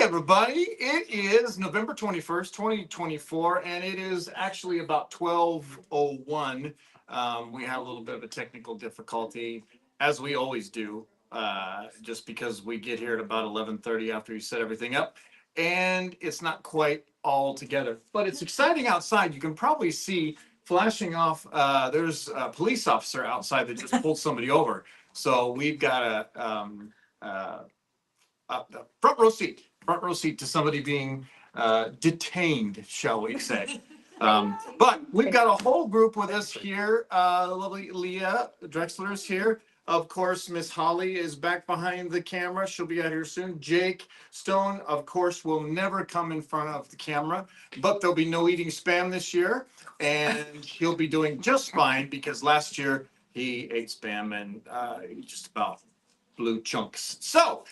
everybody. It is November 21st, 2024, and it is actually about 12:01. We had a little bit of a technical difficulty, as we always do, just because we get here at about 11:30 after you set everything up, and it's not quite all together. But it's exciting outside. You can probably see flashing off. There's a police officer outside that just pulled somebody over. So we've got a front row seat to somebody being detained, shall we say. But we've got a whole group with us here. Lovely Leah Drexler is here. Of course, Miss Holly is back behind the camera. She'll be out here soon. Jake Stone, of course, will never come in front of the camera, but there'll be no eating spam this year. And he'll be doing just fine because last year he ate spam and he just about blew chunks. So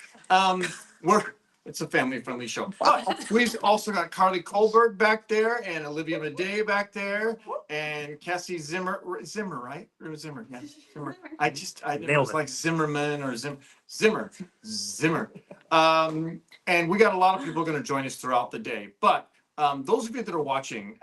it's a family-friendly show. But we've also got Carly Colberg back there and Olivia Madej back there and Cassie Zimmer, right? Or Zimmer, yeah, Zimmer. I it was like Zimmerman or Zimmer. And we got a lot of people going to join us throughout the day. But those of you that are watching,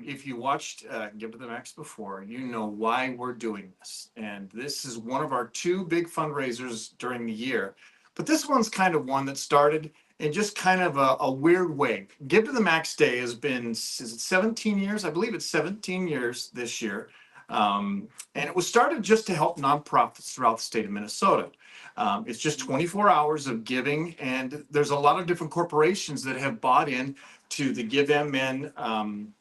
if you watched Give to the Max before, you know why we're doing this. And this is one of our two big fundraisers during the year. But this one's kind of one that started in just kind of a weird way. Give to the Max Day has been, is it 17 years? I believe it's 17 years this year. And it was started just to help nonprofits throughout the state of Minnesota. It's just 24 hours of giving, and there's a lot of different corporations that have bought in to the Gttm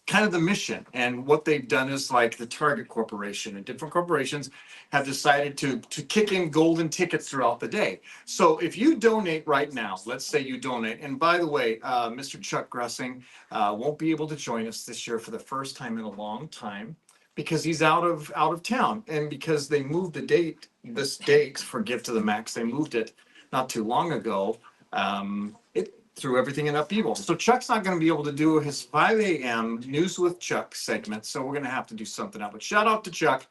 kind of the mission. And what they've done is like the Target Corporation and different corporations have decided to kick in golden tickets throughout the day. So if you donate right now, let's say you donate, and by the way, Mr. Chuck Gressing won't be able to join us this year for the first time in a long time because he's out of town, and because they moved this date for Give to the Max, they moved it not too long ago. It threw everything in upheaval. So Chuck's not going to be able to do his 5 a.m. News with Chuck segment, so we're going to have to do something else. But shout out to Chuck.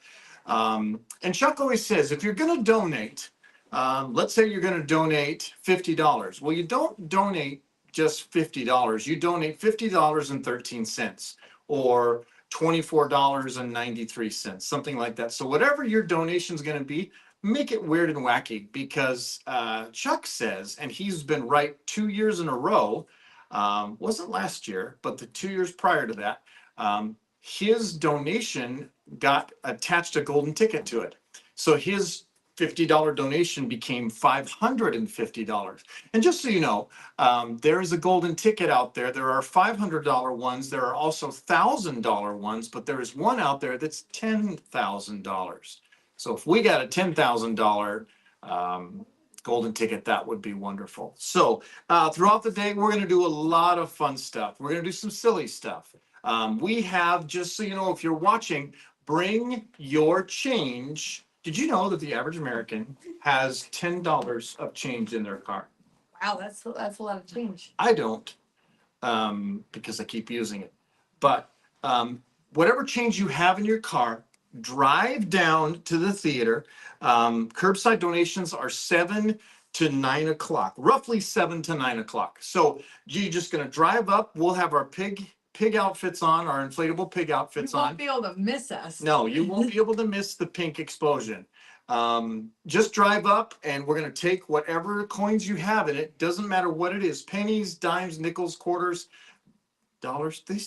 And Chuck always says, if you're going to donate, let's say you're going to donate $50. Well, you don't donate just $50. You donate $50.13 or $24.93, something like that. So whatever your donation is going to be, make it weird and wacky, because Chuck says, and he's been right 2 years in a row, wasn't last year, but the 2 years prior to that, his donation got attached a golden ticket to it. So his $50 donation became $550. And just so you know, there is a golden ticket out there. There are $500 ones. There are also $1,000 ones, but there is one out there that's $10,000. So if we got a $10,000 golden ticket, that would be wonderful. So throughout the day, we're going to do a lot of fun stuff. We're going to do some silly stuff. We have, just so you know, if you're watching, bring your change. Did you know that the average American has $10 of change in their car? Wow, that's a lot of change. I don't, because I keep using it. But whatever change you have in your car, drive down to the theater. Curbside donations are 7 to 9 o'clock, roughly 7 to 9 o'clock. So you're just going to drive up. We'll have our pig outfits on, our inflatable pig outfits on. You won't be able to miss us. No, you won't be able to miss the pink explosion. Just drive up, and we're going to take whatever coins you have in it. Doesn't matter what it is, pennies, dimes, nickels, quarters, dollars. Do they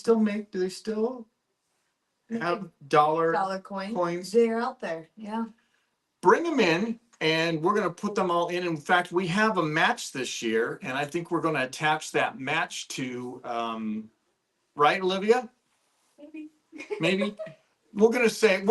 still have dollar coins? They're out there, yeah. Bring them in, and we're going to put them all in. In fact, we have a match this year, and I think we're going to attach that match to, right, Olivia? Maybe. We're going to say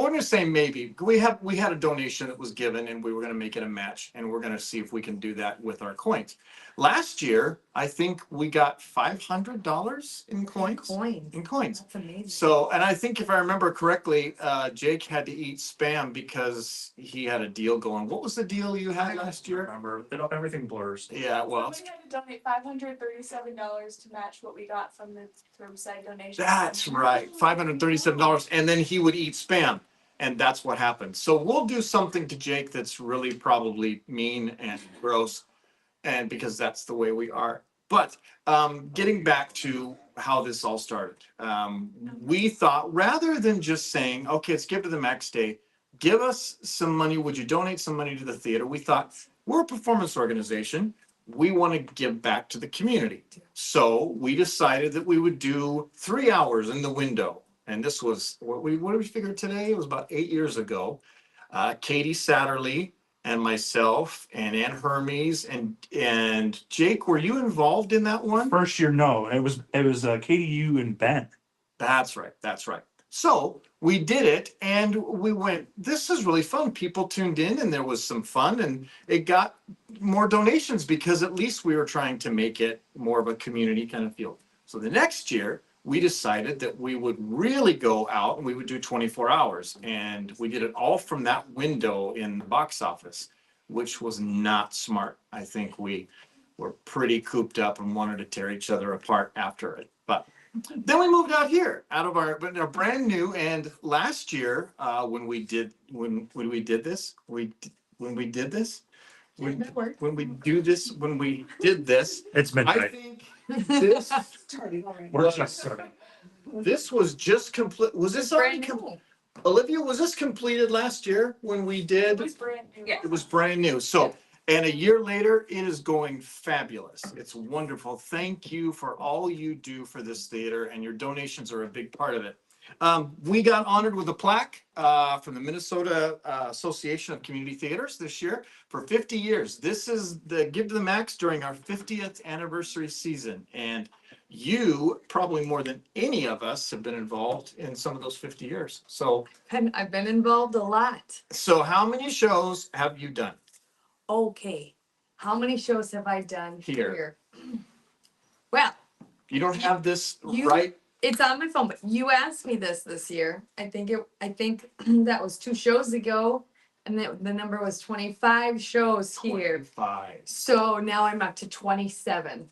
maybe. We had a donation that was given, and we were going to make it a match, and we're going to see if we can do that with our coins. Last year, I think we got $500 in coins. In coins. That's amazing. So, and I think if I remember correctly, Jake had to eat spam because he had a deal going. What was the deal you had last year? Remember, everything blurs. Yeah, well, So we had to donate $537 to match what we got from the curbside donation. that's right, $537, and then he would eat spam, and that's what happened. So we'll do something to Jake that's really probably mean and gross, and because that's the way we are. But getting back to how this all started, we thought rather than just saying, okay, let's give to the Max Day, give us some money. Would you donate some money to the theater? We thought we're a performance organization. We want to give back to the community. So we decided that we would do 3 hours in the window. And this was what did we figure today? It was about 8 years ago. Katie Satterley and myself and Ann Hermes and Jake, were you involved in that one? First year, no. It was Katie, you, and Ben. That's right. That's right. So we did it and we went, this is really fun. People tuned in and there was some fun and it got more donations because at least we were trying to make it more of a community kind of feel. So the next year we decided that we would really go out and we would do 24 hours. And we did it all from that window in the box office, which was not smart. I think we were pretty cooped up and wanted to tear each other apart after it. But then we moved out here, out of our brand new. And last year, when we did this, when we did this, It's I midnight. think this We're just starting. this was just complete. Was this already complete? Olivia, was this completed last year when we It did? was brand new. Yeah. It was brand new. So, and a year later, it is going fabulous. It's wonderful. Thank you for all you do for this theater, and your donations are a big part of it. We got honored with a plaque from the Minnesota Association of Community Theaters this year for 50 years. This is the Give to the Max during our 50th anniversary season. And you, probably more than any of us, have been involved in some of those 50 years. So I've been involved a lot. how many shows have you done? Okay. How many shows have I done Here. here? Well, You don't have this You- right? it's on my phone, but you asked me this year. I think that was 2 shows ago, and the number was 25 shows here. 25. So now I'm up to 27.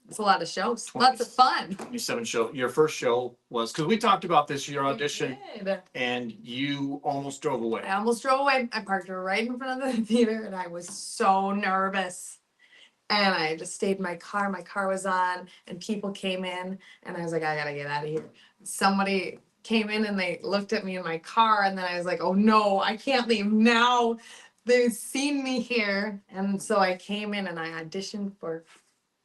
It's a lot of shows. Lots of fun. 27 show. Your first show was, because we talked about this, your audition, I did. and you almost drove away. I almost drove away. I parked right in front of the theater, and I was so nervous. And I just stayed in my car. My car was on, and people came in, and I was like, I gotta get out of here. Somebody came in, and they looked at me in my car, and then I was like, oh no, I can't leave now. They've seen me here, and so I came in and I auditioned for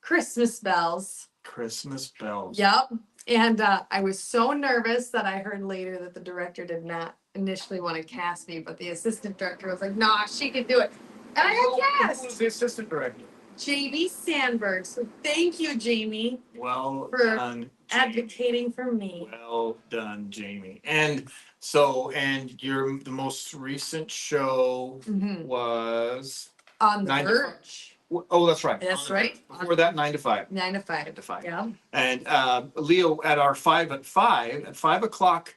Christmas Bells. Christmas bells. Yep. And I was so nervous that I heard later that the director did not initially want to cast me, but the assistant director was like, nah, she can do it. And I got Who was cast. the assistant director? Jamie Sandberg. So thank you, Jamie, Well For done. Jamie. advocating for me. Well done, Jamie. And so, and your the most recent show Mhm. was On the 9 to 5. verge. Oh, that's right. That's right. Before that, 9 to 5. 9 to 5. 9 to 5. Yeah. And Leo, at our 5 at 5 o'clock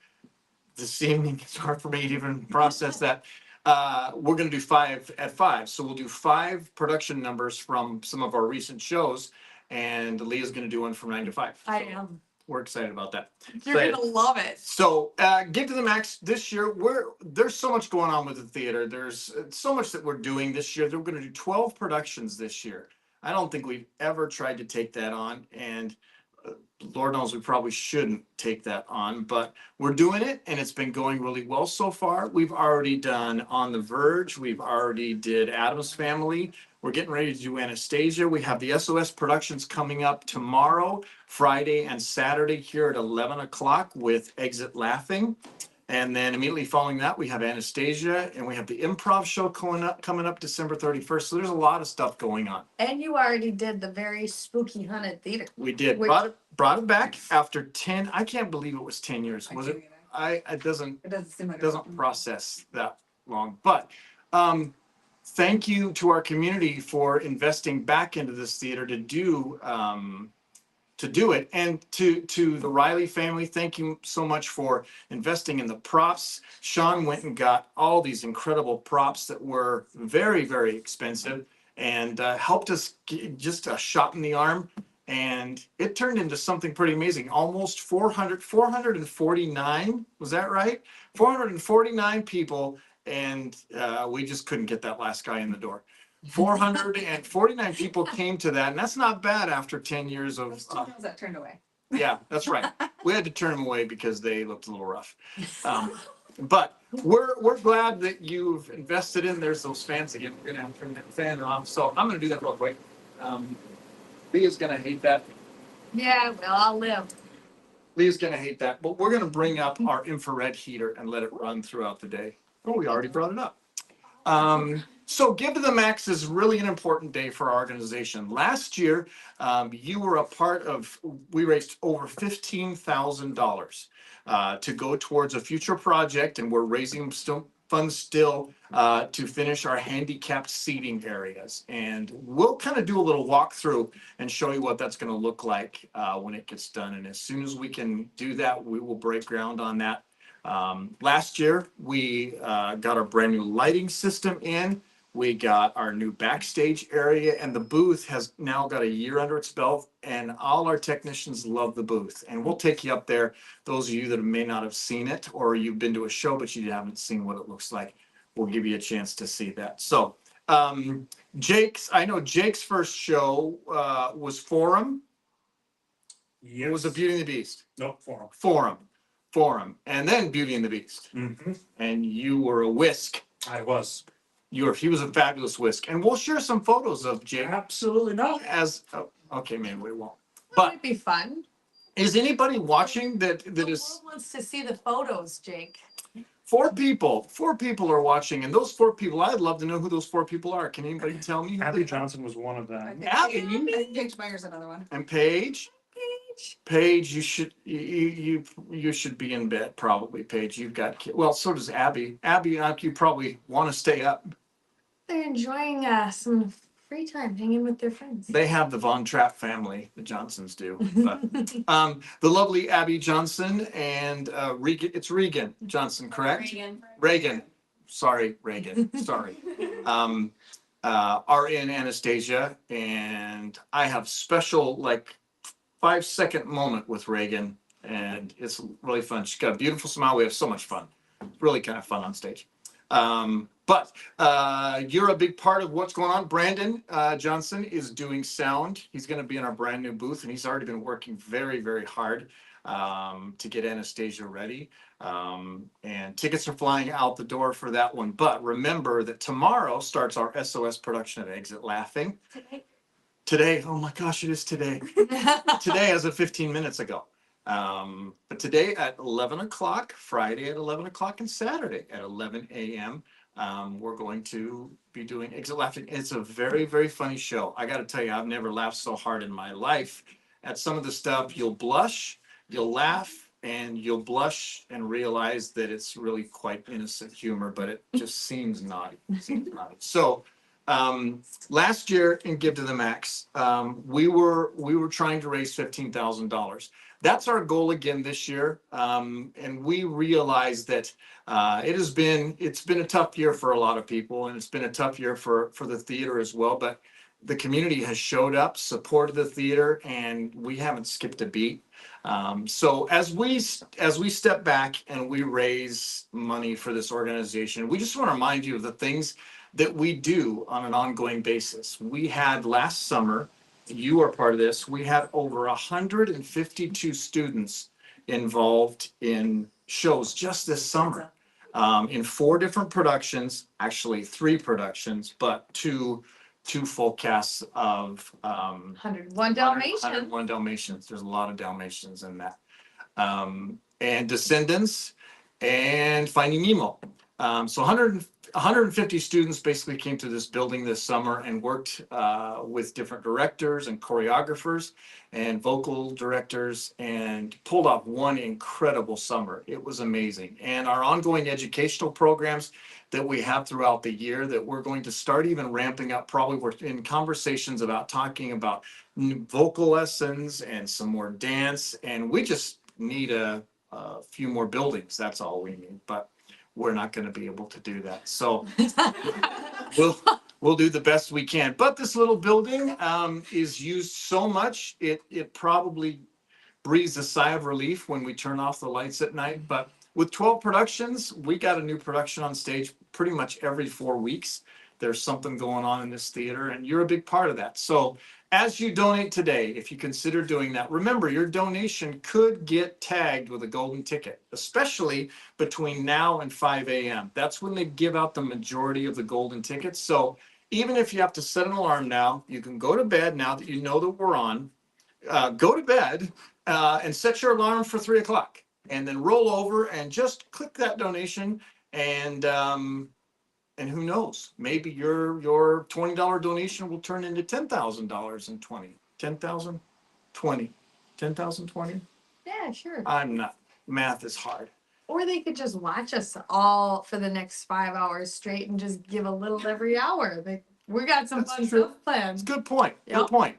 this evening, it's hard for me to even process that. We're going to do 5 at 5. So we'll do 5 production numbers from some of our recent shows. And Leah's going to do one from 9 to 5. I So am. We're excited about that. You're But- going to love it. So, Give to the Max this year, there's so much going on with the theater. There's so much that we're doing this year. We're going to do 12 productions this year. I don't think we've ever tried to take that on, and Lord knows we probably shouldn't take that on, but we're doing it, and it's been going really well so far. We've already done On the Verge. We've already did Addams Family. We're getting ready to do Anastasia. We have the SOS productions coming up tomorrow, Friday and Saturday here at 11 o'clock with Exit Laughing. And then immediately following that, we have Anastasia, and we have the improv show coming up December 31st. So there's a lot of stuff going on. And you already did the very spooky haunted theater. We did Which- brought it back after 10. I can't believe it was 10 years. Was it? It doesn't process that long. But thank you to our community for investing back into this theater to do it, and to the Riley family, thank you so much for investing in the props. Sean went and got all these incredible props that were very, very expensive, and helped us get just a shot in the arm, and it turned into something pretty amazing. Almost 449, was that right? 449 people, and we just couldn't get that last guy in the door. 449 people came to that, and that's not bad after 10 years of, Those 2 girls that turned away. yeah, that's right. We had to turn them away because they looked a little rough. But we're glad that you've invested in, there's those fans again. We're gonna have to turn that fan off. So I'm gonna do that real quick. Leah's gonna hate that. Yeah, well, I'll live. Leah's gonna hate that, but we're gonna bring up our infrared heater and let it run throughout the day. Oh, we already brought it up. So Give to the Max is really an important day for our organization. Last year, you were a part of, we raised over $15,000 to go towards a future project, and we're raising funds still to finish our handicapped seating areas. And we'll kind of do a little walkthrough and show you what that's going to look like when it gets done. And as soon as we can do that, we will break ground on that. Last year, we got our brand new lighting system in. We got our new backstage area, and the booth has now got a year under its belt, and all our technicians love the booth. And we'll take you up there. Those of you that may not have seen it, or you've been to a show but you haven't seen what it looks like, we'll give you a chance to see that. So I know Jake's first show was Forum. Yes. It was a Beauty and the Beast. Nope, forum. Forum, and then Beauty and the Beast. Mm-hmm. And you were a whisk. I was. He was a fabulous whisk. And we'll share some photos of Jake Absolutely not. as, okay, maybe we won't. That But might be fun. is anybody watching that The is, world wants to see the photos, Jake. 4 people are watching, and those 4 people, I'd love to know who those 4 people are. Can anybody tell me? who Abby they- Johnson was one of I them. think Abby? Paige Meyer's another one. And Paige? Paige, you should be in bed probably, Paige. You've got kids. Well, so does Abby. Abby, you probably want to stay up. They're enjoying some free time hanging with their friends. They have the Von Trapp family, the Johnsons do. But, the lovely Abby Johnson and Regan, it's Regan Johnson, correct? Reagan. Sorry, Reagan. Sorry. Are in Anastasia, and I have special 5-second moment with Reagan, and it's really fun. She's got a beautiful smile. We have so much fun. Really kind of fun on stage. But you're a big part of what's going on. Brandon Johnson is doing sound. He's going to be in our brand new booth, and he's already been working very, very hard to get Anastasia ready. And tickets are flying out the door for that one. But remember that tomorrow starts our SOS production of Exit Laughing. Today, oh my gosh, it is today. Today as of 15 minutes ago. But today at 11 o'clock, Friday at 11 o'clock, and Saturday at 11 a.m., we're going to be doing Exit Laughing. It's a very, very funny show. I got to tell you, I've never laughed so hard in my life at some of the stuff. You'll blush, you'll laugh, and you'll blush and realize that it's really quite innocent humor, but it just seems naughty. So last year in Give to the Max, we were trying to raise $15,000. That's our goal again this year, and we realize that it's been a tough year for a lot of people, and it's been a tough year for the theater as well. But the community has showed up, supported the theater, and we haven't skipped a beat. So as we step back and we raise money for this organization, we just want to remind you of the things that we do on an ongoing basis. We had last summer, you are part of this, we had over 152 students involved in shows just this summer, in 4 different productions, actually 3 productions, but two full casts of 101 Dalmatians. 101 Dalmatians. There's a lot of Dalmatians in that. And Descendants and Finding Nemo. So 150 students basically came to this building this summer and worked with different directors and choreographers and vocal directors and pulled off one incredible summer. It was amazing. And our ongoing educational programs that we have throughout the year that we're going to start even ramping up, probably we're in conversations about talking about vocal lessons and some more dance. And we just need a few more buildings. That's all we need. But we're not going to be able to do that. So we'll do the best we can. But this little building is used so much, it probably breathes a sigh of relief when we turn off the lights at night. But with 12 productions, we got a new production on stage pretty much every 4 weeks. there's something going on in this theater and you're a big part of that. So as you donate today, if you consider doing that, remember your donation could get tagged with a golden ticket, especially between now and 5 a.m. That's when they give out the majority of the golden tickets. So even if you have to set an alarm now, you can go to bed now that you know that we're on. Go to bed and set your alarm for 3 o'clock, and then roll over and just click that donation. And who knows? Maybe your $20 donation will turn into $10,000 in 10,000, 20, 10,000, 20. Yeah, sure. I'm not. Math is hard. Or they could just watch us all for the next 5 hours straight and just give a little every hour. We got some That's fun true. stuff planned. It's a good point. Good Yep. point.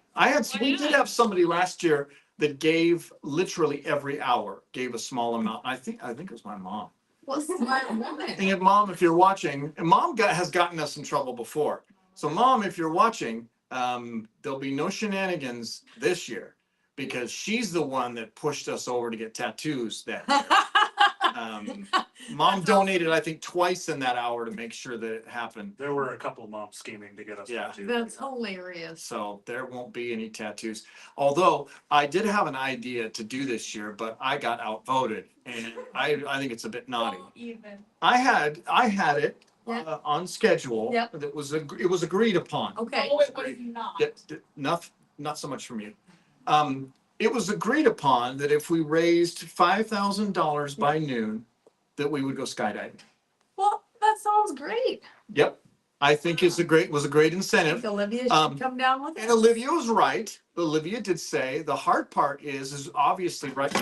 We did have somebody last year that gave literally every hour, gave a small amount. I think it was my mom. Well, smart woman. And if Mom, if you're watching, and Mom has gotten us in trouble before. So Mom, if you're watching, there'll be no shenanigans this year because she's the one that pushed us over to get tattoos that year. Mom donated, I think, twice in that hour to make sure that it happened. There were a couple of moms scheming to get us. Yeah. tattoos. That's hilarious. So there won't be any tattoos. Although I did have an idea to do this year, but I got outvoted, and I think it's a bit naughty. Don't even. I had it Yeah. on schedule. Yep. That was it was agreed upon. Okay. No, it was not. Not so much from you. It was agreed upon that if we raised $5,000 by noon, that we would go skydiving. Well, that sounds great. Yep, I think was a great I incentive. think Olivia should Um, come down with And us. Olivia was right. Olivia did say the hard part is obviously right.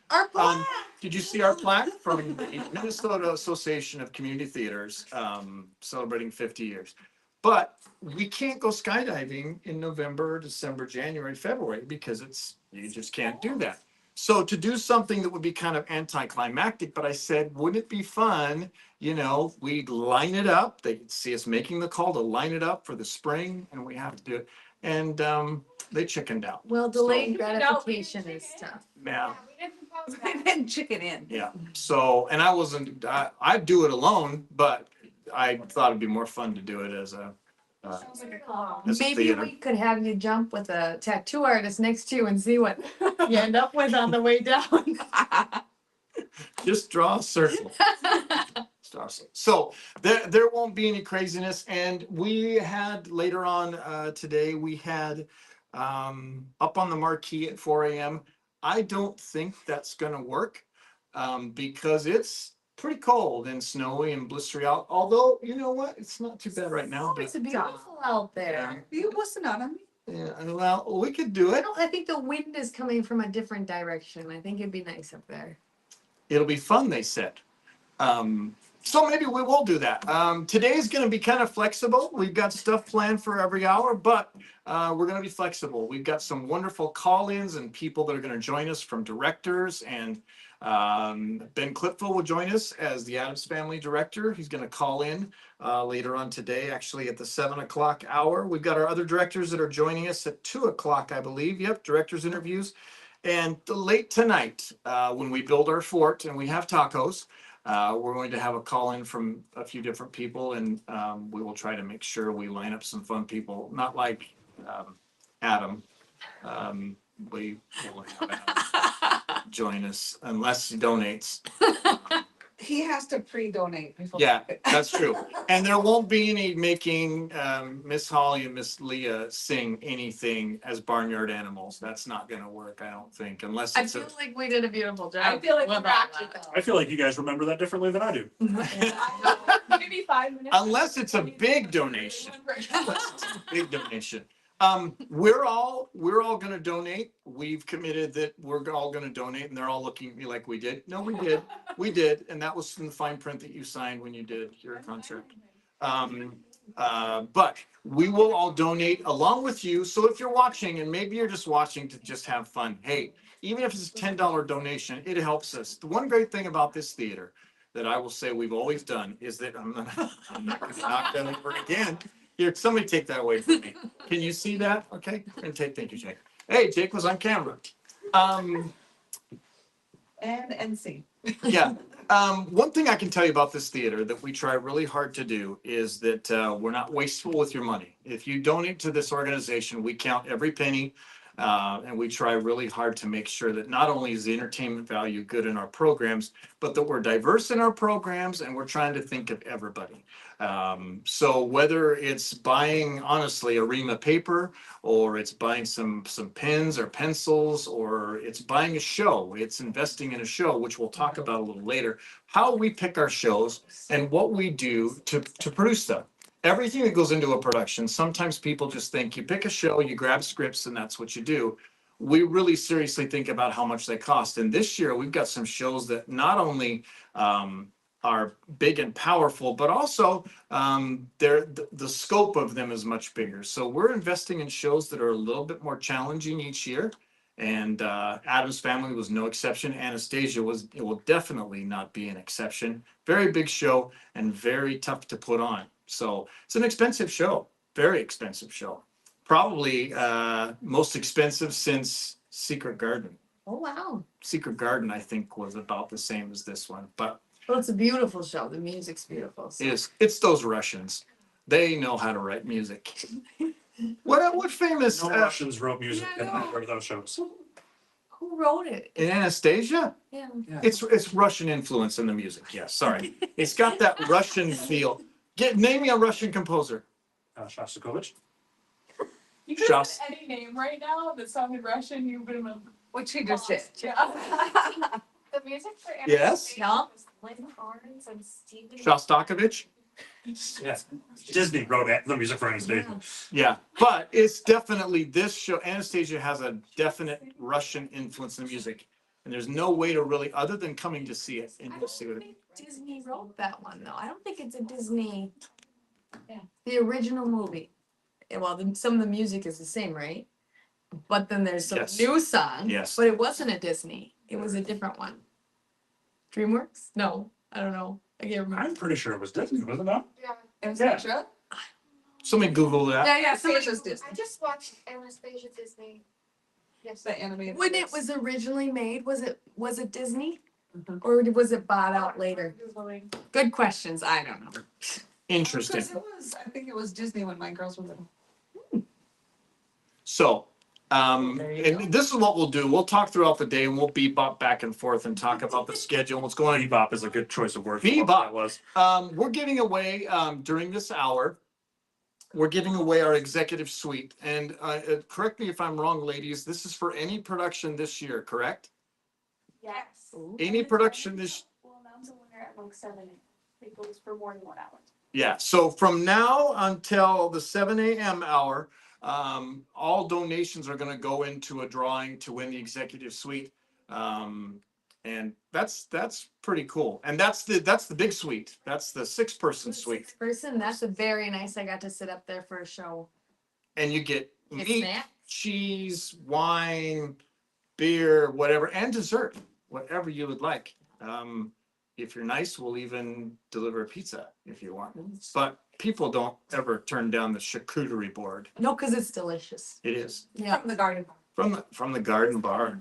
Our plan. Did you see our plaque from the Minnesota Association of Community Theaters, celebrating 50 years? But we can't go skydiving in November, December, January, February because you just can't do that. So to do something that would be kind of anticlimactic, but I said, wouldn't it be fun? We'd line it up. They'd see us making the call to line it up for the spring, and we have to do it. And they chickened out. Well, delayed gratification No, is tough. Yeah. We didn't propose We that. didn't chicken in. Yeah. So, and I'd do it alone, but I thought it'd be more fun to do it as a Sounds like a clown. as a Maybe theater. we could have you jump with a tattoo artist next to you and see what you end up with on the way down. Just draw a circle. So there won't be any craziness. And we had later on today, we had up on the marquee at 4 a.m. I don't think that's going to work because it's pretty cold and snowy and blistery out. Although, you know what? It's not too bad right now. Oh, it's beautiful out there. Are you listening on me? Yeah, well, we could do it. I think the wind is coming from a different direction. I think it'd be nice up there. It'll be fun, they said. So maybe we will do that. Today's going to be kind of flexible. We've got stuff planned for every hour, but we're going to be flexible. We've got some wonderful call-ins and people that are going to join us from directors. And Ben Clipful will join us as the Addams Family Director. He's going to call in later on today, actually at the 7 o'clock hour. We've got our other directors that are joining us at 2 o'clock, I believe. Yep, directors interviews. And late tonight, when we build our fort and we have tacos, we're going to have a call in from a few different people, and we will try to make sure we line up some fun people, not like Adam. We will have Adam join us unless he donates. He has to pre-donate before. Yeah, that's true. And there won't be any making Miss Holly and Miss Leah sing anything as barnyard animals. That's not going to work, I don't think, unless I it's feel like we did a beautiful job. I feel like with we're all practical. I feel like you guys remember that differently than I do. Maybe 5 minutes. unless it's a big donation. Unless it's a big donation. We're all going to donate. We've committed that we're all going to donate, and they're all looking at me like we did. No, we did, and that was in the fine print that you signed when you did your contract. But we will all donate along with you. So if you're watching, and maybe you're just watching to just have fun, hey, even if it's a $10 donation, it helps us. The one great thing about this theater that I will say we've always done is that I'm not going to knock that over again. Here, somebody take that away from me. Can you see that? Okay. And thank you, Jake. Hey, Jake was on camera. And see. Yeah. One thing I can tell you about this theater that we try really hard to do is that we're not wasteful with your money. If you donate to this organization, we count every penny. And we try really hard to make sure that not only is the entertainment value good in our programs, but that we're diverse in our programs and we're trying to think of everybody. So whether it's buying, honestly, a ream of paper, or it's buying some pens or pencils, or it's buying a show, it's investing in a show, which we'll talk about a little later, how we pick our shows and what we do to produce them. Everything that goes into a production, sometimes people just think you pick a show, you grab scripts, and that's what you do. We really seriously think about how much they cost. And this year, we've got some shows that not only are big and powerful, but also the scope of them is much bigger. So we're investing in shows that are a little bit more challenging each year. And Addams Family was no exception. Anastasia it will definitely not be an exception. Very big show and very tough to put on. So it's an expensive show, very expensive show. Probably most expensive since Secret Garden. Oh, wow. Secret Garden, I think, was about the same as this one, but Well, it's a beautiful show. The music's beautiful. So. it's those Russians. They know how to write music. What famous No Russians wrote music Yeah, in I know. either of those shows. Who wrote it? in Anastasia? Yeah. It's Russian influence in the music. Yes, sorry. It's got that Russian feel. Name me a Russian composer. Shostakovich. You could Shas- have any name right now that sounded Russian, you would have been Which he just did. lost. Yeah. The music for Yes? Anastasia Yeah. was Lynn Carnes and Stephen. Shostakovich? Yes. Disney wrote the music for Anastasia. Yeah, but it's definitely this show. Anastasia has a definite Russian influence in the music. And there's no way to really, other than coming to see it, and I you'll don't see what it think Disney wrote that one though. I don't think it's a Disney. Yeah. The original movie. Well, some of the music is the same, right? But then there's some Yes. new songs. Yes. But it wasn't a Disney. It was a different one. DreamWorks? No, I don't know. I can't remember. I'm pretty sure it was Disney, wasn't it? Yeah. Anastasia? Somebody Google that. Yeah, yeah. Anastasia's Disney. I just watched Anastasia Disney. Yes. The animated. When it series. was originally made, was it Disney? Mhm. Or was it bought out later? Googling. Good questions. I don't know. Interesting. Because it was, I think it was Disney when my girls were little. So, There you go. and this is what we'll do. We'll talk throughout the day and we'll bebop back and forth and talk about the schedule, what's going on. Bebop is a good choice of word. for Bebop. what that was. We're giving away, during this hour, we're giving away our executive suite. And correct me if I'm wrong, ladies, this is for any production this year, correct? Yes. Any production this, We'll announce a winner at like 7. It goes for more than 1 hour. yeah. So from now until the 7 a.m. hour, all donations are gonna go into a drawing to win the executive suite. And that's pretty cool. And that's the big suite. That's the 6-person suite. Person, that's a very nice. I got to sit up there for a show. And you get Get meat, snacks. cheese, wine, beer, whatever, and dessert, whatever you would like. If you're nice, we'll even deliver a pizza if you want. But people don't ever turn down the charcuterie board. No, because it's delicious. It is Yeah. From the garden. from the garden bar.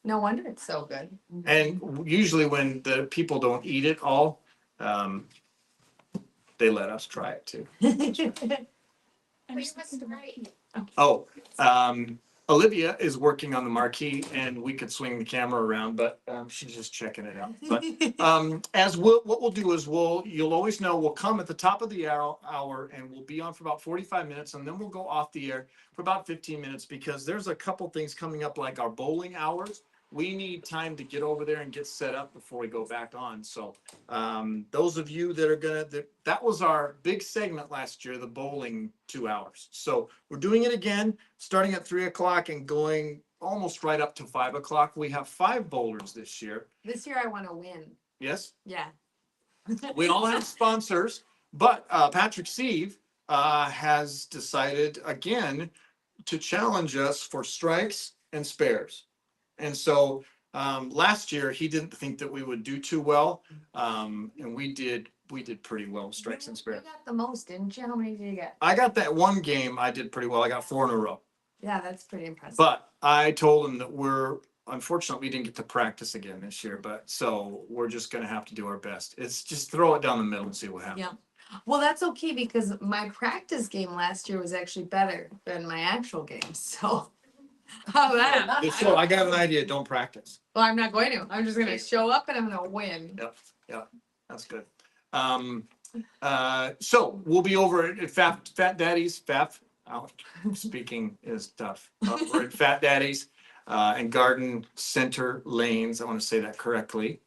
No wonder it's so good. And usually when the people don't eat it all, they let us try it too. But you must write. Oh, Olivia is working on the marquee and we could swing the camera around, but she's just checking it out. But what we'll do is you'll always know, we'll come at the top of the hour and we'll be on for about 45 minutes and then we'll go off the air for about 15 minutes because there's a couple things coming up like our bowling hours. We need time to get over there and get set up before we go back on. So those of you that are that was our big segment last year, the bowling 2 hours. So we're doing it again, starting at 3 o'clock and going almost right up to 5 o'clock. We have 5 bowlers this year. This year I want to win. Yes, Yeah. we all have sponsors, but Patrick Sieve has decided again to challenge us for strikes and spares. And so last year he didn't think that we would do too well, and we did pretty well with strikes and You spares. got the most, didn't you? How many did you get? I got that one game I did pretty well. I got 4 in a row. Yeah, that's pretty impressive. But I told him that we're unfortunately, we didn't get to practice again this year, but so we're just gonna have to do our best. It's just throw it down the middle and see what happens. Yeah. Well, that's okay because my practice game last year was actually better than my actual game. So, how that? So I got an idea, don't practice. Well, I'm not going to. I'm just gonna show up and I'm gonna win. That's good. So we'll be over at Fat Daddy's, speaking is tough. We're at Fat Daddy's, and Garden Center Lanes, I want to say that correctly.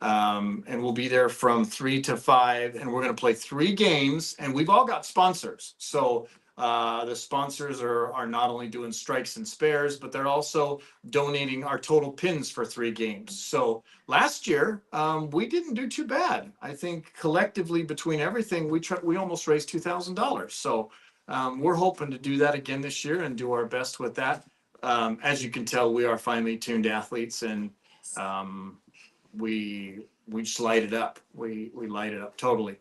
And we'll be there from 3 to 5, and we're gonna play 3 games, and we've all got sponsors. So the sponsors are not only doing strikes and spares, but they're also donating our total pins for 3 games. So last year, we didn't do too bad. I think collectively between everything, we almost raised $2,000. So we're hoping to do that again this year and do our best with that. As you can tell, we are finely tuned athletes, and we just light it up. We light it up totally.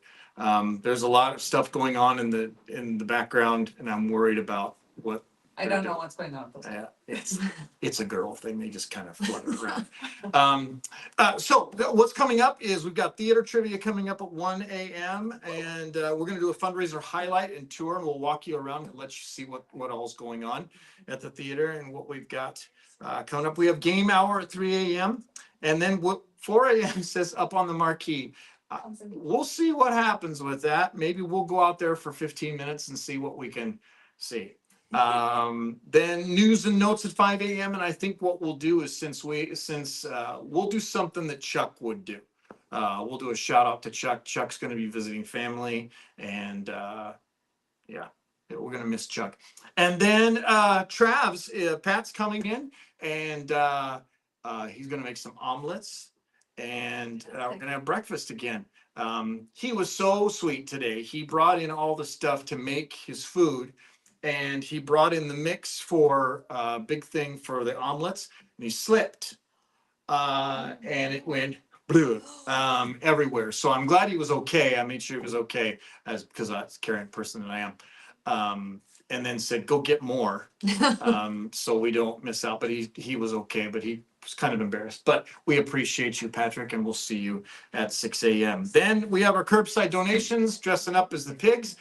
There's a lot of stuff going on in the background, and I'm worried about what. I don't know what's going on. It's a girl thing. They just kind of flutter around. So what's coming up is we've got theater trivia coming up at 1 a.m. and we're going to do a fundraiser highlight and tour, and we'll walk you around and let you see what all's going on at the theater and what we've got coming up. We have game hour at 3 a.m. and then 4 a.m. says up on the marquee. We'll see what happens with that. Maybe we'll go out there for 15 minutes and see what we can see. Then news and notes at 5 a.m. And I think what we'll do is we'll do something that Chuck would do. We'll do a shout out to Chuck. Chuck's going to be visiting family, and yeah, we're going to miss Chuck. And then Pat's coming in, and he's going to make some omelets. And we're gonna have breakfast again. He was so sweet today. He brought in all the stuff to make his food, and he brought in the mix for big thing for the omelets, and he slipped, and it went everywhere. So I'm glad he was okay. I made sure he was okay, because I was a caring person that I am. And then said, go get more, so we don't miss out. But he was okay, but he was kind of embarrassed. But we appreciate you, Patrick, and we'll see you at 6 a.m. Then we have our curbside donations, dressing up as the pigs,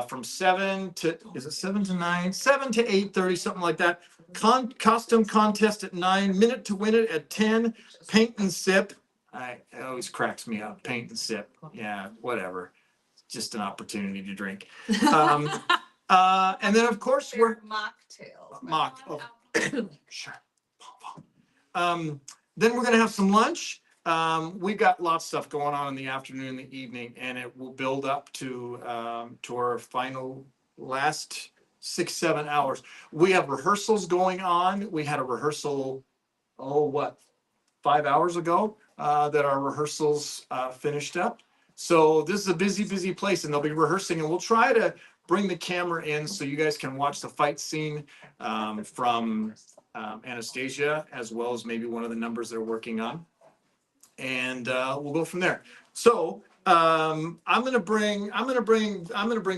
from 7 to 9, 7 to 8:30, something like that. Costume contest at 9, minute to win it at 10, paint and sip. It always cracks me up, paint and sip. Yeah, whatever. It's just an opportunity to drink. And then of course we're mocktails. Sure. Then we're gonna have some lunch. We've got lots of stuff going on in the afternoon and the evening, and it will build up to our final last 6-7 hours. We have rehearsals going on. We had a rehearsal, 5 hours ago, that our rehearsals finished up. So this is a busy place, and they'll be rehearsing, and we'll try to bring the camera in so you guys can watch the fight scene from Anastasia, as well as maybe one of the numbers they're working on, and we'll go from there. So I'm gonna bring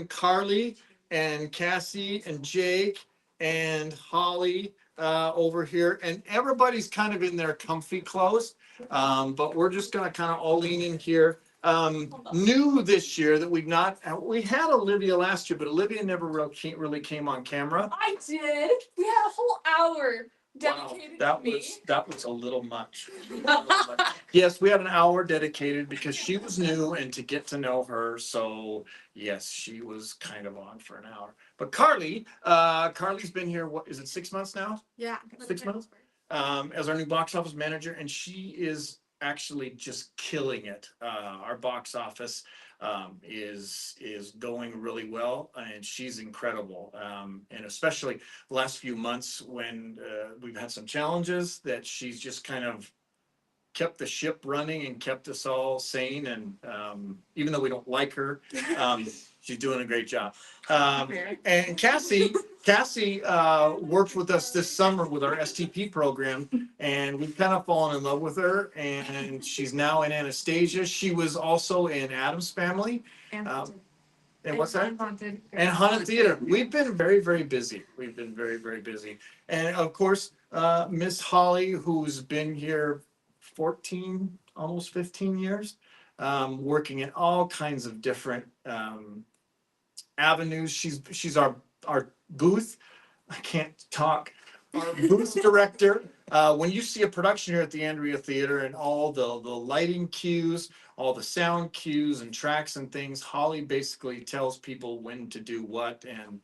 Carly and Cassie and Jake and Holly over here, and everybody's kind of in their comfy clothes, but we're just gonna kind of all lean in here. New this year that we had Olivia last year, but Olivia never really came on camera. I did. We had a whole hour Wow, dedicated that to me. was a little much. Yes, we had an hour dedicated because she was new and to get to know her. So yes, she was kind of on for an hour. But Carly's been here, what is it, 6 months now? Yeah. 6 months? As our new box office manager, and she is actually just killing it. Our box office is going really well, and she's incredible. And especially the last few months when we've had some challenges, that she's just kind of kept the ship running and kept us all sane. And even though we don't like her, she's doing a great job. And Cassie worked with us this summer with our STP program, and we've kind of fallen in love with her. And she's now in Anastasia. She was also in Adam's Family. And what's that? Haunted. And Haunted Theater. We've been very, very busy. We've been very, very busy. And of course, Miss Holly, who's been here 14, almost 15 years, working in all kinds of different avenues. She's our booth. I can't talk. Our booth director. When you see a production here at the Andrea Theater and all the lighting cues, all the sound cues and tracks and things, Holly basically tells people when to do what, and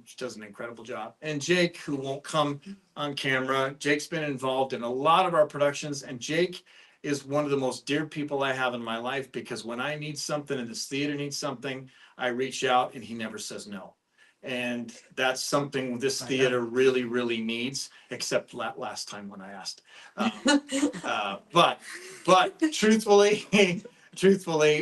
she does an incredible job. And Jake, who won't come on camera, Jake's been involved in a lot of our productions, and Jake is one of the most dear people I have in my life, because when I need something and this theater needs something, I reach out and he never says no. And that's something this theater really, really needs, except last time when I asked. But truthfully,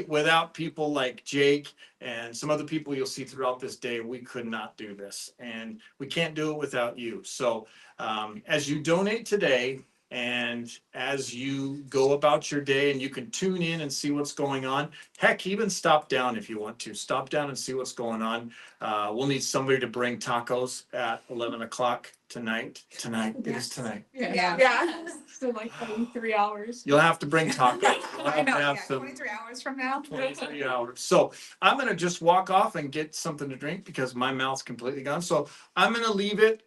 without people like Jake and some other people you'll see throughout this day, we could not do this. And we can't do it without you. So as you donate today, and as you go about your day, and you can tune in and see what's going on, heck, even stop down if you want to. Stop down and see what's going on. We'll need somebody to bring tacos at 11 o'clock tonight. It is tonight. Yeah, so like 3 hours. You'll have to bring tacos. You'll I have to know, have yeah, some 23 hours from now. 23 hours. So I'm going to just walk off and get something to drink because my mouth's completely gone. So I'm going to leave it.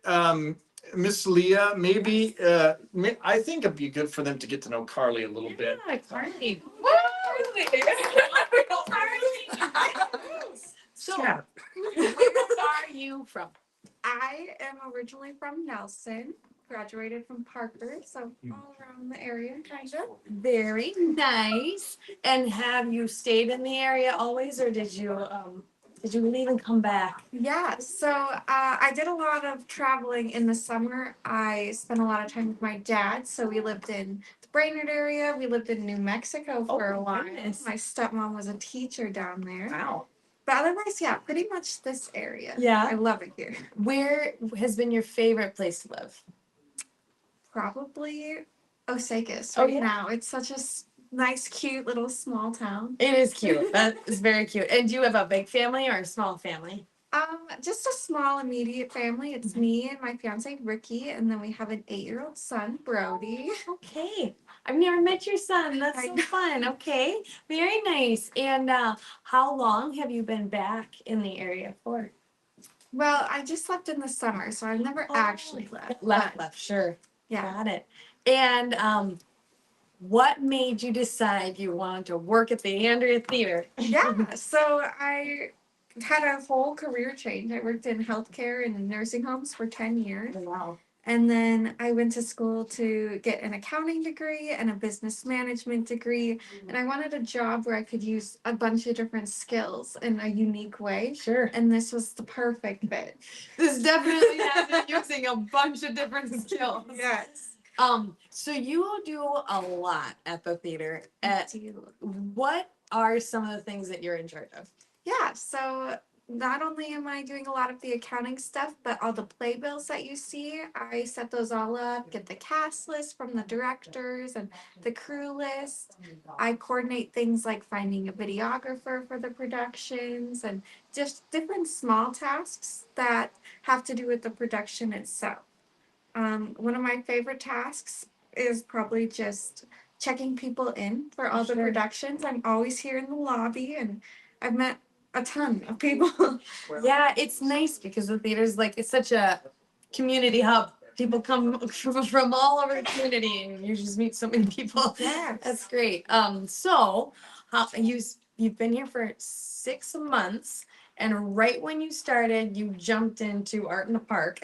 Miss Leah, maybe, I think it'd be good for them to get to know Carly a little bit. Yeah, Carly. So, Yeah. where are you from? I am originally from Nelson, graduated from Parker, so all around the area, kind of. Very nice. And have you stayed in the area always, or did you leave and come back? Yeah, so I did a lot of traveling in the summer. I spent a lot of time with my dad, so we lived in the Brainerd area. We lived in New Mexico for Oh, a while. goodness. My stepmom was a teacher down there. Wow. But otherwise, yeah, pretty much this area. Yeah. I love it here. Where has been your favorite place to live? Probably Osakis Oh, right yeah? now. It's such a nice, cute little small town. It is cute. That is very cute. And do you have a big family or a small family? Just a small immediate family. It's Mm-hmm. me and my fiance Ricky, and then we have an 8-year-old son, Brody. Okay. I've never met your son. That's I so know. fun. Okay. Very nice. And how long have you been back in the area for? Well, I just left in the summer, so I've never actually left. Left, sure. Yeah. Got it. And what made you decide you wanted to work at the Andrea Theater? Yeah. So I had a whole career change. I worked in healthcare and in nursing homes for 10 years. Wow. And then I went to school to get an accounting degree and a business management degree. And I wanted a job where I could use a bunch of different skills in a unique way. Sure. And this was the perfect fit. This definitely has you using a bunch of different skills. Yes. So you do a lot at the theater. Do you- What are some of the things that you're in charge of? Yeah, so not only am I doing a lot of the accounting stuff, but all the playbills that you see, I set those all up, get the cast list from the directors and the crew list. I coordinate things like finding a videographer for the productions and just different small tasks that have to do with the production itself. One of my favorite tasks is probably just checking people in for all the Sure. productions. I'm always here in the lobby, and I've met a ton of people. Yeah, it's nice because the theater's like it's such a community hub. People come from all over the community, and you just meet so many people. Yes. That's great. So how you've been here for 6 months, and right when you started, you jumped into Art in the Park.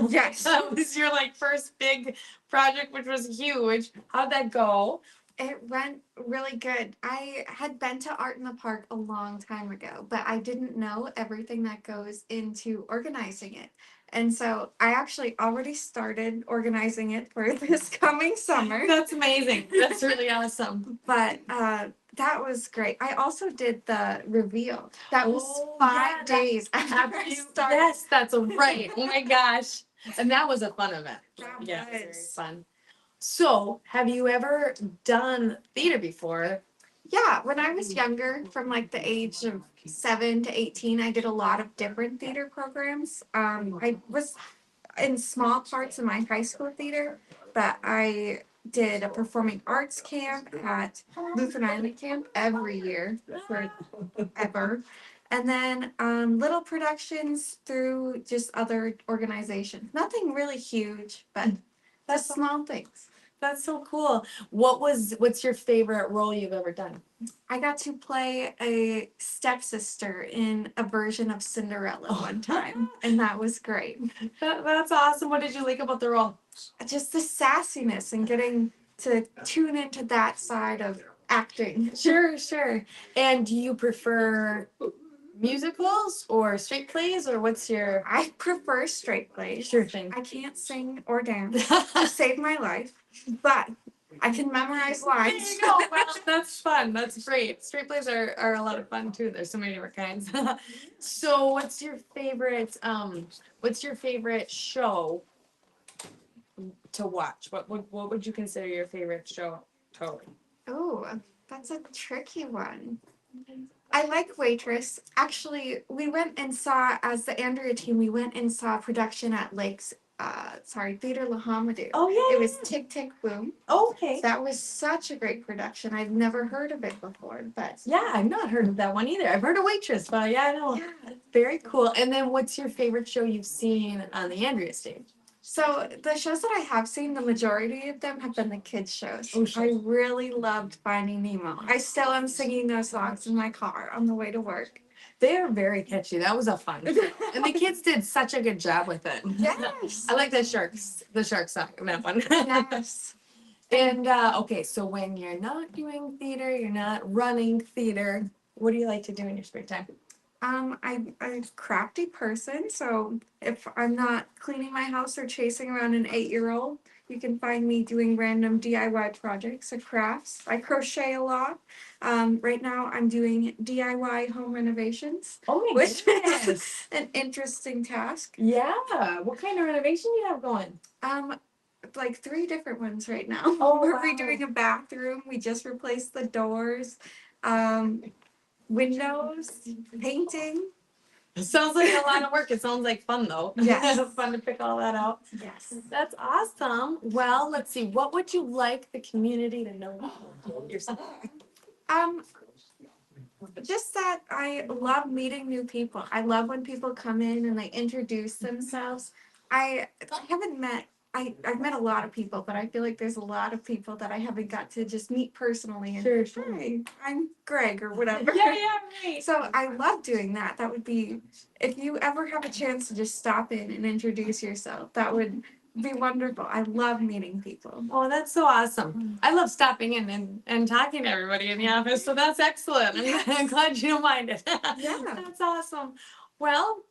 Yes. That was your like first big project, which was huge. How'd that go? It went really good. I had been to Art in the Park a long time ago, but I didn't know everything that goes into organizing it. And so I actually already started organizing it for this coming summer. That's amazing. That's really awesome. But that was great. I also did the reveal. That was Oh, 5 yeah, that- days after I started. Yes, that's right. Oh my gosh. And that was a fun event. That Yeah, it was very was. fun. So, have you ever done theater before? Yeah, when I was younger, from like the age of 7 to 18, I did a lot of different theater programs. I was in small parts of my high school theater, but I did a performing arts camp at Lutheran Island Camp every year forever. And then little productions through just other organizations. Nothing really huge, but That's just small things. That's so cool. What's your favorite role you've ever done? I got to play a stepsister in a version of Cinderella one time, and that was great. That's awesome. What did you like about the role? Just the sassiness and getting to tune into that side of acting. Sure, sure. And do you prefer musicals or straight plays, or what's your I prefer straight plays. sure thing? I can't sing or dance to save my life, but I can memorize There lines. you go. Well, that's fun. That's great. Straight plays are a lot of fun too. There's so many different kinds. So what's your favorite show to watch? What would you consider your favorite show? Totally. Oh, that's a tricky one. I like Waitress. Actually, we went and saw, as the Andrea team, we went and saw a production at Theater La Hamadou. Oh yeah. It was Tick Tick Boom. Okay. That was such a great production. I've never heard of it before, but Yeah, I've not heard of that one either. I've heard of Waitress, but yeah, I know. yeah. Very cool. And then what's your favorite show you've seen on the Andrea stage? So the shows that I have seen, the majority of them have been the kids shows. Oh, sure. I really loved Finding Nemo. I still am singing those songs in my car on the way to work. They are very catchy. That was a fun show. And the kids did such a good job with it. Yes. I like the shark song in that one. Yes. And okay, so when you're not doing theater, you're not running theater, what do you like to do in your spare time? I'm a crafty person, so if I'm not cleaning my house or chasing around an 8-year-old, you can find me doing random DIY projects or crafts. I crochet a lot. Right now I'm doing DIY home renovations, Oh my which goodness. is an interesting task. Yeah. What kind of renovation do you have going? Like 3 different ones right now. Oh, We're wow. redoing a bathroom. We just replaced the doors, windows, painting. It sounds like a lot of work. It sounds like fun though. Yes. Fun to pick all that out. Yes. That's awesome. Well, let's see. What would you like the community to know about yourself? Just that I love meeting new people. I love when people come in and they introduce themselves. I haven't met I've met a lot of people, but I feel like there's a lot of people that I haven't got to just meet personally and Sure, sure. hi, I'm Greg or whatever. Yeah, right. So I love doing that. That would be, if you ever have a chance to just stop in and introduce yourself, that would be wonderful. I love meeting people. Oh, that's so awesome. I love stopping in and talking to everybody in the office, so that's excellent. I'm glad you don't mind it. Yeah. That's awesome. Well,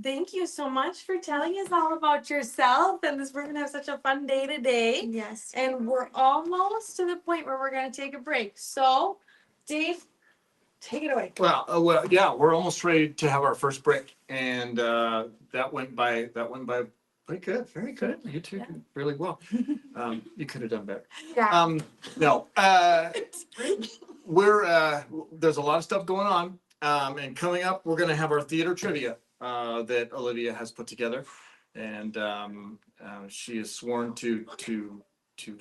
thank you so much for telling us all about yourself, and we're gonna have such a fun day today. Yes. And we're almost to the point where we're gonna take a break. So, Dave, take it away. Well, yeah, we're almost ready to have our first break, and that went by pretty good, very good. You two did really well. You could have done better. Yeah. No, there's a lot of stuff going on, and coming up, we're gonna have our theater trivia that Olivia has put together, and she is sworn to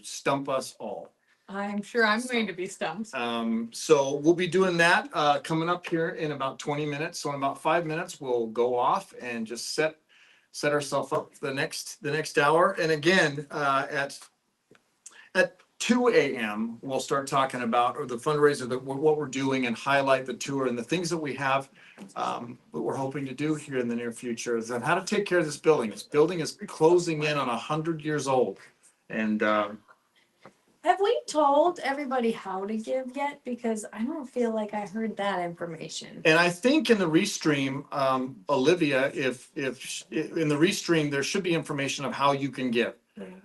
stump us all. I'm sure I'm going to be stumped. So we'll be doing that coming up here in about 20 minutes. So in about 5 minutes, we'll go off and just set ourselves up for the next hour. And again, at 2 a.m., we'll start talking about the fundraiser, what we're doing, and highlight the tour and the things that we have that we're hoping to do here in the near future, is on how to take care of this building. This building is closing in on 100 years old, and Have we told everybody how to give yet? Because I don't feel like I heard that information. I think in the restream, Olivia, if in the restream, there should be information of how you can give,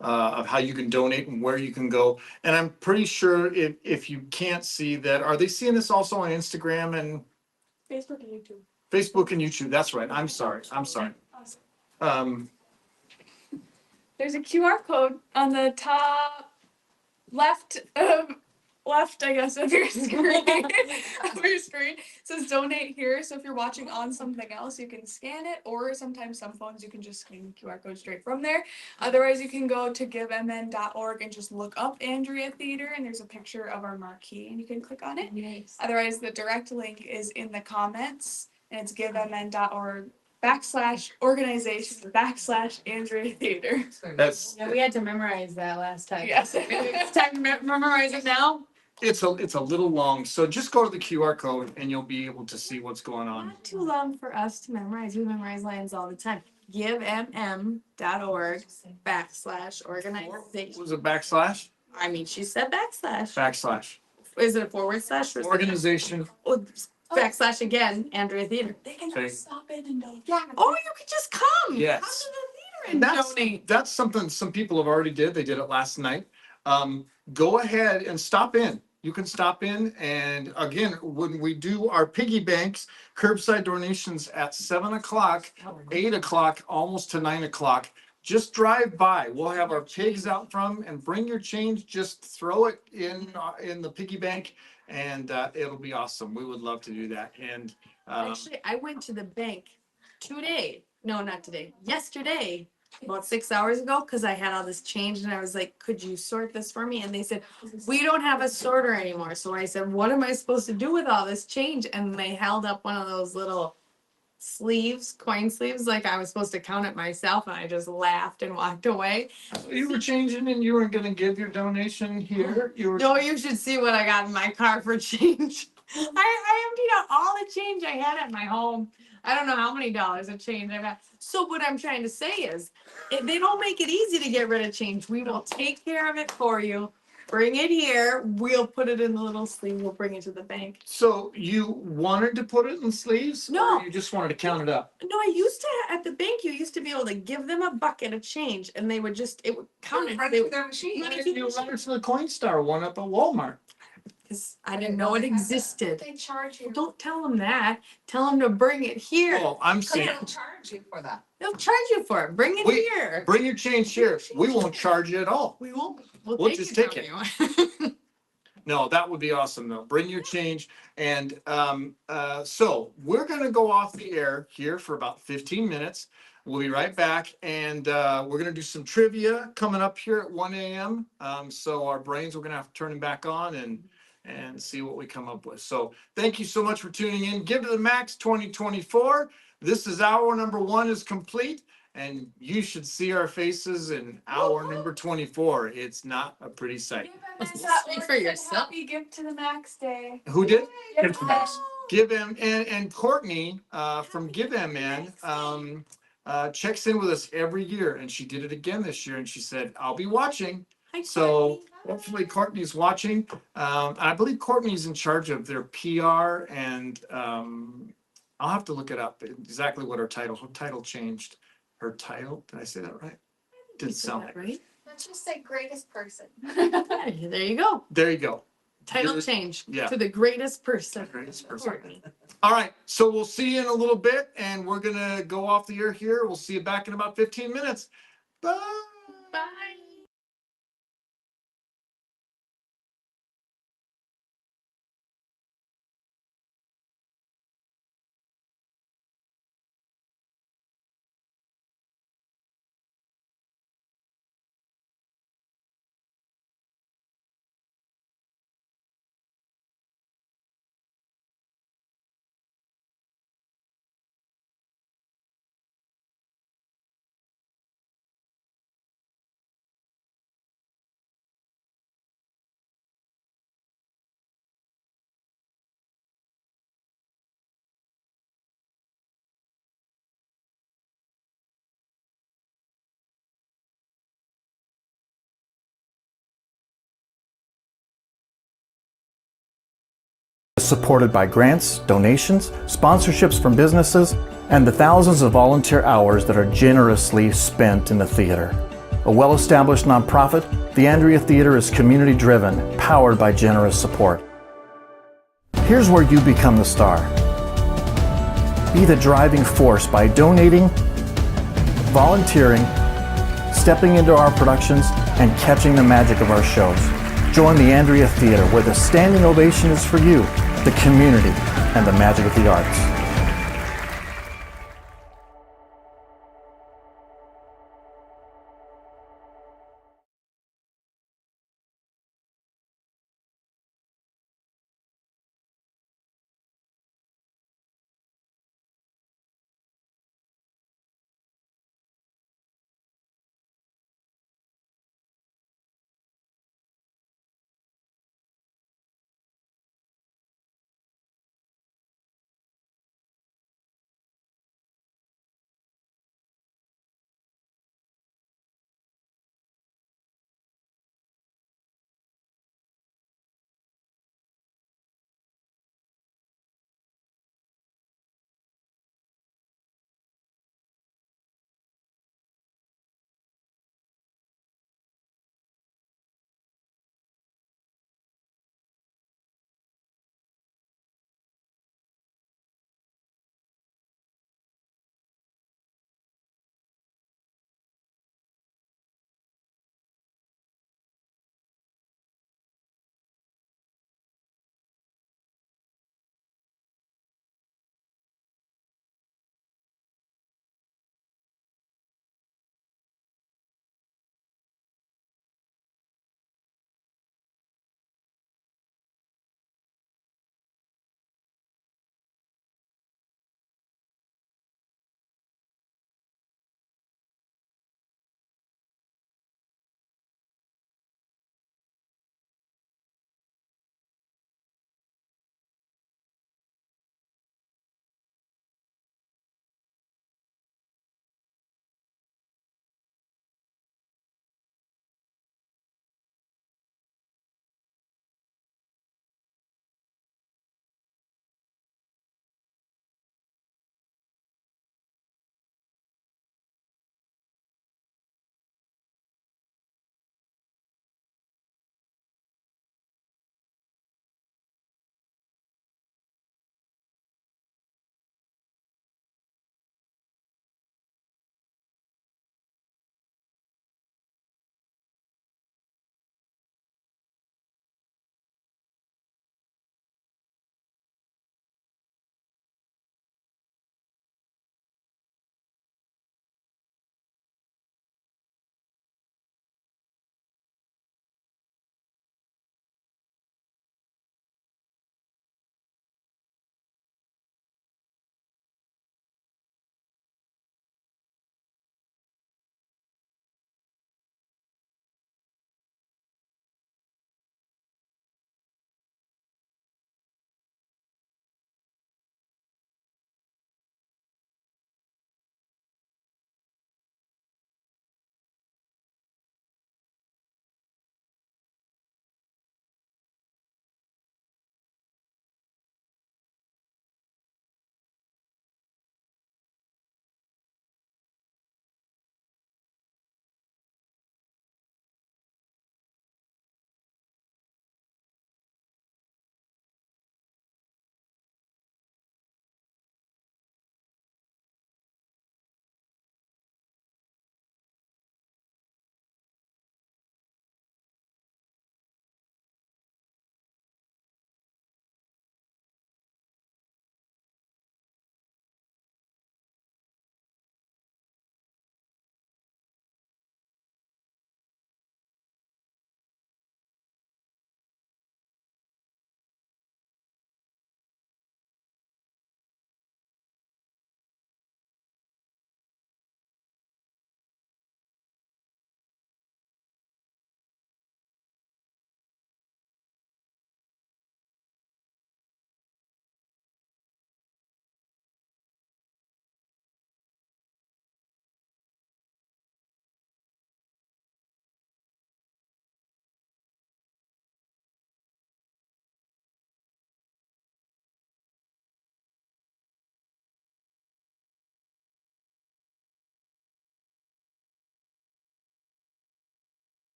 of how you can donate and where you can go. And I'm pretty sure if you can't see that, are they seeing this also on Instagram and Facebook and YouTube. Facebook and YouTube? That's right. I'm sorry. There's a QR code on the top left left, I guess, of your screen, says donate here. So if you're watching on something else, you can scan it, or sometimes some phones you can just scan the QR code straight from there. Otherwise, you can go to givemn.org and just look up Andrea Theater, and there's a picture of our marquee, and you can click on it. Nice. Otherwise, the direct link is in the comments, and it's givemn.org/organization/Andrea Theater. That's, Yeah, we had to memorize that last time. Yes. Maybe it's time to memorize it now. it's a little long, so just go to the QR code and you'll be able to see what's going on. Not too long for us to memorize. We memorize lines all the time. Givmm.org/organization. Was it backslash? I mean, she said backslash. Backslash. Is it a forward slash or is it- Organization. Oh, backslash again, Andrea Theater. They can Okay. stop in and donate. Yeah. Oh, you could just come. Yes. Come to the theater and donate. That's something some people have already did. They did it last night. Go ahead and stop in. You can stop in, and again, when we do our piggy banks, curbside donations at 7:00, 8:00, almost to 9:00, just drive by. We'll have our pigs out front, and bring your change. Just throw it in the piggy bank, and it'll be awesome. We would love to do that. And Actually, I went to the bank today. No, not today. Yesterday, about 6 hours ago, because I had all this change and I was like, could you sort this for me? And they said, we don't have a sorter anymore. So I said, what am I supposed to do with all this change? And they held up one of those little sleeves, coin sleeves, like I was supposed to count it myself. And I just laughed and walked away. you were changing, and you were going to give your donation here. You were. No, you should see what I got in my car for change. I emptied out all the change I had at my home. I don't know how many dollars of change I've got. So what I'm trying to say is, if they don't make it easy to get rid of change. We will take care of it for you. Bring it here. We'll put it in the little sleeve. We'll bring it to the bank. So you wanted to put it in sleeves? No. Or you just wanted to count it up? No, I used to, at the bank, you used to be able to give them a bucket of change and they would just, it would count it. Run They through would- their machine. Right. You run it to the Coinstar one up at Walmart. 'cause I didn't know it existed. They charge you. Don't tell them that. Tell them to bring it here. Well, I'm They saying, don't charge you for that. They'll charge you for it. Bring it We- here. bring your change here. We won't charge you at all. We won't. We'll just take it. from you. No, that would be awesome though. Bring your change. And so we're gonna go off the air here for about 15 minutes. We'll be right back, and we're gonna do some trivia coming up here at 1 a.m. So our brains, we're gonna have to turn them back on and see what we come up with. So thank you so much for tuning in. Give to the Max 2024. This is hour number 1 is complete, and you should see our faces in hour number 24. It's not a pretty sight. Speak for yourself. Happy Gift to the Max Day. Who did? Give to the Max. Give M and Courtney from Give MN checks in with us every year, and she did it again this year, and she said, I'll be watching. Hi, So Courtney. hopefully Courtney's watching. I believe Courtney's in charge of their PR, and I'll have to look it up exactly what her title changed. Her title, did I say that right? Didn't sound That right. right. Let's just say greatest person. Yeah, there you go. There you go. Title You're- change yeah. to the greatest person. Greatest person. Courtney. All right, so we'll see you in a little bit, and we're gonna go off the air here. We'll see you back in about 15 minutes. Bye. Bye. Supported by grants, donations, sponsorships from businesses, and the thousands of volunteer hours that are generously spent in the theater. A well-established nonprofit, the Andrea Theater is community-driven, powered by generous support. Here's where you become the star. Be the driving force by donating, volunteering, stepping into our productions, and catching the magic of our shows. join the Andrea Theater, where the standing ovation is for you, the community, and the magic of the arts.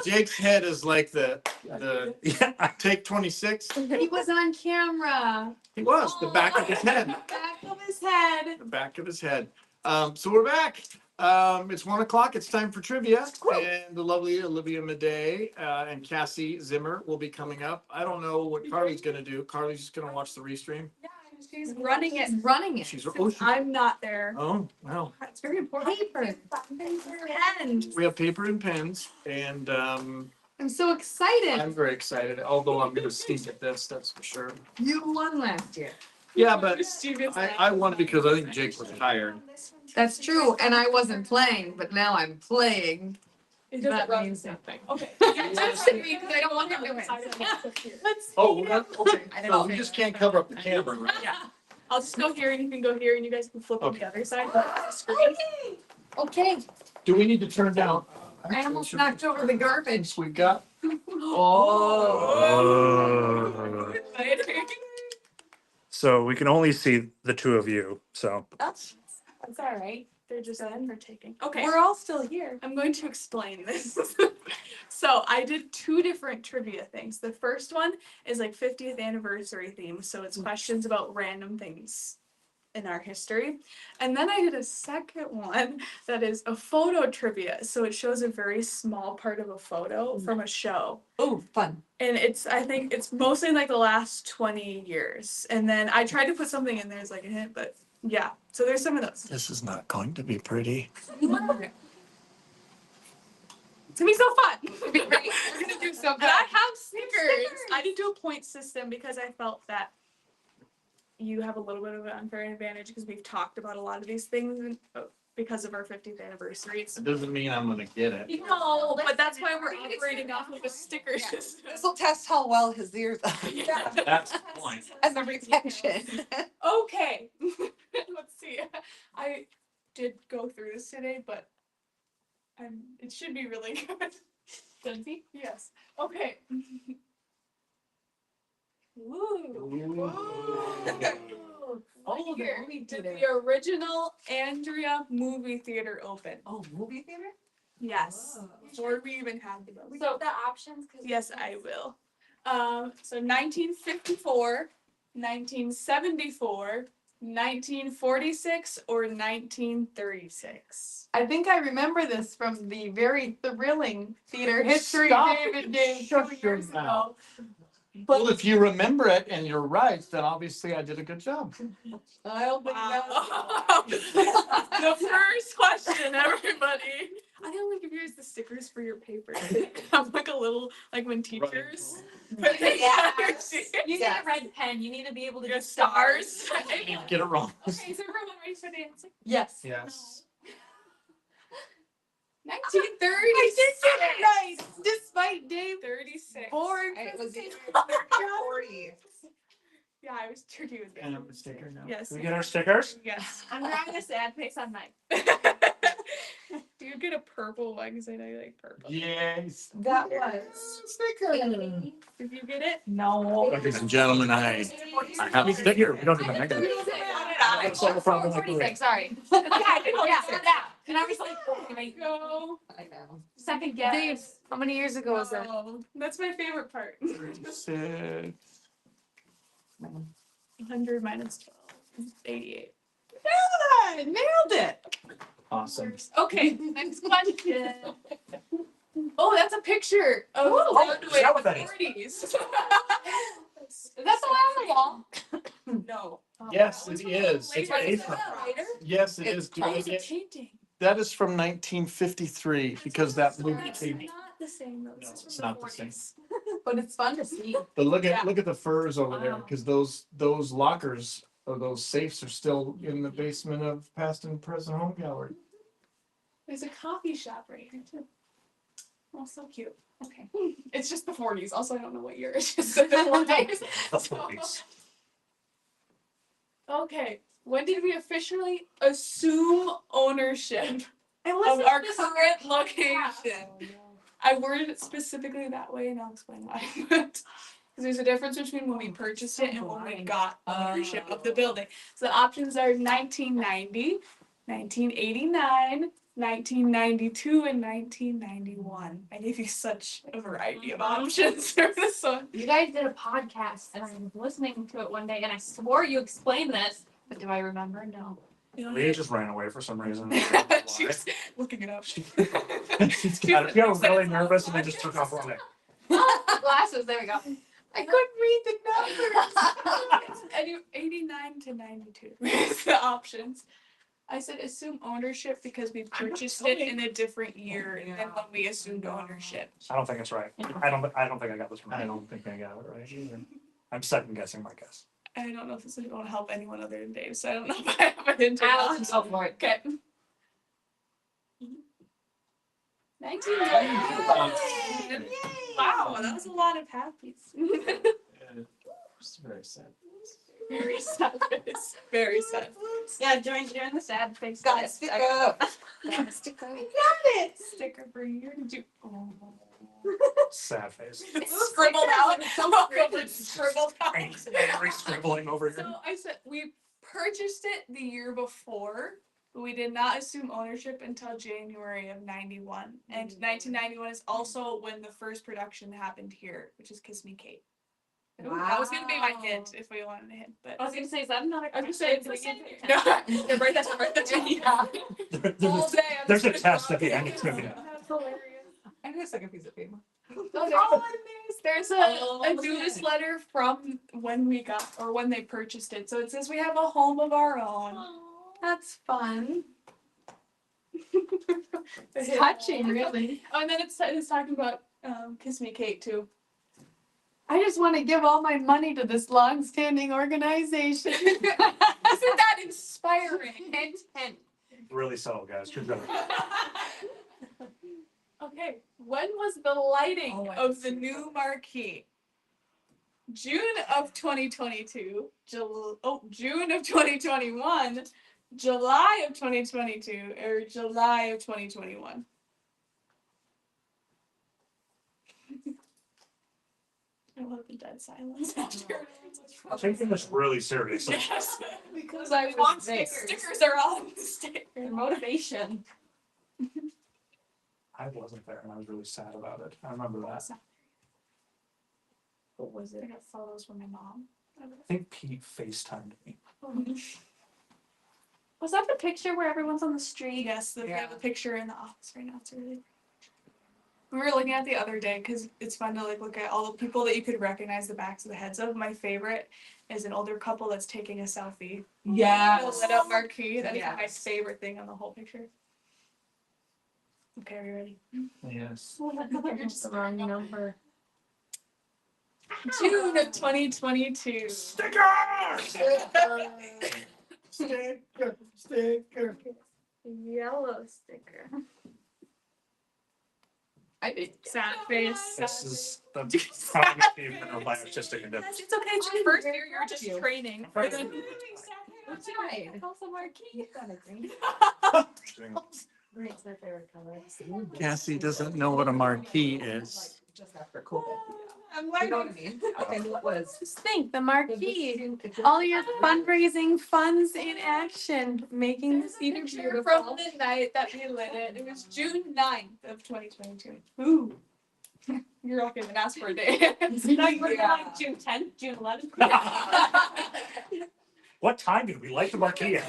Jake's head is like the Yeah. take 26. He was on camera. He was the back of his head. Back of his head. The back of his head. So we're back. It's 1 o'clock. It's time for trivia, and the lovely Olivia Madej and Cassie Zimmer will be coming up. I don't know what Carly's gonna do. Carly's just gonna watch the restream. Yeah, she's running it. Running it. I'm not there. Oh, wow. It's very important. Paper. Pen. We have paper and pens, and I'm so excited. I'm very excited. Although I'm gonna sneak at this, that's for sure. You won last year. Yeah, but I won because I think Jake was tired. That's true, and I wasn't playing, but now I'm playing. It That doesn't means nothing. Okay. Just to me, because I don't want him to win. Let's. Oh, okay. So we just can't cover up the camera, right? Yeah. I'll just go here and you can go here and you guys can flip on Okay. the other side of the screen. Okay, Do we need to turn down? I almost knocked over the garbage. We got. Oh. So we can only see the two of you, so. That's all right. They're just in for taking. Okay. We're all still here. I'm going to explain this. So I did two different trivia things. The first one is like 50th anniversary theme. So it's questions about random things in our history. And then I did a second one that is a photo trivia. So it shows a very small part of a photo from a show. Oh, fun. And I think it's mostly like the last 20 years. And then I tried to put something in there as like a hint, but yeah. So there's some of those. This is not going to be pretty. It's gonna be so fun. We're gonna do something. But I have stickers. I did do a point system because I felt that you have a little bit of an unfair advantage because we've talked about a lot of these things because of our 50th anniversary. It doesn't mean I'm gonna get it. No, but that's why we're operating off of a sticker system. This will test how well his ears are That's the point. and the retention. Okay. Let's see. I did go through this today, but it should be really good. Does he? Yes. Okay. Woo. Oh, the Here, movie did theater. the original Andrea movie theater open? Oh, movie theater? Yes. Oh. Before we even had the movie. So the options. Yes, I will. So 1954, 1974, 1946, or 1936. I think I remember this from the very thrilling theater history Stop David it. did Shut 2 your years mouth. ago. Well, if you remember it and you're right, then obviously I did a good job. I don't think Wow. The first question, everybody. I only give you guys the stickers for your paper. I'm like a little, like when teachers. Put the Yes. stickers. You need a red pen. You need to be able to Your do stars. Get it wrong. Okay, is everyone ready for the answer? Yes. Yes. 1930. I did get it right, despite Dave 36. born. It was Christmas. 40. Yeah, I was tricky with And it. I'm a sticker now. Yes. We get our stickers? Yes. I'm drawing a sad face on mine. Do you get a purple one? Because I know you like purple. Yes. That was. Sticker. Did you get it? No. Ladies and gentlemen, I have a sticker. We don't even make it. That's all the problem with the- 46, sorry. Yeah. And I was like, Go. I know. second guess. Dave, how many years ago was that? Oh, that's my favorite part. 36. 100 minus 12. 88. I nailed it. Awesome. Okay, next question. Oh, that's a picture of Oh, Broadway is that what that is? 40s. Is that the one on the wall? No. Yes, it is. It's Later. paper. Later? Yes, it It's is. Do Oh, we it's a get- painting. That is from 1953 because that movie It's came. not the same though. No, This is it's from not the same. 40s. But it's fun to see. But look Yeah. at the furs over there Wow. because those lockers or those safes are still in the basement of past and present home gallery. There's a coffee shop right here too. Oh, so cute. Okay. It's just the 40s. Also, I don't know what year. It's just the 40s. The 40s. Okay. When did we officially assume ownership It of was our current location? I worded it specifically that way, and I'll explain why. Because there's a difference between when we purchased it and when we got ownership of the building. So the options are 1990, 1989, 1992 and 1991. I gave you such a variety of options for this one. You guys did a podcast and I was listening to it one day and I swore you explained this, but do I remember? No. Leah just ran away for some reason. I don't know She why. was looking it up. She got really nervous and then just took off running. Oh, glasses, there we go. I couldn't read the numbers. And you 89 to 92 is the options. I said assume ownership because we purchased it in a different year than when we assumed ownership. I don't think it's right. I don't think I got this right. I don't think I got it right either. I'm second guessing my guess. I don't know if this is going to help anyone other than Dave, so I don't know if I have a hint or I'll not. just go for it. Okay. 1990. Wow, that was a lot of happies. It's very sad. Very sad face. Very sad. Yeah, during the sad face. Gotta stick up. Gotta stick up. Sticker for you. Did you? Oh. Sad face. It's scribbled out. It's scribbled out. Angry scribbling over here. So I said we purchased it the year before, but we did not assume ownership until January of 91. And 1991 is also when the first production happened here, which is Kiss Me Kate. Ooh, that was gonna be my hint if we wanted a hint, but I was gonna say, is that another? I was gonna say it's the same. No, yeah, right, that's right. That's right. All day. I'm There's a just test gonna at the draw end it. of trivia. That's hilarious. I need a second piece of paper. There's a newsletter from when we got or when they purchased it. So it says we have a home of our own. That's fun. It's touching, really. Oh, and then it's talking about Kiss Me Kate too. I just want to give all my money to this long-standing organization. Isn't that inspiring? Hint, hint. Really subtle, guys. Good job. Okay, when was the lighting Oh, I of the see new marquee? June of 2022, June of 2021, July of 2022, or July of 2021? I love the dead silence after. I'm taking this really seriously. Yes, Because I want stickers. Stickers are on the sticker. Motivation. I wasn't there and I was really sad about it. I remember that. What was it? I got photos from my mom. I think Pete FaceTimed me. Was that the picture where everyone's on the street? Yes, we Yeah. have a picture in the office right now. It's really. We were looking at it the other day because it's fun to look at all the people that you could recognize the backs of the heads of. My favorite is an older couple that's taking a selfie. Yes. The lit up marquee. That is my Yes. favorite thing on the whole picture. Okay, are you ready? Yes. It's the wrong number. June of 2022. Sticker. Yellow sticker. I did. Sad face. This is the probably achievement of my artistic endeavors. It's okay. It's your first year. You're just training. Right. That's right. Also marquee. Green's my favorite color. Cassie doesn't know what a marquee is. Just after COVID. I'm You know what I learning. mean? Okay, what was? Just think, the marquee. All your fundraising funds in action, making this even Picture beautiful. from the night that we lit it. It was June 9th of 2022. Ooh. You're not gonna even ask for a day. No, you were Yeah. like June 10th, June 11th. What time did we light the marquee at?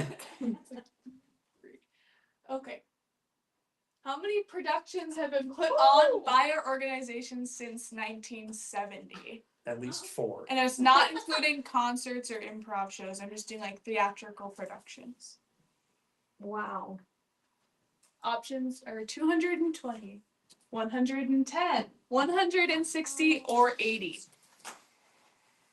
Okay. How many productions have been put on by our organization since 1970? At least 4. And it's not including concerts or improv shows. I'm just doing like theatrical productions. Wow. Options are 220, 110, 160, or 80.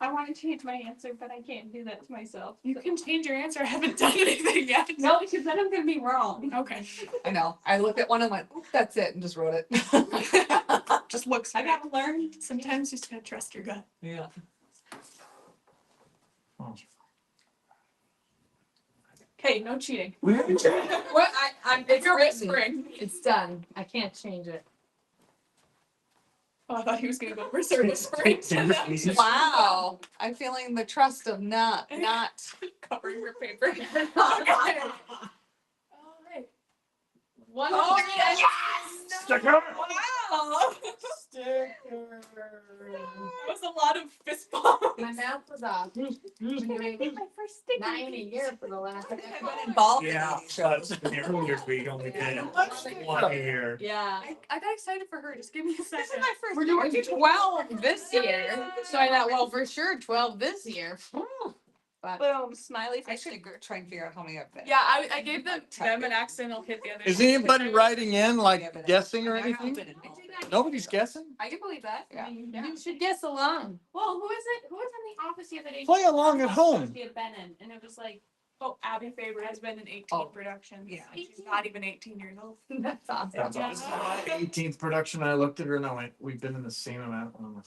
I want to change my answer, but I can't do that to myself. You can change your answer. I haven't done anything yet. No, because then I'm gonna be wrong. Okay. I know. I looked at one and went, "Oop, that's it," and just wrote it. Just looks. I gotta learn. Sometimes you just gotta trust your gut. Yeah. Okay, no cheating. What? I'm. If you're whispering. It's done. I can't change it. Oh, I thought he was gonna go whispering. Wow. I'm feeling the trust of not. Covering your paper. Okay. All right. One. Oh, Sticker. Wow. That was a lot of fist bumps. My math was off. My first sticker. 9 a year for the last. I've been involved in Yeah, these so shows. in the earlier week only did one year. Yeah. I got excited for her. Just give me a This is second. my first. We're doing 12 this year. So I thought, well, for sure 12 this year. Boom, smiley I face. should try and figure out how many I've been. Yeah, I gave them an accidental hit the other Is day. anybody writing in, Yeah, like but guessing or I haven't anything? been involved. Nobody's guessing? I can believe that. Yeah. You should guess along. Well, who is it? Who was in the office the other day? Play along at home. She had been in, and it was like, Oh, Abby Faber has been in 18 Oh. productions. Yeah. And she's not even 18 years old. That's awesome. That's Yeah. awesome. 18th production, I looked at her and I went, we've been in the same amount. Oh,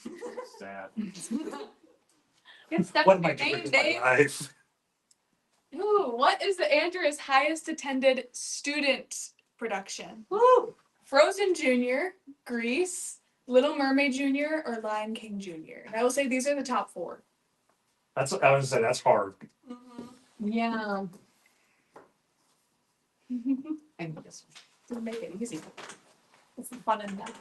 sad. good stuff. What am I in your doing name, with my Dave. life? Ooh, what is the Andrea's highest attended student production? Woo! Frozen Junior, Grease, Little Mermaid Junior, or Lion King Junior? And I will say these are the top 4. That's I was gonna say that's hard. Yeah. And this We'll make it easy. It's the fun in that.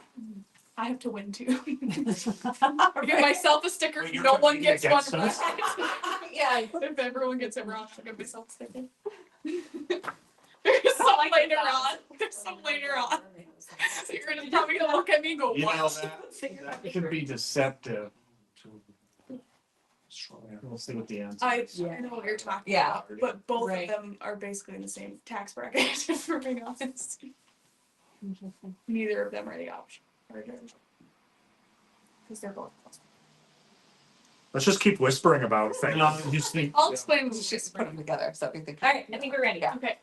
I have to win too. Give myself a sticker. Wait, you're No one competing gets one against right. us? Yeah, if everyone gets it wrong, I'll give myself a sticker. There's some later on. There's some later on. So you're probably gonna look at me and go, You know, what? that can be deceptive. We'll see what the answer I is. know what you're talking Yeah. about, but both Right. of them are basically in the same tax bracket, if we're being honest. Neither of them are the option. Because they're both. Let's just keep whispering about things. No, I just think. I'll explain. Let's just put them together, so we think. Alright, I think we're ready. Yeah. Okay.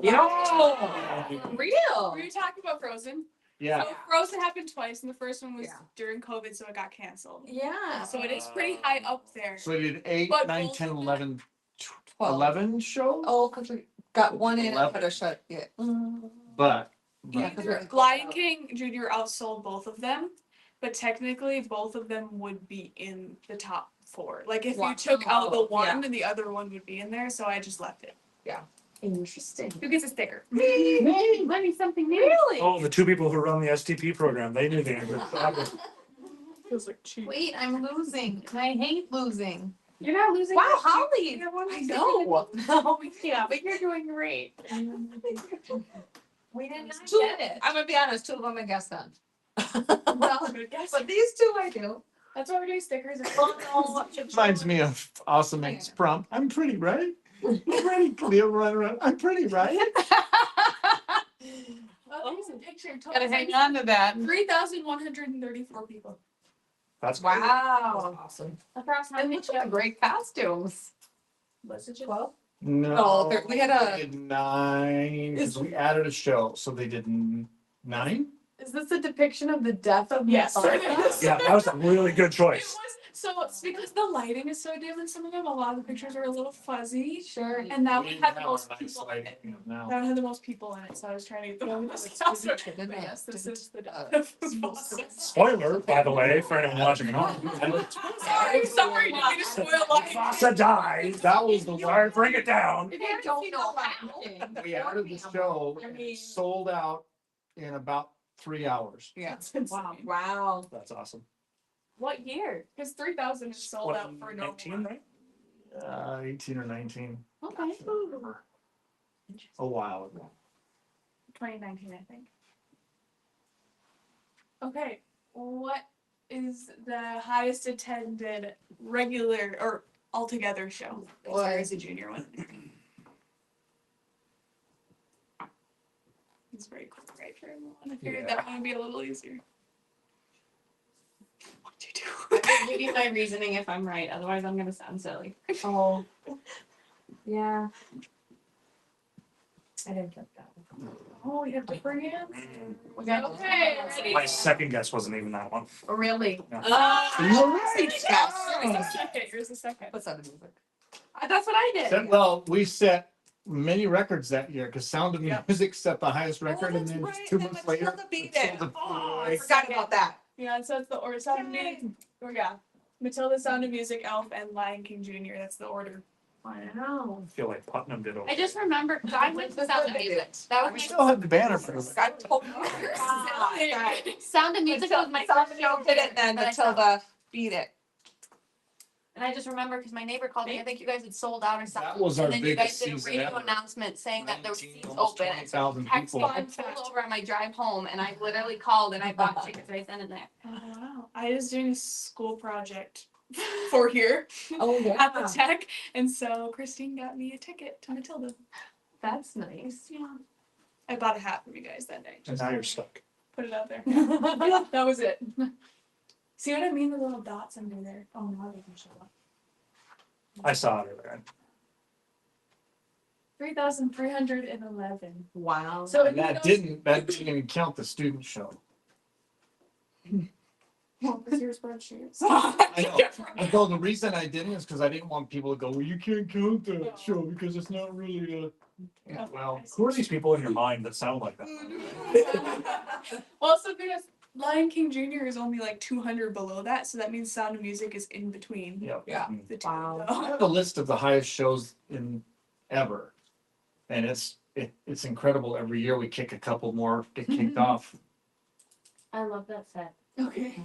Yeah. Real. We were talking about Frozen. Yeah. So Frozen happened twice, and the first one was Yeah. during COVID, so it got canceled. Yeah. So it is pretty high up there. So we did 8, But 9, both 10, of them- 11, 12. 11 shows? Oh, because we got one in and 11. put a shut. Yeah. But. Yeah, 'cause we're- Lion King Junior outsold both of them, but technically both of them would be in the top 4. Like if you Wow. took out the one, Yeah. then the other one would be in there. So I just left it. Interesting. Who gets a sticker? Hey, let me something new. Really? Oh, the two people who run the STP program, they knew the answer. Feels like cheap. Wait, I'm losing. And I hate losing. You're not losing. Wow, your- Holly. You're one I sticker. know. Oh, yeah, but you're doing great. We did not Two- get it. I'm gonna be honest, 2 of them I guessed on. Well, good guess. But these 2 I do. That's why we're doing stickers. Reminds me of Awesome Inc.'s prom. I'm pretty, right? I'm pretty clear, run around. I'm pretty, right? Oh, here's a picture. Gotta hang on to that. 3,134 people. That's great. Wow. Awesome. Across how And many look at the great costumes. Was it 12? No, we had a- they did 9, because we added a show, so they did 9? Is this a depiction of the death of Yes. Mufasa? Yeah, that was a really good It choice. was, so it's because the lighting is so dim in some of them, a lot of the pictures are a little fuzzy. Sure. And that We one had the have our most nice people in lighting it. now. That one had the most people in it, so I was trying to get the Well, most. it's But depicted in that, yes, this is the uh, death of Mufasa. Spoiler, by the way, for anyone watching at home. Sorry, did we just spoil life? Mufasa died. That was the Sorry, one. bring it down. If you don't know how. We added the show, I and mean- it sold out in about 3 hours. Yeah. That's insane. Wow. That's awesome. What year? Because 3,000 is sold out for a normal 19, one. right? 18 or 19, Okay. a while ago. 2019, I think. Okay, what is the highest attended regular or altogether show? Sorry, it's a junior one. It's very cool, right, for everyone. I figured that one would be a little easier. What'd you do? I'm giving you my reasoning if I'm right, otherwise I'm gonna sound silly. Oh. Yeah. I didn't get that. Oh, we have different hands? We got Okay, ready? My second guess wasn't even that one. Oh, really? You're right. Yours is the second, yours is the second. What's that music? That's what I did. Well, we set many records that year, because Sound of Yep. Music set the highest record, and that's then right, 2 and months Matilda later. beat Matilda it. Oh, I beat it. forgot about that. Yeah, so it's the order, Sound of Music, or yeah, Matilda, Sound of Music, Elf, and Lion King Jr., that's the order. Wow. I feel like Putnam did okay. I just remember, because I went to Sound of Music. That was We my still have the banner for I that. told you. Sound of Music was my first show. Did it then, that I Matilda saw. beat it. And I just remember because my neighbor called me, I think you guys had sold out or something. That was our And then you guys biggest did a season radio ever. announcement saying that there were seats Almost open. 20,000 Text people. me, I pulled over on my drive home and I literally called and I bought tickets right then and there. Oh, wow. I was doing a school project for here Oh, at the tech, and so Christine got me a ticket to Matilda. That's nice. Yeah. I bought a hat from you guys that day. And now you're stuck. Put it out there. Yeah, that was it. See what I mean? The little dots under there. Oh, now they can show up. I saw it earlier. 3,311. Wow. So And that didn't even count the student show. Well, it's your spreadsheet. I know. Although the reason I didn't is because I didn't want people to go, well, you can't count that show because it's not really well. Who are these people in your mind that sound like that? Well, so there's Lion King Jr. is only like 200 below that, so that means Sound of Music is in between Yep. Yeah. the two. Wow. I have a list of the highest shows in ever. And it's incredible. Every year we kick a couple more, get kicked off. I love that set. Okay.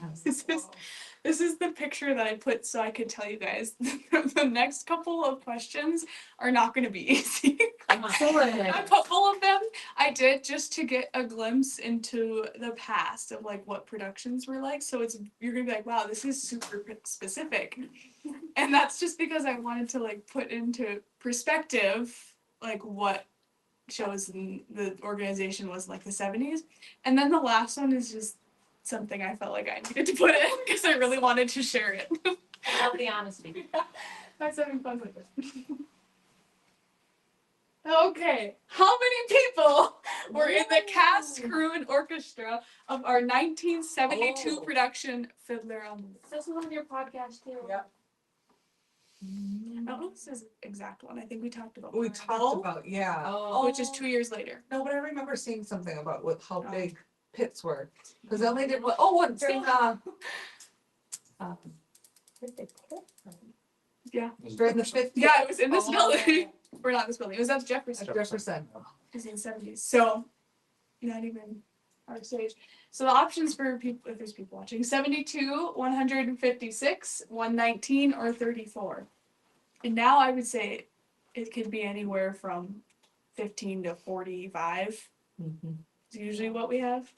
This is the picture that I put so I could tell you guys the next couple of questions are not going to be easy. A couple of them I did just to get a glimpse into the past of like what productions were like. So you're gonna be like, wow, this is super specific. And that's just because I wanted to like put into perspective like what shows in the organization was like the 70s. And then the last one is just something I felt like I needed to put in because I really wanted to share it. I love the honesty. I was having fun with it. Okay, how many people were in the cast, crew, and orchestra of our 1972 Oh. production Fiddler on the Roof? This was on your podcast too. Yep. I don't know if this is the exact one. I think we talked about We Carnival, talked about, yeah. Oh. which is 2 years later. No, but I remember seeing something about how Oh. big pits were. Because they only did what's in, Yeah. during the 50s. Yeah, it was in this Oh. building. Or not this building. It was at Jefferson. At Jefferson. It was in the 70s. So, not even our stage. So the options for people, if there's people watching, 72, 156, 119, or 34. And now I would say it could be anywhere from 15 to 45. Mhm. Is usually what we have.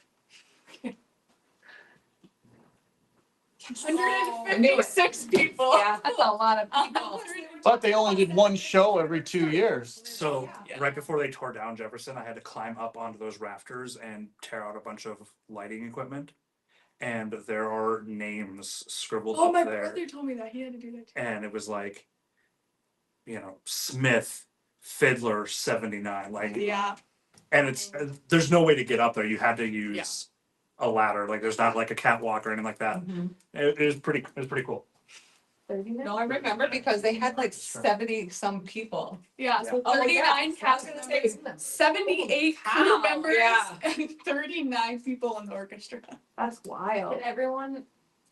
156 people. Yeah, that's a lot of people. But they only did one show every 2 years. So Yeah. right before they tore down Jefferson, I had to climb up onto those rafters and tear out a bunch of lighting equipment. And there are names scribbled Oh, up my there. brother told me that. He had to do that too. And it was like, Smith, Fiddler, 79. Like, Yeah. and there's no way to get up there. You had to use a ladder. Like, there's not like a catwalk or anything like that. Mhm. It was pretty cool. No, I remember because they had like 70 some people. Yeah, so Oh, yeah. 39 cast members, 78 crew Wow, members, yeah. and 39 people in the orchestra. That's wild. And everyone,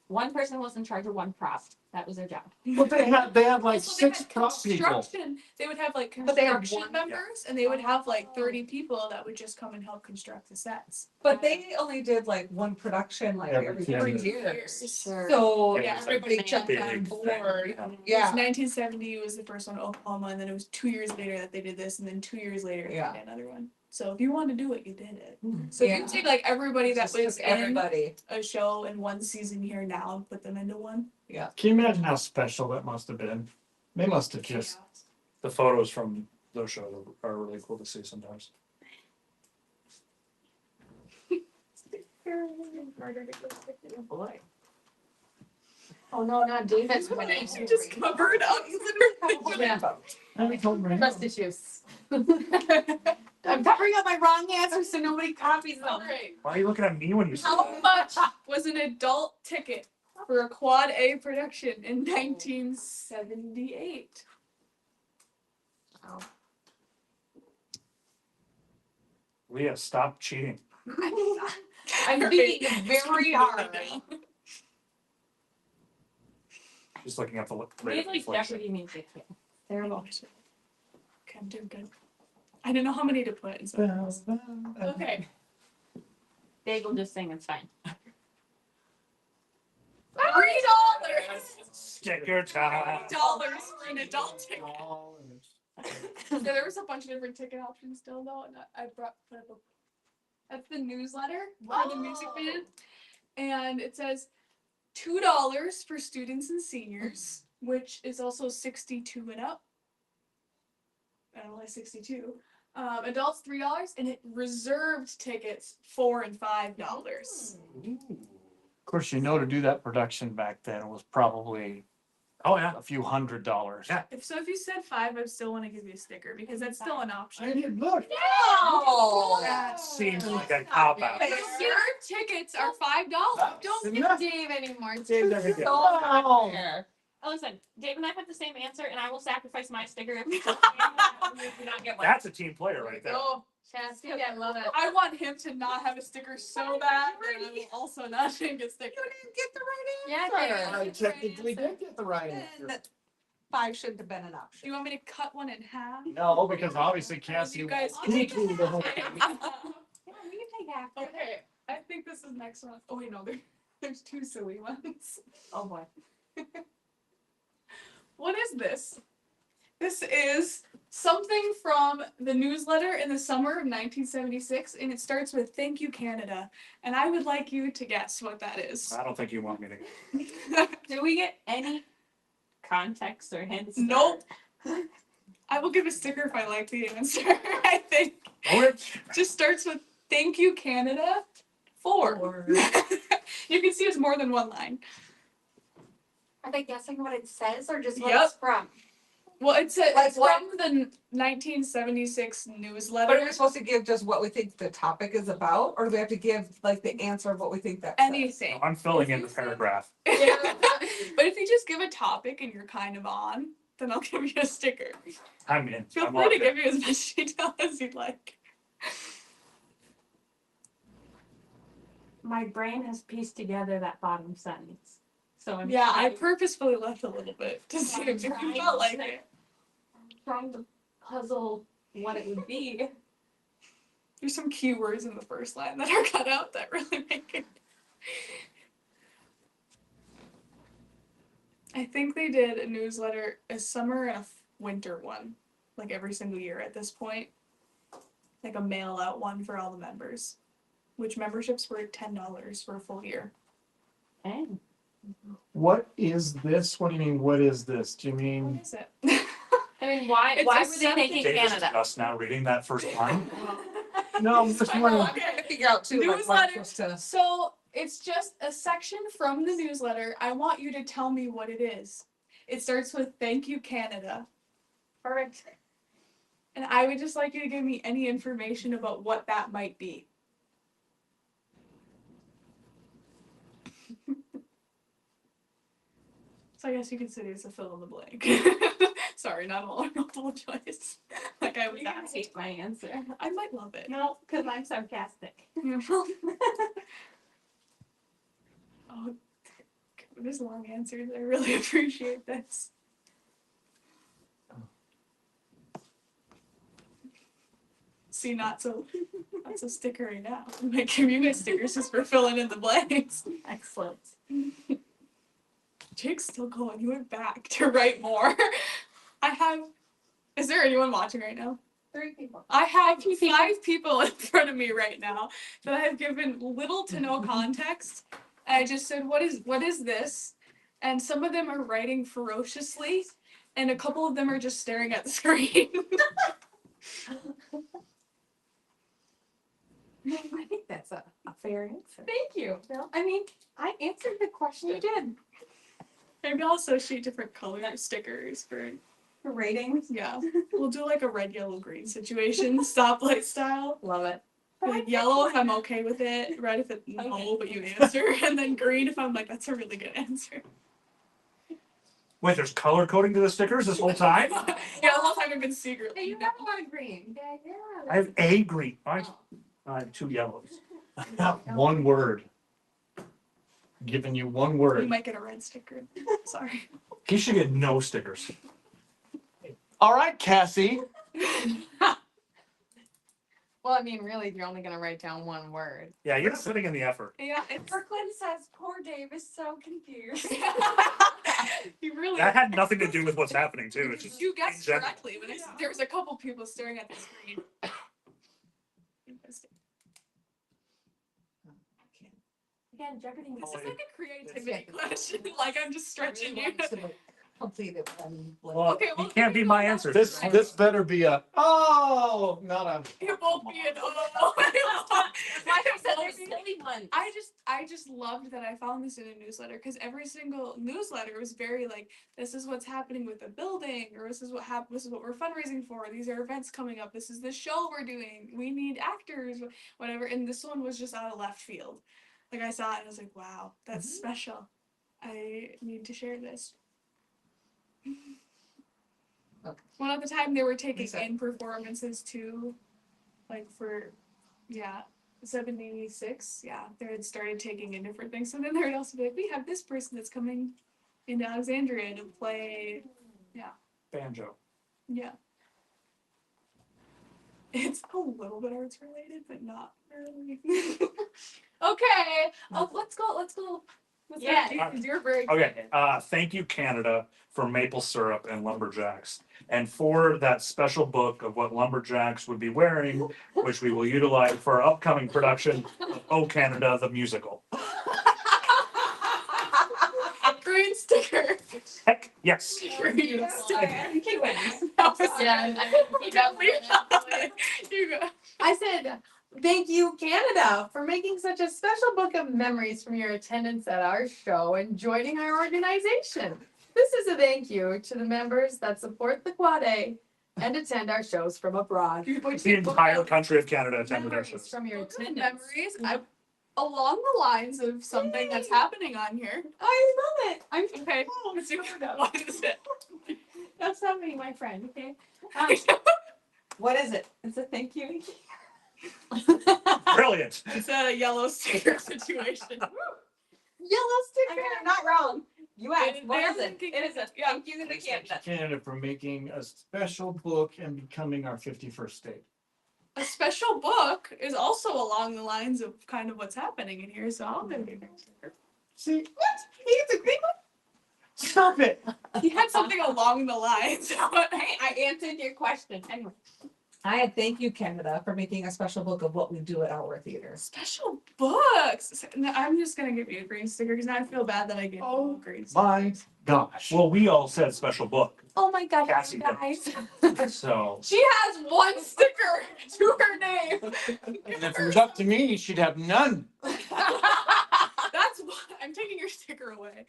one person was in charge of one prop. That was their job. But they had like So they 6 had prop people. construction. They would have like But they had construction one- members, and they would have like 30 people that would just come and help construct the sets. But they only did like one production like Every every 10 3 years. years. Sure. So Yeah, everybody it's jumped big on thing. board. Yeah. Yeah. 1970 was the first one in Oklahoma, and then it was 2 years later that they did this, and then 2 years later Yeah. they did another one. So if you want to do it, you did it. Mhm. So if Yeah. you take like everybody that Just was took in everybody. a show in one season here now and put them into one. Can you imagine how special that must have been? They must have just. The photos from those shows are really cool to see sometimes. Boy. Oh, no, not David's winning. You just covered up literally. Yeah. Trust issues. I'm covering up my wrong answers so nobody copies them. Alright. Why are you looking at me when you say How that? much was an adult ticket for a quad A production in 1978? Leah, stop cheating. I'm thinking very hard. Just looking at the We rate had of like inflation. Jeopardy music. Terrible. Okay, I'm doing good. I didn't know how many to put. And so okay. Dave will just sing, it's fine. $3. Sticker time. $3 for an adult ticket. Yeah, there was a bunch of different ticket options still though, and I put up a. That's the newsletter for the music band, and it says $2 for students and seniors, which is also 62 and up. I only 62. Adults $3, and it reserved tickets $4 and $5. Of course, you know, to do that production back then was probably Oh, yeah. a few $100s. Yeah. If you said 5, I still want to give you a sticker because that's still an option. Look. Oh. Yeah. Seems like a cop out. Reserved tickets are $5. Don't Give Dave anymore. Dave doesn't get it. Oh, listen, Dave and I have the same answer, and I will sacrifice my sticker if you don't get one. That's a team player right there. Oh, Chastity, I love it. I want him to not have a sticker so bad, but I will also not get a sticker. Get the right Yeah, answer. Dave. I technically did get the right answer. Then 5 shouldn't have been an Do option. you want me to cut one in half? No, because obviously Cassie. You guys won't eat the whole thing. Yeah, we can take half. Okay, I think this is next one. Oh wait, no, there's 2 silly ones. Oh boy. What is this? This is something from the newsletter in the summer of 1976, and it starts with "Thank you, Canada." And I would like you to guess what that is. I don't think you want me to. Do we get any context or hints? Nope. I will give a sticker if I like the answer. I think Which? just starts with "Thank you, Canada." 4. You can see it's more than one line. Are they guessing what it says or just what Yep. it's from? Well, it's Like what? from the 1976 newsletter. But are we supposed to give just what we think the topic is about, or do we have to give like the answer of what we think that says? Anything. I'm filling in the paragraph. Yeah. But if you just give a topic and you're kind of on, then I'll give you a sticker. I'm in. Feel I'm free locked to in. give me as much detail as you'd like. My brain has pieced together that bottom sentence. So I'm Yeah, I trying- purposefully left a little bit to see if you felt like it. trying to puzzle what it would be. There's some keywords in the first line that are cut out that really make it. I think they did a newsletter, a summer and a winter one, like every single year at this point. Like a mail out one for all the members, which memberships were $10 for a full year. And What is this? What do you mean, what is this? Do you What mean? is it? I mean, why It's why a were they something- thinking Dave is Canada? just now reading that first line. No, I'm just wondering. I'm trying to figure out too, like, what Newsletter. it's supposed to. So it's just a section from the newsletter. I want you to tell me what it is. It starts with "Thank you, Canada." Perfect. And I would just like you to give me any information about what that might be. So I guess you could say it's a fill in the blank. Sorry, not a multiple choice. Like I was You can asked. hate my answer. I might love it. No, because I'm sarcastic. Oh, there's long answers. I really appreciate this. See, not so stickery now. I might give you guys stickers just for filling in the blanks. Excellent. Jake's still going. He went back to write more. Is there anyone watching right now? 3 people. I have 5 people in front of me right now that I have given little to no context. I just said, what is this? And some of them are writing ferociously, and a couple of them are just staring at the screen. I think that's a fair answer. Thank you. No, I mean, I answered the question. You did. Maybe I'll associate different color stickers for, Ratings. yeah. We'll do like a red, yellow, green situation, stoplight style. Love it. Like yellow if I'm okay with it, red if it's no, but you answer, and then green if I'm like, that's a really good answer. Wait, there's color coding to the stickers this whole time? Yeah, the whole time I've been secretly. Hey, you have a lot of green. I have a green. I have 2 yellows. One word. Giving you one You word. might get a red sticker. Sorry. He should get no stickers. All right, Cassie. Well, I mean, really, you're only gonna write down one word. Yeah, you're not putting in the effort. Yeah, it's Brooklyn says, poor Dave is so confused. you really. That had nothing to do with what's happening too. It's just You in guessed general. correctly when there was a couple people staring at the screen. Again, Jeopardy. This is like a creativity question. Like I'm just stretching you. Completed and. Well, Okay, well, you can't be my answer. This better be a, oh, not a. It won't be an Why are there silly ones? I just loved that I found this in a newsletter because every single newsletter was very like, this is what's happening with the building, or this is what happened, this is what we're fundraising for, these are events coming up, this is the show we're doing, we need actors, whatever. And this one was just out of left field. Like I saw it and I was like, wow, that's special. I need to share this. Okay. One at the time they were taking Lisa. in performances too, like for, yeah, 76, yeah, they had started taking in different things. So then they would also be like, we have this person that's coming into Alexandria to play, Banjo. yeah. It's a little bit arts related, but not really. Okay, let's go. Yeah. You're very Okay, thank you, Canada, for maple syrup and lumberjacks. And for that special book of what lumberjacks would be wearing, which we will utilize for our upcoming production of Oh Canada, the musical. green sticker. Heck, yes. Green sticker. He wins. Yeah, I think he definitely. You go. I said, thank you, Canada, for making such a special book of memories from your attendance at our show and joining our organization. This is a thank you to the members that support the Quad A and attend our shows from abroad. The entire country of Canada attended our Memories shows. from your Good attendance. memories. Along the lines of something that's happening on here. I love it. I'm Okay. Let's do what is it? That's not me, my friend, okay? What is it? It's a thank you. Brilliant. It's a yellow sticker situation. yellow sticker. I'm not wrong. You asked, It- what they're is it? thinking- It is a yeah. thank you to Canada. Canada for making a special book and becoming our 51st state. A special book is also along the lines of kind of what's happening in here, so I'll give you a sticker. See, what? He gets a green one? Stop it. He had something along the lines. Hey, I answered your question. Anyway. I had thank you, Canada, for making a special book of what we do at our theater. Special books. No, I'm just gonna give you a green sticker because now I feel bad that I gave you a green sticker. My gosh. Well, we all said special book, Oh my gosh, Cassie you did. guys. so. She has one sticker to her name. And if it was up to me, she'd have none. That's why I'm taking your sticker away.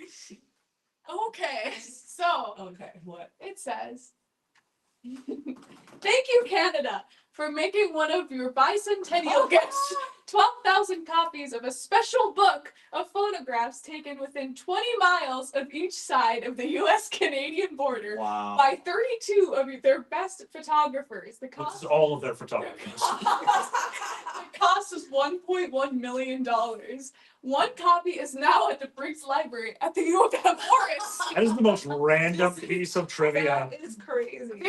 Okay, so Okay, what? it says, thank you, Canada, for making one of your bicentennial gifts 12,000 copies of a special book of photographs taken within 20 miles of each side of the US-Canadian border Wow. by 32 of their best photographers. The This cost is all of their photographers. the cost is $1.1 million. One copy is now at the Briggs Library at the U of M Forest. That is the most random piece of trivia. That is crazy.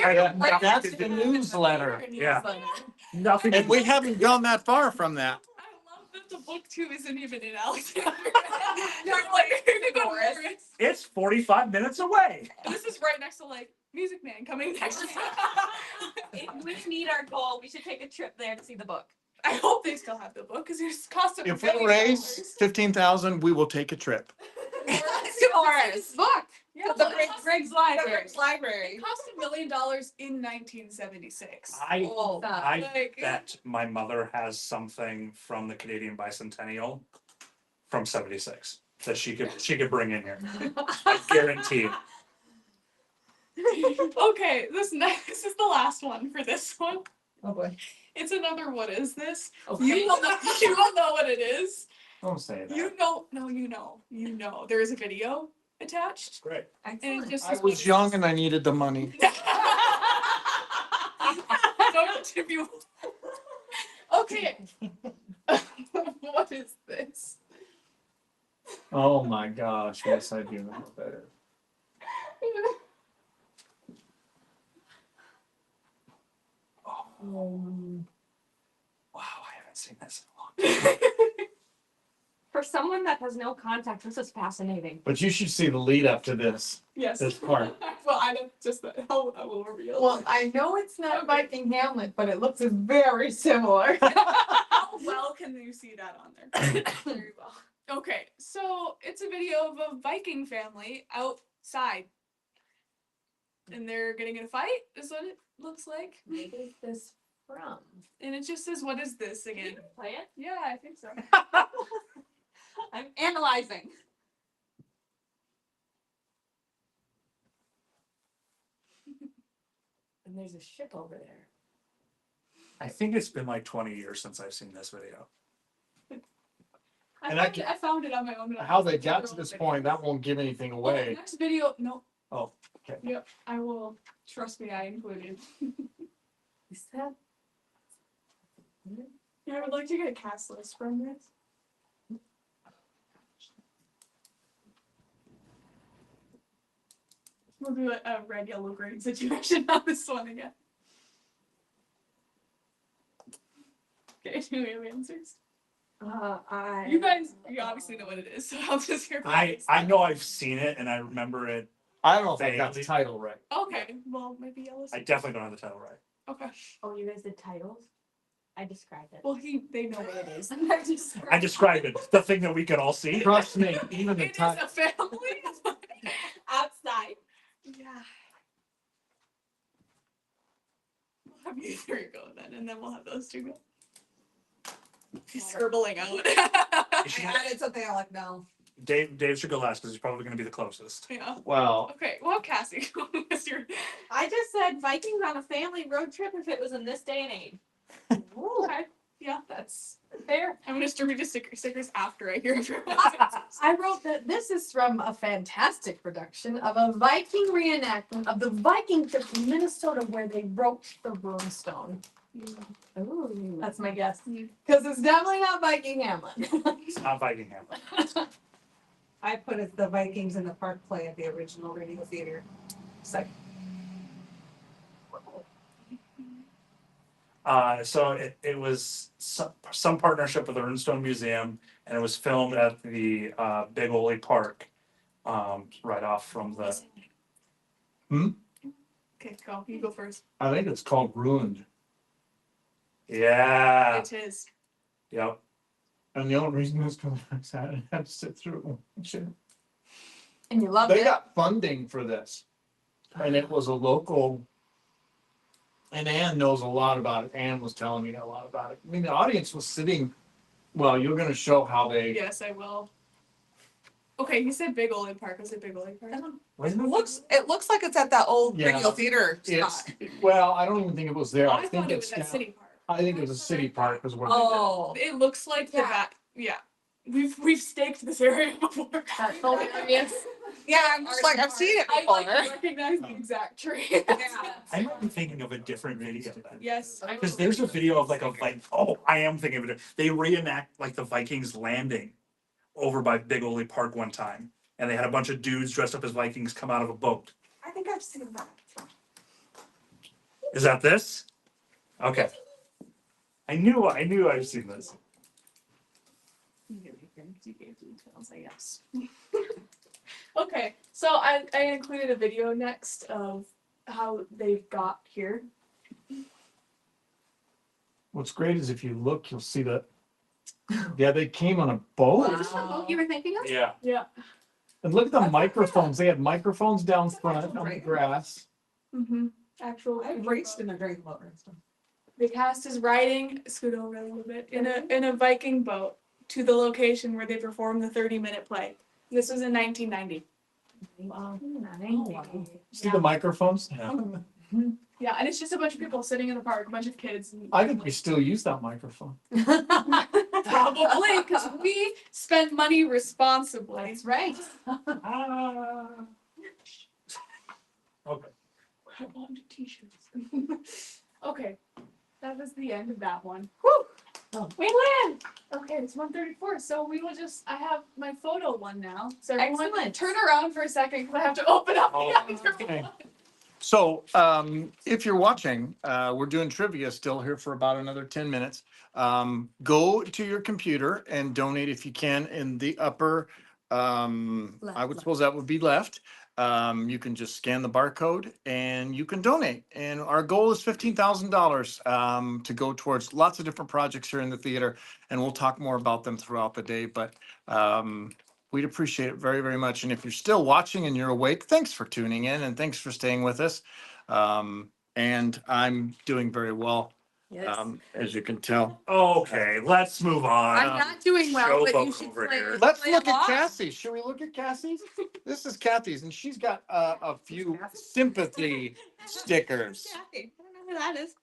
That's the newsletter. Yeah. Nothing. And we haven't gone that far from that. I love that the book too isn't even in Alexandria. You're like, you're gonna go to Forest. It's 45 minutes away. And this is right next to like Music Man coming next. If we meet our goal, we should take a trip there to see the book. I hope they still have the book because it's cost If we raise 15,000, we will take a trip. Forest. book. Yeah, The look, Briggs The Library. Briggs Library. it cost $1 million in 1976. I Oh, Like, bet my mother has something from the Canadian bicentennial from 76 that she could bring in here. I guarantee it. Okay, this is the last one for this one. oh boy. It's another what is this? Okay. You will know what it is. Don't say that. You know. There is a video attached. Great. And it just I was young and I needed the money. Okay. What is this? Oh my gosh, yes, I do know better. Wow, I haven't seen this in a long time. For someone that has no contact, this is fascinating. But you should see the lead up to this. Yes. This part. Well, I don't just that. I will reveal. Well, I know it's not Viking Hamlet, but it looks very similar. How well can you see that on there? Very well. Okay, so it's a video of a Viking family outside. And they're getting in a fight, is what it looks like. What is this from? And it just says, what is this again? Play it. Yeah, I think so. I'm analyzing. And there's a ship over there. I think it's been like 20 years since I've seen this video. And I I found it on my own. How they got to this point, that won't give anything Oh, away. next video, no. Oh, okay. Yep, I will. Trust me, I included. Is that? Yeah, I would like to get a cast list from this. We'll do a red, yellow, green situation on this one again. Okay, do we have answers? You guys, you obviously know what it is, so I'll just hear. I know I've seen it and I remember it. I don't know if I got the title right. Okay, well, maybe yellow. I definitely don't have the title right. Okay. Oh, you guys did titles? I described it. Well, they know what it is. I described it. The thing that we can all see. Trust me, even the It is title. a family. Outside. Yeah. We'll have you three go then, and then we'll have those two go. He's scribbling out. I added something, I'm like, no. Dave should go last because he's probably going to be the closest. Yeah. Well, Okay, well, Cassie, what's your... I just said Vikings on a family road trip if it was in this day and age. Okay, yeah, that's fair. I'm gonna distribute stickers after I hear everyone. I wrote that this is from a fantastic production of a Viking reenactment of the Viking trip to Minnesota where they broached the broomstone. Ooh. That's my guess. Because it's definitely not Viking Hamlet. It's not Viking Hamlet. I put it the Vikings in the Park play at the original radio theater. So it was some partnership with the Urnstone Museum, and it was filmed at the Big Ole Park, right off from the. Okay, go. You go first. I think it's called Ruined. Yeah. It is. Yep. And the only reason is because I had to sit through it. And you loved They it. got funding for this. And it was a local. And Ann knows a lot about it. Ann was telling me a lot about it. I mean, the audience was sitting, well, you're gonna show how they. Yes, I will. Okay, you said Big Ole Park. Was it Big Ole Park? It looks like it's at that old Yeah. radio theater It's, spot. well, I don't even think it was there. I I think thought it it's was at down. City Park. I think it was a city park is where. Oh. It looks like the Yeah. back. Yeah, we've staked this area before. That's hilarious. Yeah, I'm just like, I've seen it I before. like recognize the exact tree. I might be thinking of a different video then. Yes. I Because will. there's a video of I am thinking of it. They reenact like the Vikings landing over by Big Ole Park one time. And they had a bunch of dudes dressed up as Vikings come out of a boat. I think I've seen that. Is that this? Okay. I knew I've seen this. You gave details, I guess. Okay, so I included a video next of how they got here. What's great is if you look, you'll see that. Yeah, they came on a boat. Is this the boat you were thinking of? Yeah. Yeah. And look at the microphones. They had microphones down front on the grass. Mm-hmm. Actual. I've raced in a dragon boat and stuff. The cast is riding, scoot over a little bit, in a Viking boat to the location where they performed the 30-minute play. This was in 1990. Wow. See the microphones? Yeah. Yeah, and it's just a bunch of people sitting in the park, a bunch of kids. And I think we still use that microphone. probably because we spend money responsibly. That's right. Ah. Okay. I wanted t-shirts. Okay, that was the end of that one. We win! Okay, it's 1:34, so we will just, I have my photo one now. So everyone Excellent. turn around for a second because I have to open up Oh, the other okay. one. So if you're watching, we're doing trivia still here for about another 10 minutes. Go to your computer and donate if you can in the upper, I would suppose that would be left. You can just scan the barcode and you can donate. And our goal is $15,000 to go towards lots of different projects here in the theater. And we'll talk more about them throughout the day. But we'd appreciate it very, very much. And if you're still watching and you're awake, thanks for tuning in and thanks for staying with us. And I'm doing very well, as you can tell. Okay, let's move on. I'm not doing well, but you Showboat should over play. here. Let's play look at along. Cassie. Should we look at Cassie's? This is Kathy's and she's got a few sympathy stickers. Kathy, I don't know who that is.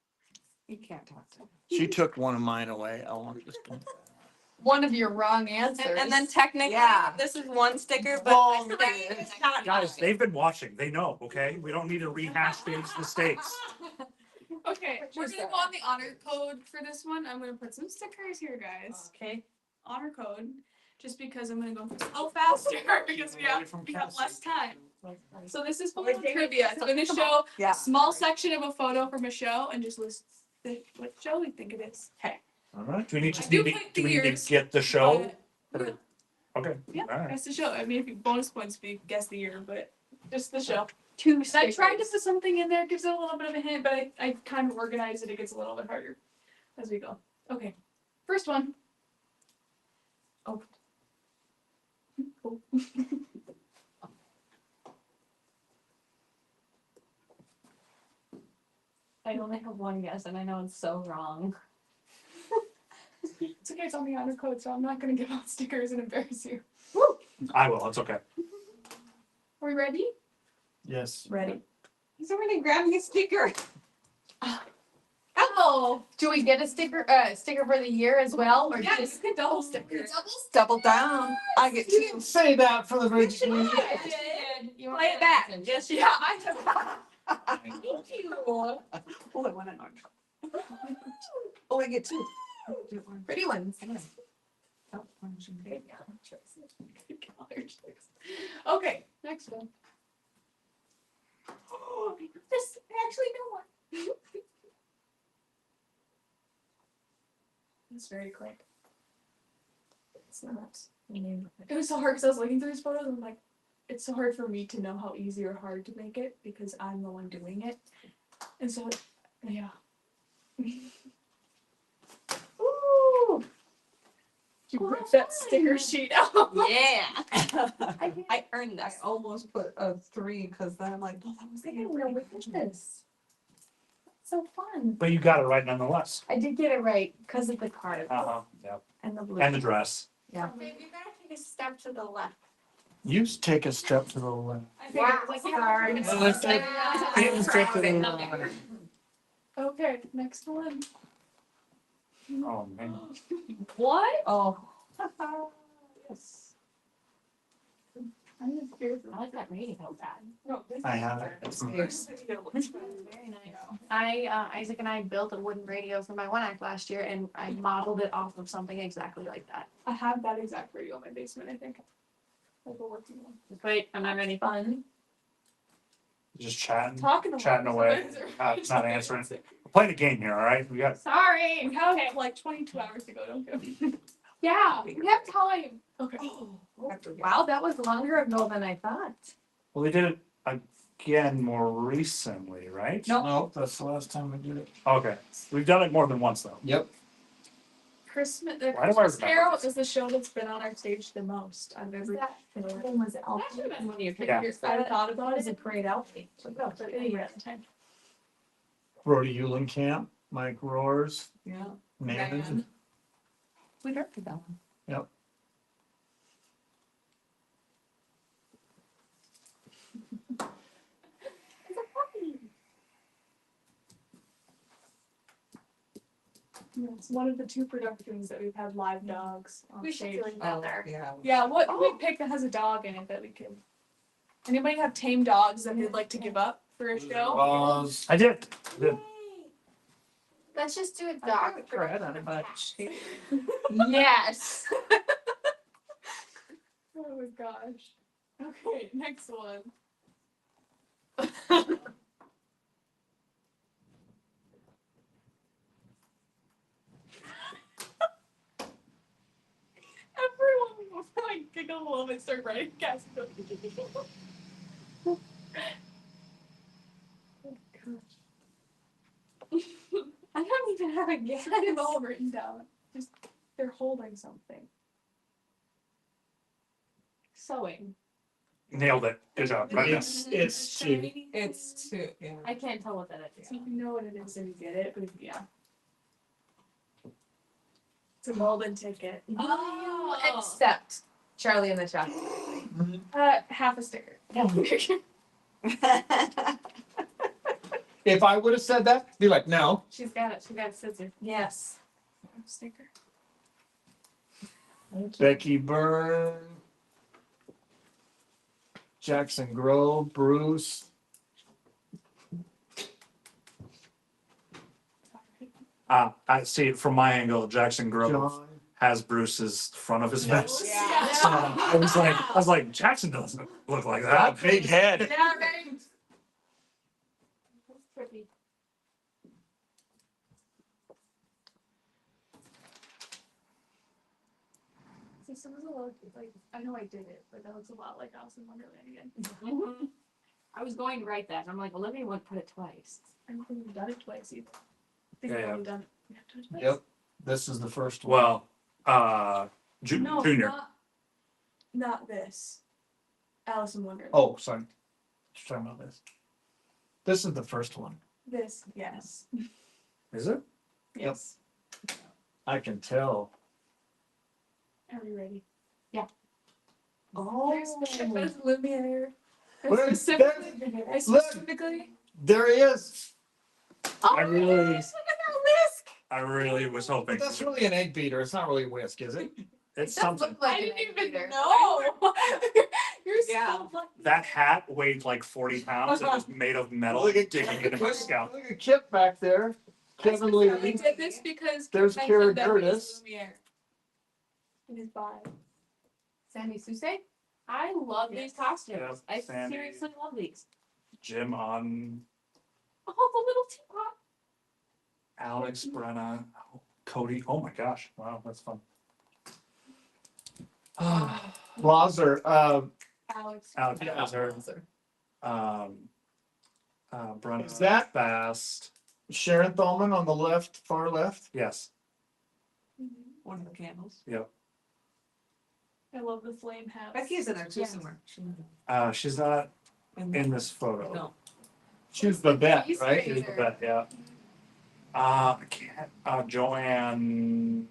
You can't talk to me. She took one of mine away. I want to just. One of your wrong answers. And then technically, Yeah. this is one sticker, but Wrong. it's not. Guys, they've been watching. They know, okay? We don't need to rehash Dave's mistakes. Okay, we're gonna go on the honor code for this one. I'm gonna put some stickers here, guys. Okay. Honor code, just because I'm gonna go a faster because we have less time. So this is full of trivia. It's gonna show Yeah. a small section of a photo from a show and just list what show we think it is. Okay. All right, do we need I do to, put do we need years, to get the show? But, Okay, yeah, all right. guess the show. I mean, if you bonus points if you guess the year, but just the show. Two So I tried to put something in there, gives it a little bit of a hint, but I kind of organized it. It gets a little bit harder as we go. Okay, first one. Oh. Cool. I only have one guess, and I know it's so wrong. It's okay, it's on the honor code, so I'm not gonna give out stickers and embarrass you. I will, it's okay. Are we ready? Yes. Ready. He's already grabbing a sticker. Oh, do we get a sticker for the year as well, or Yeah, just you can double sticker. Double down. I get You two. didn't say that for the very beginning. you Play it back. Yes, yeah, I have. Thank you. Oh, I want an orange. Oh, I get two. pretty ones? Oh, orange and green. Okay, next one. Oh, this, I actually know one. It's very quick. It's not. It was so hard because I was looking through his photos and I'm like, it's so hard for me to know how easy or hard to make it because I'm the one doing it. And so, yeah. Ooh! You ripped that sticker sheet out. Yeah. I earned I this. almost put a 3 because then I'm like, oh, that was the I know what is this. So fun. But you got it right nonetheless. I did get it right because of the card Uh-huh, yeah. and the blue. And the dress. Yeah. Babe, you gotta take a step to the left. You take a step to the left. I think it was like hard. Okay, next one. Oh, man. What? Oh. I'm just scared. I like that radio bad. No, this I is have hard. it. Very nice. Isaac and I built a wooden radio for my one act last year, and I modeled it off of something exactly like that. I have that exact radio in my basement, I think. Like a working one. Wait, I'm not ready. Fun. Just chatting, Talking a lot. chatting away, not answering. We're playing a game here, all right? We got, Sorry, we have like 22 hours to go, don't we? Yeah, we have time. Okay. Wow, that was longer ago than I thought. well, they did it again more recently, right? No, that's the last time we did it. Okay, we've done it more than once though. Yep. Christmas, the Why do I Christmas remember Carol this? is the show that's been on our stage the most out of every. When was it? That should have been one of your Yeah. pictures, but I thought about That was a it. great outfit. But anyway, at the time. Brody Eulenkamp, Mike Roars, Yeah. Nan. We directed that one. Yep. Yeah, it's one of the two productions that we've had live dogs on We should stage. do another. Yeah. Yeah, what can we pick that has a dog in it that we could? Anybody have tame dogs that they'd like to give up for a show? I did. Good. Let's just do a dog. Bread on it, but Yes. Oh my gosh. Okay, next one. giggle a little bit, start writing cast. I don't even have a guess. They've all written down. Just they're holding something. Sewing. Nailed it. Good job. Right now. It's two. Shiny. It's two, yeah. I can't tell what that is. So you know what it is and you get it, but yeah. It's a golden ticket. Oh, except Charlie in the chat. Half a sticker. If I would have said that, be like, no. She's got it. She got a scissor. Yes. Half a sticker. Becky Byrne. Jackson Grove, Bruce. I see it from my angle. Jackson Grove John. has Bruce's front of his face. Yeah. So I was like, Jackson doesn't look like that. Big head. Yeah, right. That's pretty. See, some of the look, like, I know I did it, but that looks a lot like Alice in Wonderland again. I was going to write that, and I'm like, Olivia would put it twice. I don't think we've done it twice either. I think Yeah, we've yeah. only done it. We have done it twice? Yep. This is the first one. Well, No, Junior. not this. Alice in Wonderland. Oh, sorry. Just talking about this. This is the first one. This, yes. Is it? Yes. I can tell. Are we ready? Oh. There's Lumiere. Where- I specifically. There he is. I really, Look at that whisk. I really was hoping. But that's really an egg beater. It's not really whisk, is it? It's It does something. look like I an didn't egg even beater. know. You're Yeah. so lucky. That hat weighed like 40 pounds. It was made of metal. Look at digging into my scalp. Look at Kip back there. Kevin I Lee. did this because There's I Kara said that was Curtis. Lumiere in his bio. Sandy Suse? I love these costumes. Yeah, I Sandy. seriously love these. Jim on Oh, the little teapot. Alex, Brenna, Cody. Oh my gosh. Wow, that's fun. Blazer. Alex. Alex, Yeah. Blazer, Brenna. Is that- Fast? Sharon Thalman on the left, far left. Yes. One of the candles. Yep. I love the flame hats. Becky's in there too Yes. somewhere. She's not In in this photo. No. She's the vet, He's right? great. She's the vet, yeah. I can't, Joanne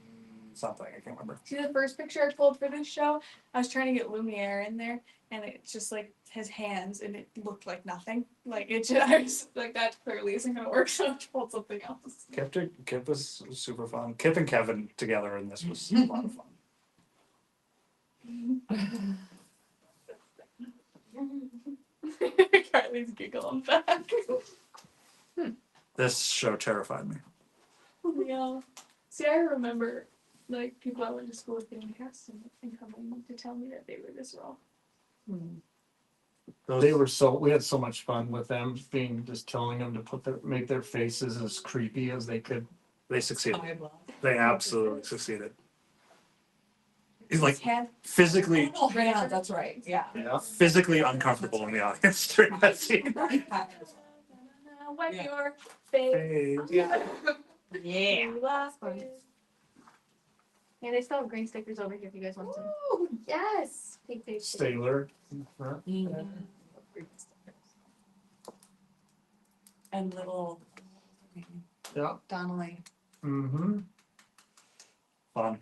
something, I can't remember. See the first picture I pulled for this show? I was trying to get Lumiere in there, and it's just like his hands, and it looked like nothing. Like it just, I was like, that clearly isn't gonna work. So I pulled something else. Kip was super fun. Kip and Kevin together in this was a lot of fun. Carly's giggling back. This show terrified me. Yeah. See, I remember like people I went to school with getting cast and coming to tell me that they were this role. They were we had so much fun with them being, just telling them to make their faces as creepy as they could. They succeeded. Eyeball. They absolutely succeeded. He's like Head. physically, Oh, yeah, that's right, yeah. Yeah. physically uncomfortable in the audience during that scene. Wipe Yeah. your face. Hey. Yeah. You love fun. it. Yeah, they still have green stickers over here if you guys want some. Ooh, yes. Pink page. Staler. And little Yeah. Donnelly. Mm-hmm. Fun.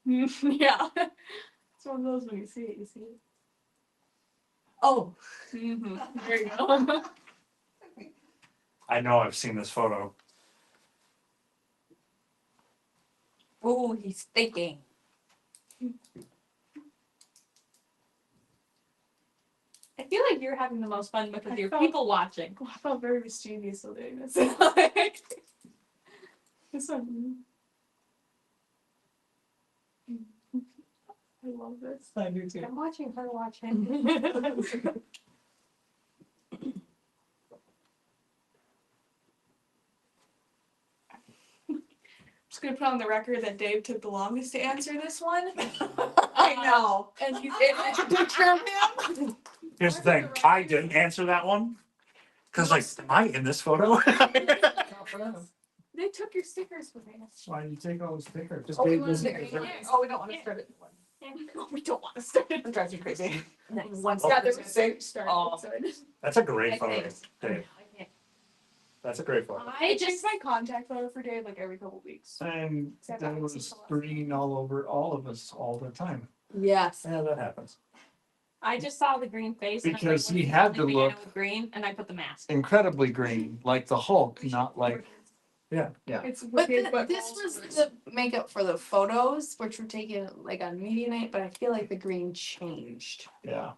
Yeah. It's one of those when you see it, you see it. Oh. There you go. I know I've seen this photo. Oh, he's thinking. I feel like you're having the most fun because I you're felt- people watching. Oh, I felt very mischievous so doing this. Like, this one. I love this. I do too. I'm watching her watching. Just gonna put on the record that Dave took the longest to answer this one. I know. And he's in a picture of him. Here's the thing, I didn't answer that one. Cause like, am I in this photo? They took your stickers from me. Why did you take all those pictures? Just Oh, we gave wanna this- stick it. Oh, we don't wanna start it. We don't want to start it. It drives you crazy. Nice. Yeah, there was so started. Oh. So I just- That's a great I photo, think. Dave. That's a great photo. I change my contact photo for Dave like every couple weeks. And there was green all over all of us all the time. Yes. Yeah, that happens. I just saw the green face. and I was like, Because what he is had the to only thing I know look- with green, and I put the mask. Incredibly green, like the Hulk, not like, It's But wicked, but this was the makeup for the photos, which were taken like on media night, but I feel like the green changed. yeah.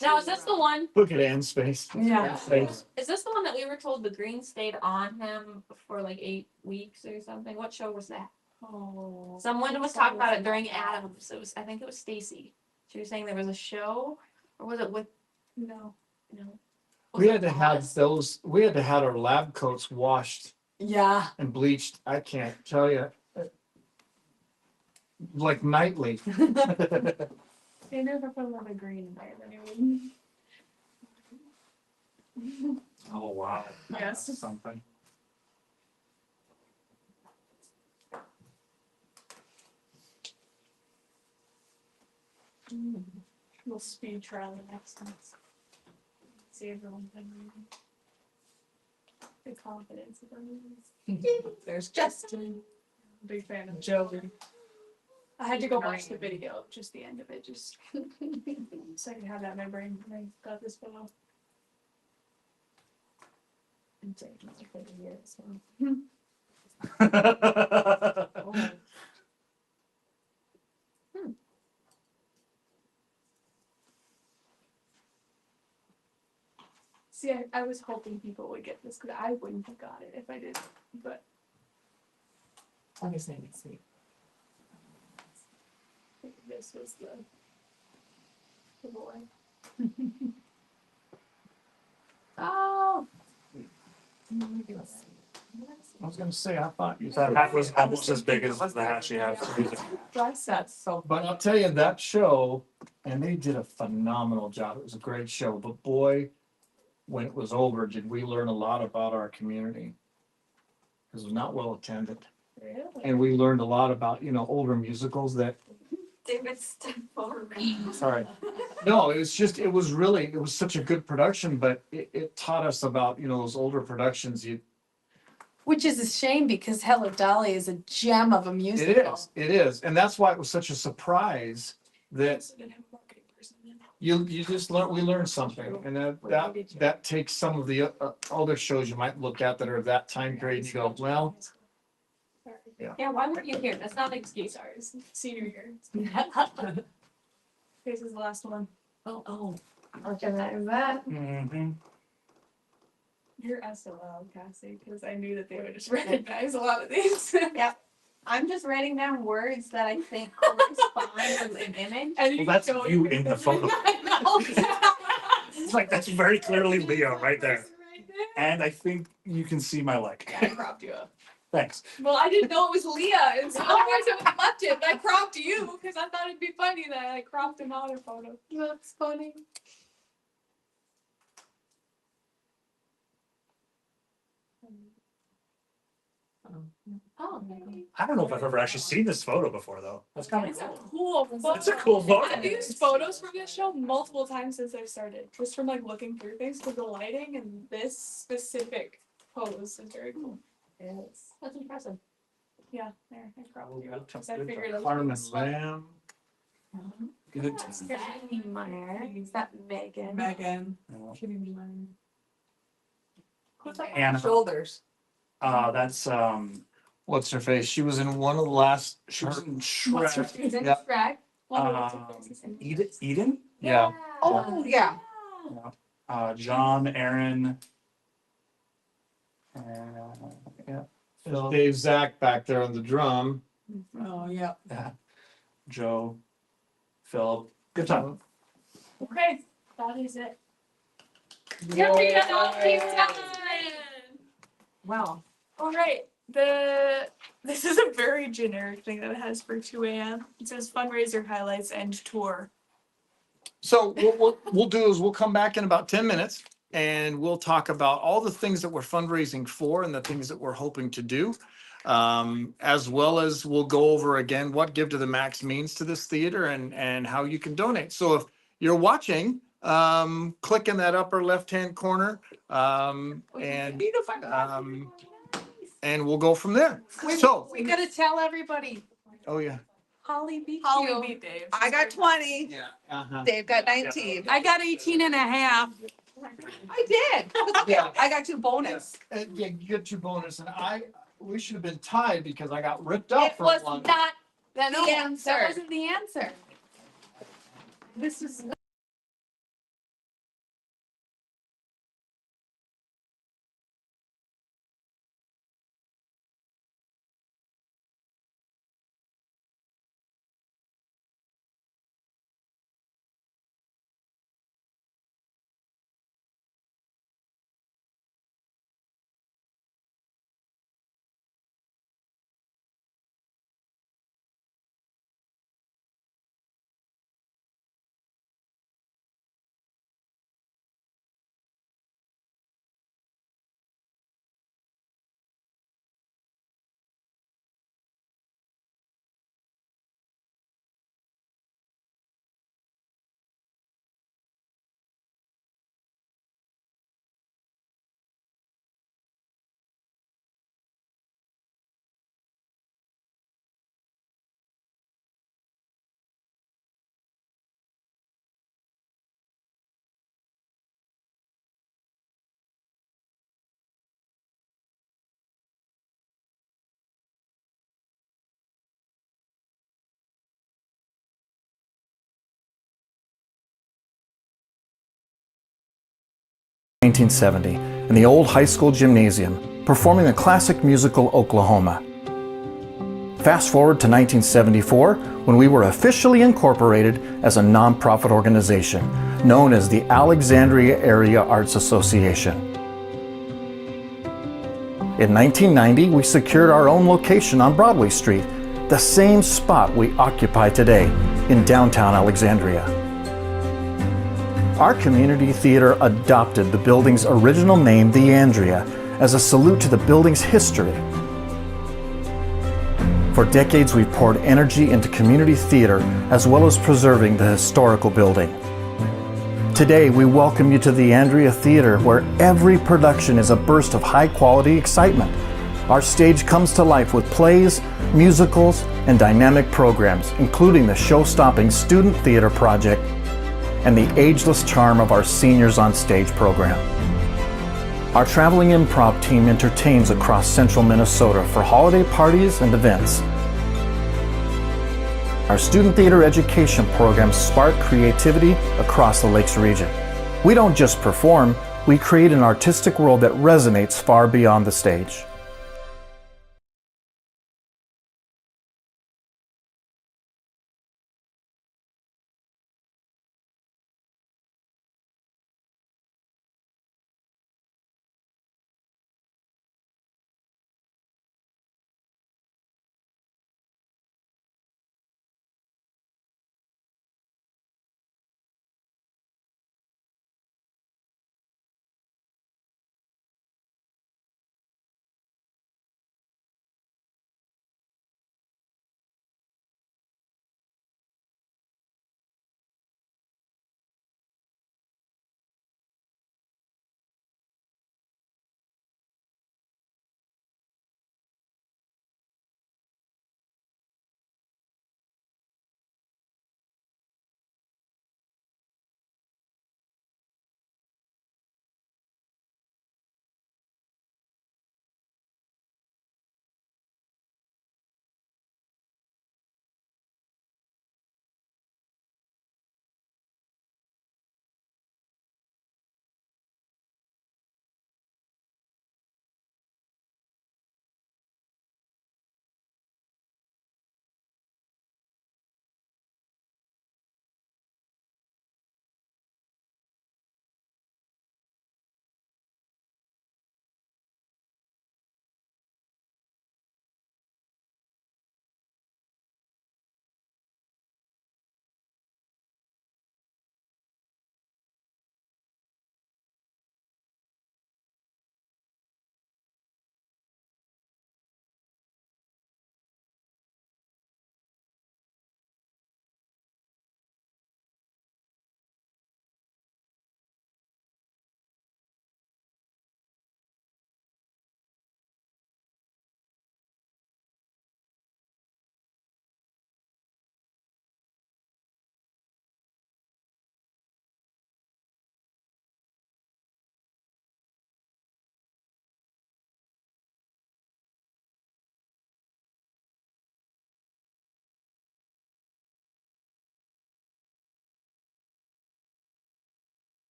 Now, is this the one, Look at Ann's face. Yeah. Face. is this the one that we were told the green stayed on him for like 8 weeks or something? What show was that? oh. Someone was talking about it during Adams. It was, I think it was Stacy. She was saying there was a show, or was it with, No. no? We had to have those, we had to have our lab coats washed Yeah. and bleached, I can't tell you. Like nightly. They never put a lot of green in there anyway. Oh, wow. Yes. That's something. We'll speed trial the next one. See everyone. The confidence of them. There's Justin. Big fan of Joey. I had to go watch the video, just the end of it, just so I can have that in my brain when I got this photo. I'm taking my photo here, so. See, I was hoping people would get this because I wouldn't have got it if I didn't, but Obviously, it's sweet. I think this was the boy. Oh. I was gonna say, I thought you That said. hat was almost as big as the hat she has. That's so. But I'll tell you, that show, and they did a phenomenal job. It was a great show, but boy, when it was over, did we learn a lot about our community. Because it was not well attended. Really? And we learned a lot about, older musicals that, David stepped over me. sorry. No, it was just, it was such a good production, but it taught us about, those older productions. Which is a shame because Hello Dolly is a gem of a musical. It is. And that's why it was such a surprise that Also didn't have a marketing person then. you just we learned something. And that takes some of the other shows you might look at that are that time period and you go, well, Yeah, why weren't you here? That's not an excuse. Sorry, it's senior year. This is the last one. Oh. Recognize that. Mhm. You're SOL, Cassie, because I knew that they would just recognize a lot of these. I'm just writing down words that I think correspond with an image. And Well, that's don't you even- in the photo. I know. It's like, that's very clearly Leo right there. Right there. And I think you can see my leg. I cropped you up. Thanks. Well, I didn't know it was Leah, and so otherwise I would have left it. But I cropped you because I thought it'd be funny that I cropped another photo. That's funny. Oh, I don't know if I've ever actually seen this photo before, though. That's kind of It's a cool. cool photo. It's a cool photo. I've used photos from this show multiple times since I started, just from like looking through things because the lighting and this specific pose is very cool. Yes. that's impressive. Yeah, there, I cropped you. Oh, 'cause I figured it Carmen was fun. Lamb. Good. Kitty Meyer. Is that Megan? Megan. Who's that? Anna, Shoulders. that's, What's her face? She was in one of the last. she was in What's her Shrek. face? Is it Yeah. Shrek? Eden? Yeah. Oh, yeah. John, Aaron. Yeah. There's Dave Zach back there on the drum. Oh, yeah. Joe, Philip. Good time. Okay, that is it. Yeah. Yeah, Wow. all right. This is a very generic thing that it has for 2 a.m. It says fundraiser highlights and tour. So what we'll do is we'll come back in about 10 minutes and we'll talk about all the things that we're fundraising for and the things that we're hoping to do. As well as we'll go over again what Give to the Max means to this theater and how you can donate. So if you're watching, click in that upper left-hand corner, and we'll go from there. So, We gotta tell everybody. oh yeah. Holly beat Holly you. beat Dave. I got 20. Yeah. Uh-huh. Dave got 19. I got 18 and a half. I did. Yeah, I got 2 bonus. Yeah, you get 2 bonus and we should have been tied because I got ripped out It for was one. not No, the answer. That wasn't the answer. This is. In 1970, in the old high school gymnasium, performing the classic musical Oklahoma. Fast forward to 1974, when we were officially incorporated as a nonprofit organization known as the Alexandria Area Arts Association. In 1990, we secured our own location on Broadway Street, the same spot we occupy today in downtown Alexandria. Our community theater adopted the building's original name, the Andrea, as a salute to the building's history. For decades, we've poured energy into community theater as well as preserving the historical building. Today, we welcome you to the Andrea Theater, where every production is a burst of high-quality excitement. Our stage comes to life with plays, musicals, and dynamic programs, including the show-stopping Student Theater Project and the ageless charm of our Seniors on Stage program. Our traveling improv team entertains across central Minnesota for holiday parties and events. Our student theater education programs spark creativity across the Lakes region. We don't just perform, we create an artistic world that resonates far beyond the stage.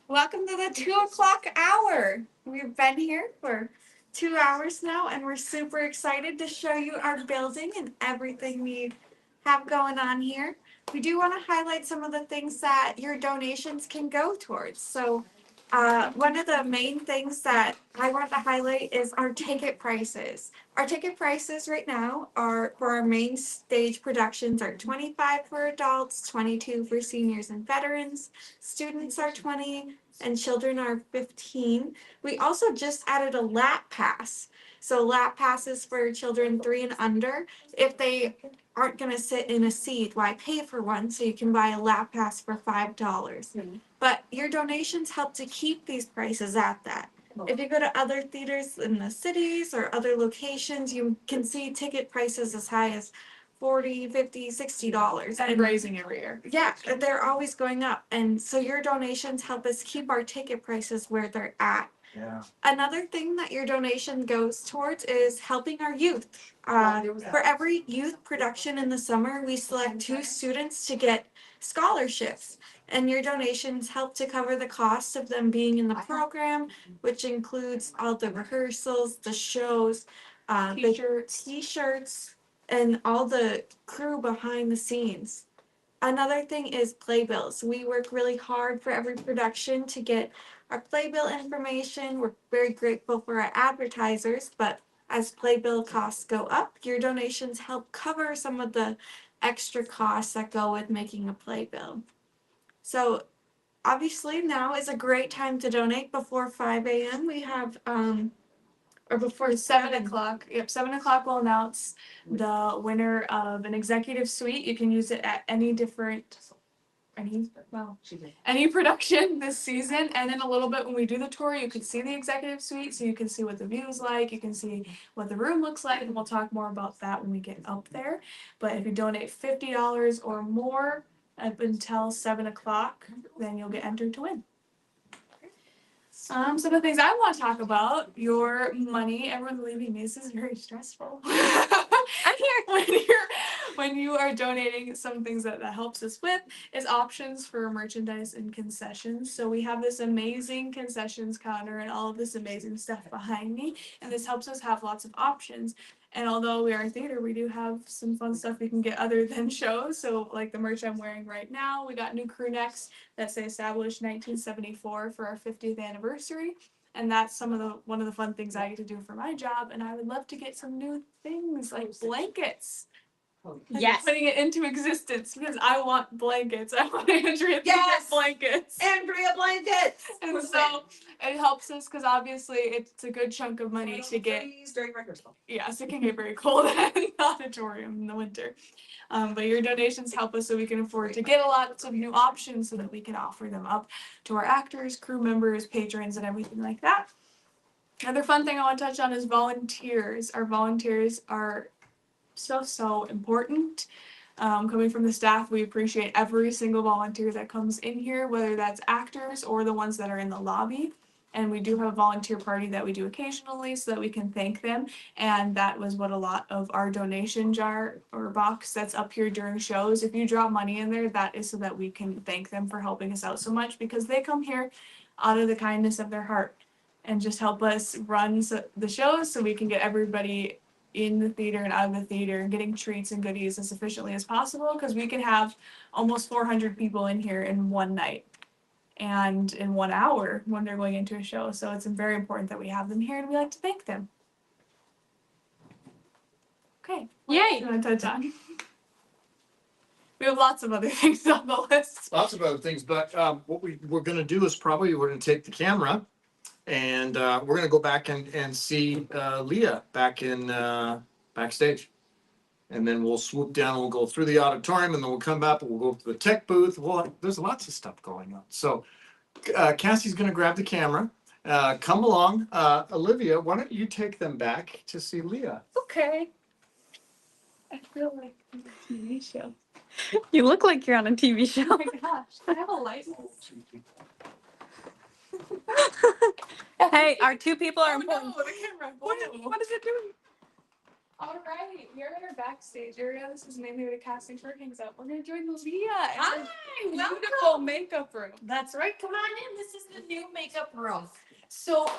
Welcome to the 2 o'clock hour. We've been here for 2 hours now, and we're super excited to show you our building and everything we have going on here. We do want to highlight some of the things that your donations can go towards. So, one of the main things that I want to highlight is our ticket prices. Our ticket prices right now are for our main stage productions are $25 for adults, $22 for seniors and veterans. Students are 20 and children are 15. We also just added a lap pass. So lap passes for children 3 and under. If they aren't going to sit in a seat, why pay for one? So you can buy a lap pass for $5. But your donations help to keep these prices at that. If you go to other theaters in the cities or other locations, you can see ticket prices as high as $40, $50, $60. And raising every year. Yeah, they're always going up. And so your donations help us keep our ticket prices where they're at. Yeah. Another thing that your donation goes towards is helping our youth. For every youth production in the summer, we select 2 students to get scholarships. And your donations help to cover the cost of them being in the program, which includes all the rehearsals, the shows, the t-shirts, and all the crew behind the scenes. Another thing is playbills. We work really hard for every production to get our playbill information. We're very grateful for our advertisers, but as playbill costs go up, your donations help cover some of the extra costs that go with making a playbill. So obviously now is a great time to donate before 5 a.m. We have or before 7 o'clock. Yep, 7 o'clock we'll announce the winner of an executive suite. You can use it at any production this season. And in a little bit when we do the tour, you can see the executive suite, so you can see what the view is like, you can see what the room looks like, and we'll talk more about that when we get up there. But if you donate $50 or more up until 7 o'clock, then you'll get entered to win. Some of the things I want to talk about, your money. Everyone's leaving me. This is very stressful. I'm here. When you are donating, some things that helps us with is options for merchandise and concessions. So we have this amazing concessions counter and all of this amazing stuff behind me, and this helps us have lots of options. And although we are a theater, we do have some fun stuff we can get other than shows. So like the merch I'm wearing right now, we got new crew necks that say established 1974 for our 50th anniversary. And that's one of the fun things I get to do for my job. And I would love to get some new things like blankets. Yes. Putting it into existence because I want blankets. I want Andrea to get blankets. Andrea blankets. And so it helps us because obviously it's a good chunk of money to get. During rehearsal. Yes, it can get very cold in the auditorium in the winter. But your donations help us so we can afford to get a lot of new options so that we can offer them up to our actors, crew members, patrons, and everything like that. Another fun thing I want to touch on is volunteers. Our volunteers are so important. Coming from the staff, we appreciate every single volunteer that comes in here, whether that's actors or the ones that are in the lobby. And we do have a volunteer party that we do occasionally so that we can thank them. And that was what a lot of our donation jar or box that's up here during shows. If you drop money in there, that is so that we can thank them for helping us out so much because they come here out of the kindness of their heart and just help us run the shows so we can get everybody in the theater and out of the theater and getting treats and goodies as efficiently as possible because we can have almost 400 people in here in one night and in 1 hour when they're going into a show. So it's very important that we have them here and we like to thank them. Okay. Yay! You want to touch on? We have lots of other things on the list. Lots of other things, but what we're gonna do is probably we're gonna take the camera and we're gonna go back and see Leah back in backstage. And then we'll swoop down, we'll go through the auditorium and then we'll come back and we'll go to the tech booth. Well, there's lots of stuff going on. So Cassie's gonna grab the camera. Come along. Olivia, why don't you take them back to see Leah? Okay. I feel like I'm on a TV show. You look like you're on a TV show. Oh my gosh. I have a license. Hey, our 2 people are Oh important. no, the camera. What is it doing? All right, we are in our backstage area. This is mainly where the casting crew hangs out. We're gonna join Leah in Hi, her beautiful welcome. makeup room. That's right. Come on in. This is the new makeup room. So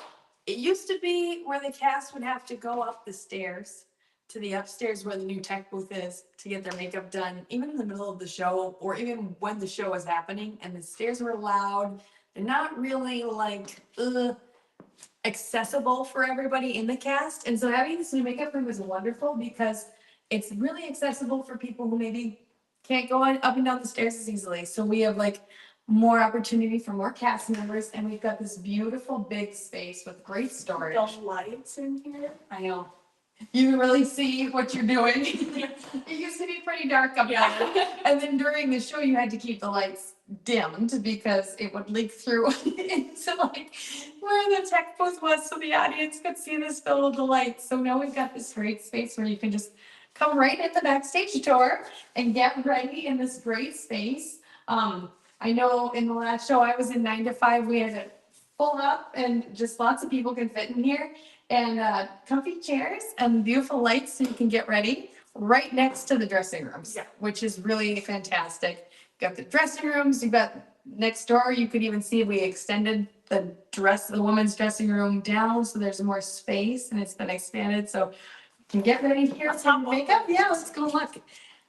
it used to be where the cast would have to go up the stairs to the upstairs where the new tech booth is to get their makeup done, even in the middle of the show or even when the show was happening. And the stairs were loud. They're not really like accessible for everybody in the cast. And so having this new makeup room is wonderful because it's really accessible for people who maybe can't go up and down the stairs as easily. So we have like more opportunity for more cast members, and we've got this beautiful big space with great storage. The lights in here. I know. You can really see what you're doing. It used to be pretty dark up there. And then during the show, you had to keep the lights dimmed because it would leak through into like where the tech booth was so the audience could see the spill of the lights. So now we've got this great space where you can just come right in the backstage door and get ready in this great space. I know in the last show I was in 9 to 5, we had it full up and just lots of people can fit in here. And comfy chairs and beautiful lights so you can get ready right next to the dressing rooms, Yeah. which is really fantastic. Got the dressing rooms, you got next door, you could even see we extended the women's dressing room down, so there's more space and it's been expanded, so you can get ready here for makeup. Yeah, let's go look.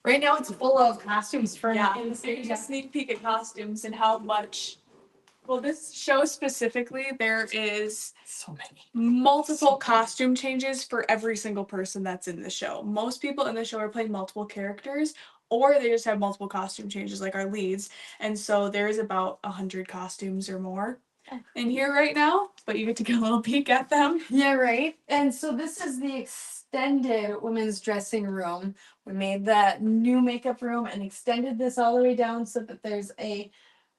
Right now it's full of costumes for Yeah, in the and stage. a sneak peek at costumes and how much. Well, this show specifically, there is So many. multiple costume changes for every single person that's in the show. Most people in the show are playing multiple characters, or they just have multiple costume changes, like our leads. And so there is about 100 costumes or more in here right now, but you get to get a little peek at them. Yeah, right. And so this is the extended women's dressing room. We made that new makeup room and extended this all the way down so that there's a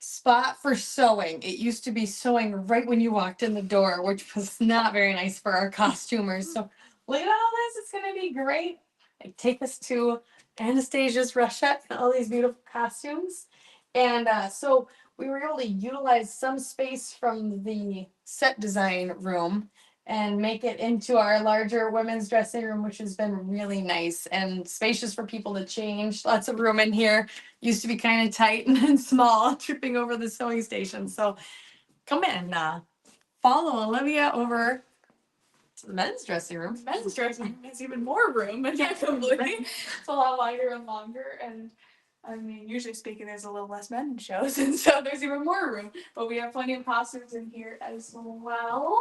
spot for sewing. It used to be sewing right when you walked in the door, which was not very nice for our costumers. So look at all this. It's going to be great. I take us to Anastasia's Russia and all these beautiful costumes. And so we were able to utilize some space from the set design room and make it into our larger women's dressing room, which has been really nice and spacious for people to change. Lots of room in here. Used to be kind of tight and small, tripping over the sewing station. So come in, follow Olivia over to the men's dressing room. Men's dressing room has even more room, inevitably. It's a lot wider and longer, and I mean, usually speaking, there's a little less men in shows, and so there's even more room. But we have plenty of costumes in here as well.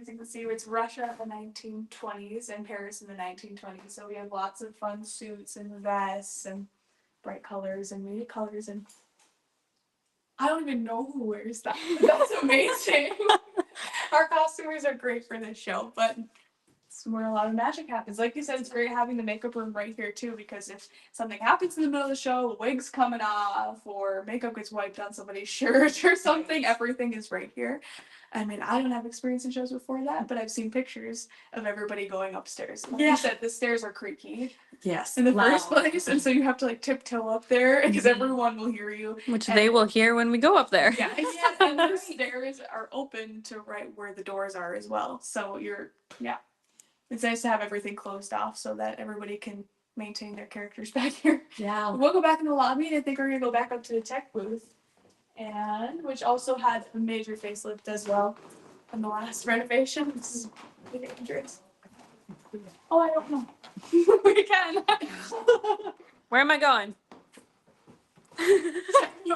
As you can see, it's Russia in the 1920s and Paris in the 1920s. So we have lots of fun suits and vests and bright colors and muted colors. And I don't even know who wears that. That's amazing. Our costumers are great for this show, but it's where a lot of magic happens. Like you said, it's great having the makeup room right here too, because if something happens in the middle of the show, a wig's coming off or makeup gets wiped on somebody's shirt or something, everything is right here. I mean, I don't have experience in shows before that, but I've seen pictures of everybody going upstairs. Like you said, the stairs are creaky Yes. in the first place, and so you have to like tiptoe up there because Mhm. everyone will hear you. Which And- they will hear when we go up there. Yeah, and the stairs are open to right where the doors are as well. So it's nice to have everything closed off so that everybody can maintain their characters back here. Yeah. We'll go back in the lobby, and I think we're gonna go back up to the tech booth, and which also had a major facelift as well in the last renovation. This is really dangerous. Oh, I don't know. We can. Where am I going? Go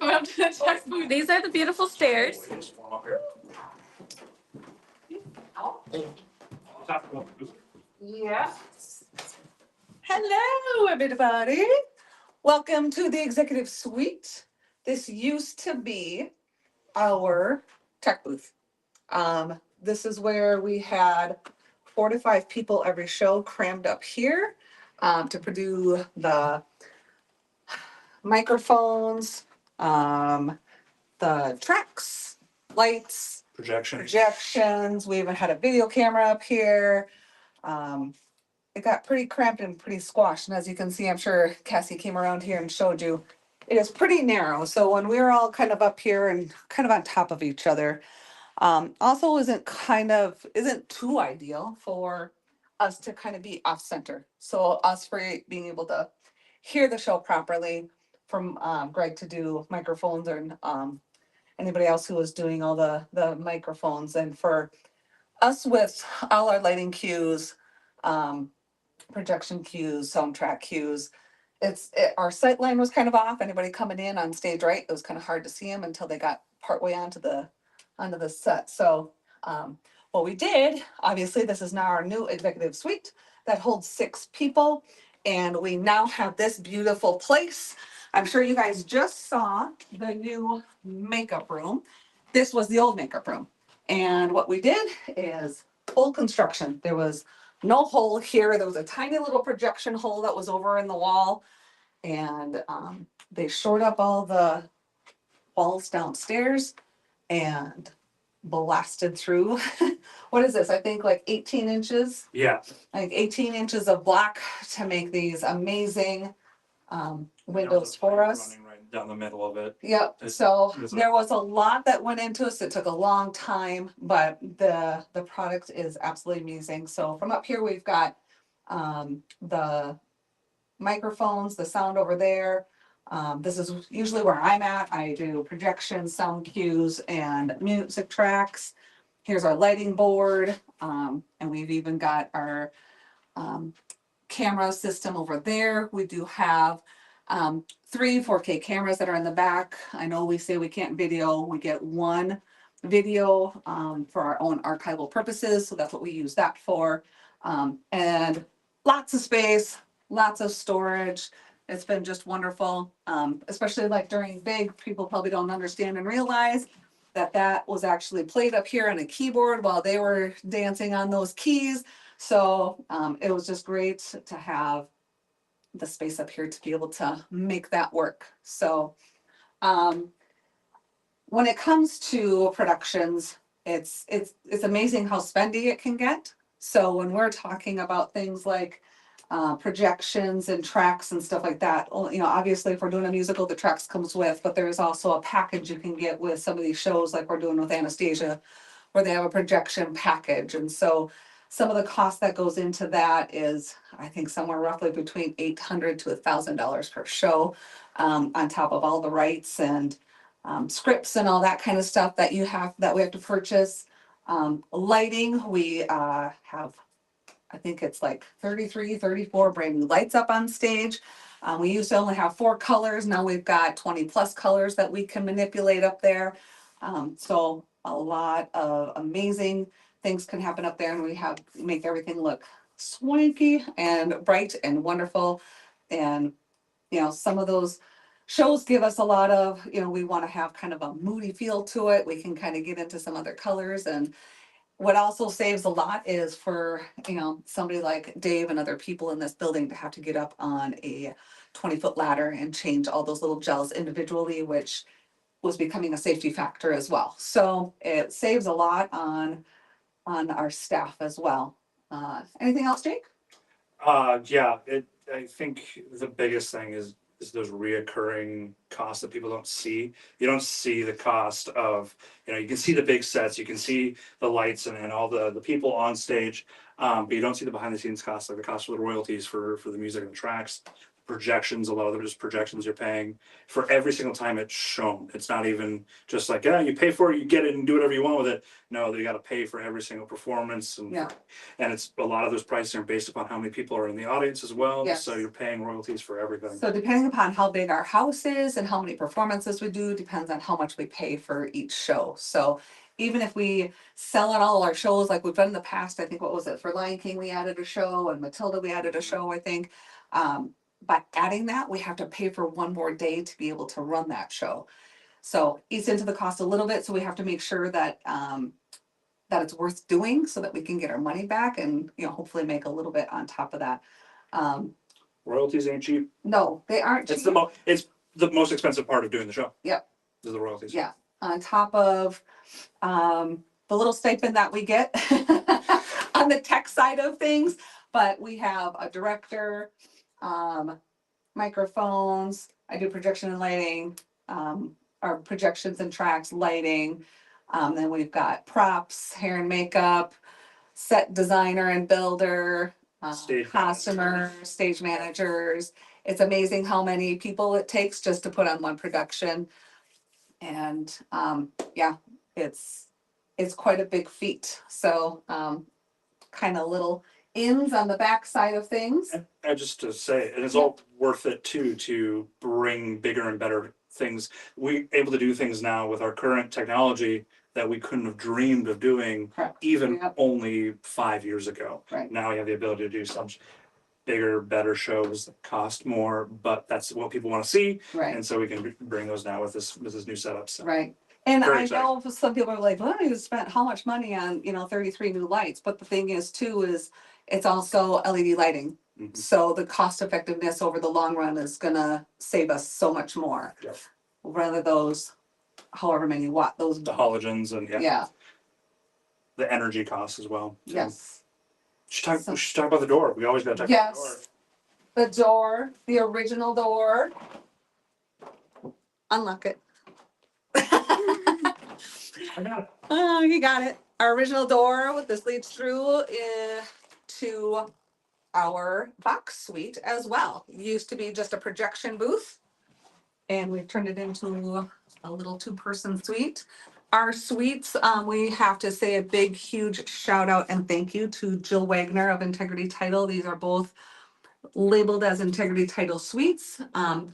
up to the tech booth. These are the beautiful stairs. Yes. Hello, everybody. Welcome to the executive suite. This used to be our tech booth. This is where we had 4 to 5 people every show crammed up here to produce the microphones, the tracks, lights, projections. We even had a video camera up here. It got pretty cramped and pretty squashed. And as you can see, I'm sure Cassie came around here and showed you, it is pretty narrow. So when we were all kind of up here and kind of on top of each other, also isn't too ideal for us to kind of be off center. So us for being able to hear the show properly, from Greg to do microphones, and anybody else who was doing all the microphones, and for us with all our lighting cues, um, projection cues, soundtrack cues. Our sight line was kind of off. Anybody coming in on stage right, it was kind of hard to see them until they got partway onto the set. So what we did, obviously, this is now our new executive suite that holds 6 people, and we now have this beautiful place. I'm sure you guys just saw the new makeup room. This was the old makeup room, and what we did is full construction. There was no hole here. There was a tiny little projection hole that was over in the wall. And they shored up all the walls downstairs and blasted through. What is this? I think like 18 inches, Yeah, like 18 inches of black to make these amazing windows for us. running right down the middle of it. Yep, It's- so it's a- there was a lot that went into us. It took a long time, but the product is absolutely amazing. So from up here, we've got the microphones, the sound over there. This is usually where I'm at. I do projections, sound cues, and music tracks. Here's our lighting board, and we've even got our camera system over there. We do have 3 4K cameras that are in the back. I know we say we can't video. We get 1 video for our own archival purposes, so that's what we use that for. And lots of space, lots of storage. It's been just wonderful, especially like during big, people probably don't understand and realize that was actually played up here on a keyboard while they were dancing on those keys. So it was just great to have the space up here to be able to make that work. So when it comes to productions, it's amazing how spendy it can get. So when we're talking about things like projections and tracks and stuff like that, obviously if we're doing a musical, the tracks comes with, but there's also a package you can get with some of these shows like we're doing with Anastasia, where they have a projection package. And so some of the cost that goes into that is, I think, somewhere roughly between $800 to $1,000 per show, on top of all the rights and scripts and all that kind of stuff that we have to purchase. Lighting, we have, I think it's like 33, 34 brand new lights up on stage. We used to only have 4 colors. Now we've got 20 plus colors that we can manipulate up there. So a lot of amazing things can happen up there, and we make everything look swanky and bright and wonderful. And, some of those shows give us a lot of, we want to have kind of a moody feel to it. We can kind of get into some other colors. And what also saves a lot is for, somebody like Dave and other people in this building to have to get up on a 20-foot ladder and change all those little gels individually, which was becoming a safety factor as well. So it saves a lot on our staff as well. Anything else, Jake? Yeah, I think the biggest thing is those reoccurring costs that people don't see. You don't see the cost of, you can see the big sets, you can see the lights and all the people on stage, but you don't see the behind the scenes costs, like the cost of the royalties for the music and the tracks, projections. A lot of them are just projections you're paying for every single time it's shown. It's not even just like, yeah, you pay for it, you get it and do whatever you want with it. No, you got to pay for every single performance, and Yeah. it's a lot of those prices are based upon how many people are in the audience as well. Yes. So you're paying royalties for everything. So depending upon how big our house is and how many performances we do, depends on how much we pay for each show. So even if we sell out all our shows like we've done in the past, I think, what was it, for Lion King we added a show, and Matilda we added a show, I think. By adding that, we have to pay for 1 more day to be able to run that show. So eats into the cost a little bit, so we have to make sure that that it's worth doing so that we can get our money back and, hopefully make a little bit on top of that. Royalties ain't cheap. No, they aren't It's cheap. it's the most expensive part of doing the show. Yep. Is the royalties. Yeah, on top of the little stipend that we get on the tech side of things. But we have a director, microphones, I do projection and lighting, our projections and tracks, lighting. Then we've got props, hair and makeup, set designer and builder, Stage costumer, stage managers. It's amazing how many people it takes just to put on one production. And yeah, it's quite a big feat. So kind of little ins on the back side of things. And just to say, it is all worth it too, to bring bigger and better things. We able to do things now with our current technology that we couldn't have dreamed of doing Correct. even Yep. only 5 years ago. Right. Now we have the ability to do some bigger, better shows that cost more, but that's what people want to see. Right. And so we can bring those now with this new setup. So. Right. And Very I exciting. know some people are like, well, you spent how much money on, 33 new lights? But the thing is too, is it's also LED lighting. Mhm. So the cost effectiveness over the long run is gonna save us so much more. Yep. Rather those, however many watt, those. The halogens and Yeah, the energy costs as well. So. yes. We should talk about the door. We always gotta talk about the door. Yes. The door, the original door. Unlock it. I got it. Oh, you got it. Our original door with this leads through to our box suite as well. Used to be just a projection booth. And we've turned it into a little 2-person suite. Our suites, we have to say a big, huge shout out and thank you to Jill Wagner of Integrity Title. These are both labeled as Integrity Title Suites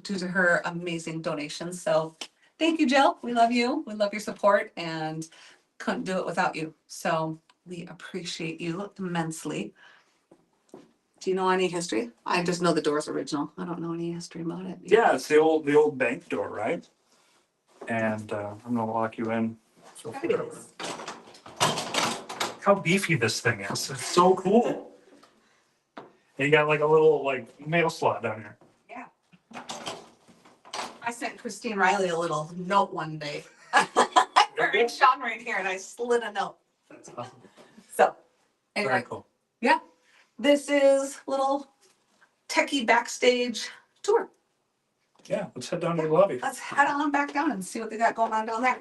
due to her amazing donations. So thank you, Jill. We love you. We love your support and couldn't do it without you. So we appreciate you immensely. Do you know any history? I just know the door's original. I don't know any history about it. Yeah, it's the old bank door, right? And I'm gonna lock you in. So Fabulous. how beefy this thing is. It's so cool. And you got like a little mail slot down here. Yeah. I sent Christine Riley a little note one day. Her and Sean right here and I slid a note. That's awesome. So Very anyway, cool. yeah, this is little techie backstage tour. Yeah, let's head down to the lobby. Let's head on back down and see what they got going on down there.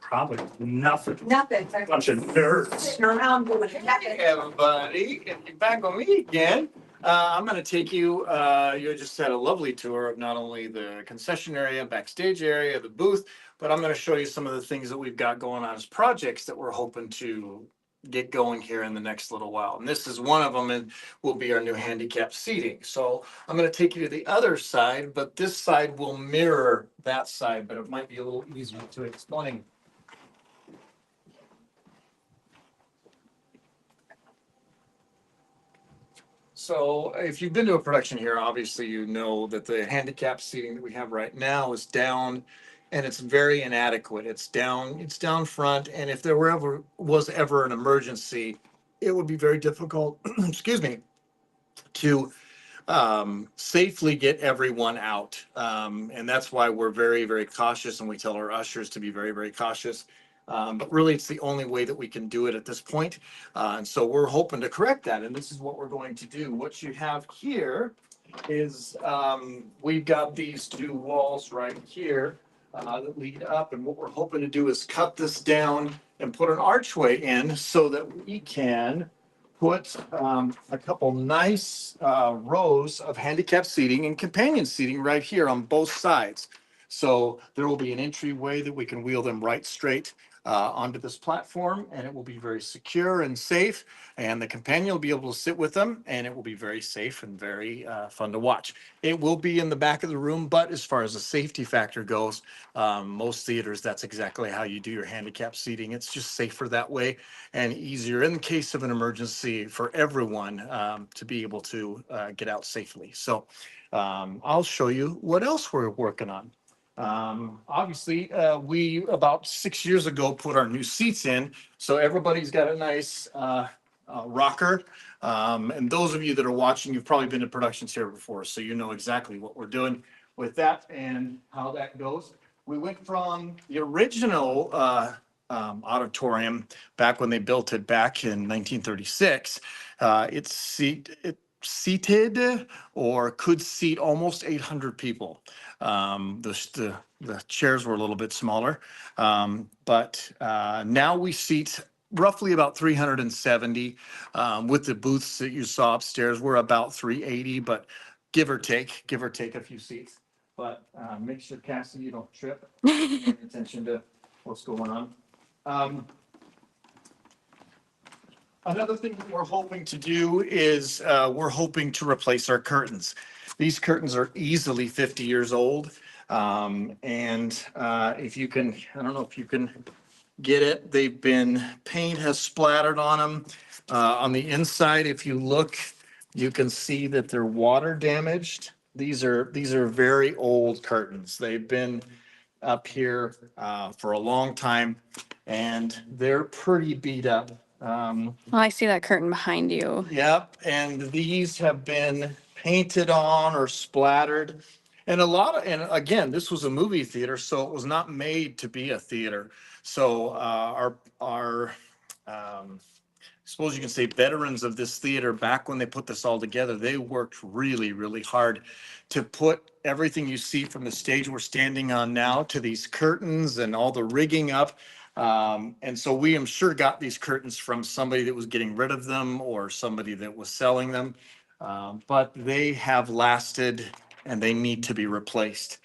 Probably nothing. Nothing. Bunch of nerds. Sitting around doing Hey, nothing. everybody, and you're back with me again. I'm gonna take you, you just had a lovely tour of not only the concession area, backstage area, the booth, but I'm gonna show you some of the things that we've got going on as projects that we're hoping to get going here in the next little while. And this is one of them, and will be our new handicap seating. So I'm gonna take you to the other side, but this side will mirror that side, but it might be a little easier to explain. So if you've been to a production here, obviously you know that the handicap seating that we have right now is down and it's very inadequate. It's down front. And if there was ever an emergency, it would be very difficult, excuse me, to safely get everyone out. And that's why we're very, very cautious and we tell our ushers to be very, very cautious. But really, it's the only way that we can do it at this point. And so we're hoping to correct that. And this is what we're going to do. What you have here is we've got these two walls right here that lead up. And what we're hoping to do is cut this down and put an archway in so that we can put a couple nice rows of handicap seating and companion seating right here on both sides. So there will be an entryway that we can wheel them right straight onto this platform, and it will be very secure and safe. And the companion will be able to sit with them, and it will be very safe and very fun to watch. It will be in the back of the room, but as far as the safety factor goes, most theaters, that's exactly how you do your handicap seating. It's just safer that way and easier in the case of an emergency for everyone to be able to get out safely. So I'll show you what else we're working on. Obviously, we about 6 years ago put our new seats in, so everybody's got a nice rocker. And those of you that are watching, you've probably been to productions here before, so you know exactly what we're doing with that and how that goes. We went from the original auditorium back when they built it back in 1936. It seated or could seat almost 800 people. The chairs were a little bit smaller, but now we seat roughly about 370. With the booths that you saw upstairs, we're about 380, but give or take a few seats. But make sure, Cassie, you don't trip. Pay attention to what's going on. Another thing that we're hoping to do is we're hoping to replace our curtains. These curtains are easily 50 years old. If you can, I don't know if you can get it, paint has splattered on them. On the inside, if you look, you can see that they're water damaged. These are very old curtains. They've been up here for a long time, and they're pretty beat up. Well, I see that curtain behind you. Yep, and these have been painted on or splattered. And and again, this was a movie theater, so it was not made to be a theater. So suppose you can say veterans of this theater, back when they put this all together, they worked really, really hard to put everything you see from the stage we're standing on now to these curtains and all the rigging up. And so we, I'm sure, got these curtains from somebody that was getting rid of them or somebody that was selling them. But they have lasted and they need to be replaced.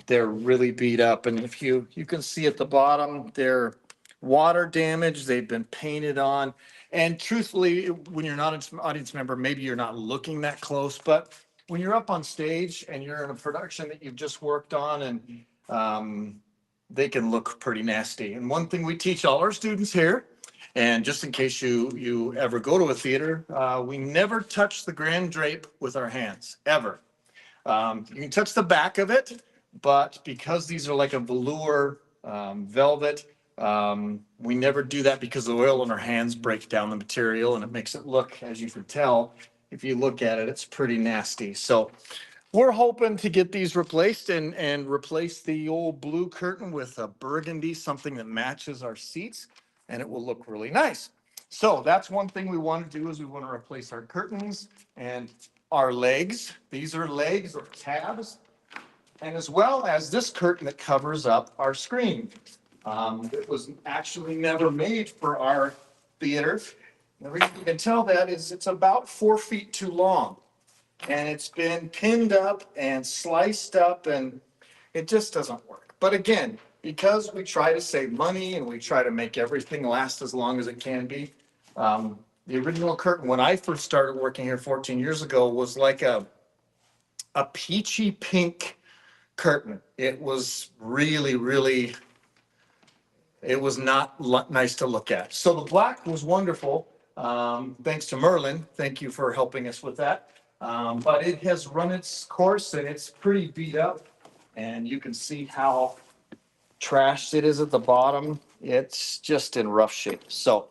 They're really beat up. And if you can see at the bottom, they're water damage. They've been painted on. And truthfully, when you're not an audience member, maybe you're not looking that close. But when you're up on stage and you're in a production that you've just worked on, and they can look pretty nasty. And one thing we teach all our students here, and just in case you ever go to a theater, we never touch the grand drape with our hands, ever. You can touch the back of it, but because these are like a velour velvet, we never do that because the oil in our hands breaks down the material and it makes it look, as you can tell, if you look at it, it's pretty nasty. So we're hoping to get these replaced and replace the old blue curtain with a burgundy, something that matches our seats, and it will look really nice. So that's one thing we want to do, is we want to replace our curtains and our legs. These are legs or tabs, and as well as this curtain that covers up our screen. It was actually never made for our theater. The reason you can tell that is it's about 4 feet too long. And it's been pinned up and sliced up, and it just doesn't work. But again, because we try to save money and we try to make everything last as long as it can be, the original curtain, when I first started working here 14 years ago, was like a peachy pink curtain. It was really, really, it was not nice to look at. So the black was wonderful. Thanks to Merlin. Thank you for helping us with that. But it has run its course and it's pretty beat up. And you can see how trashed it is at the bottom. It's just in rough shape. So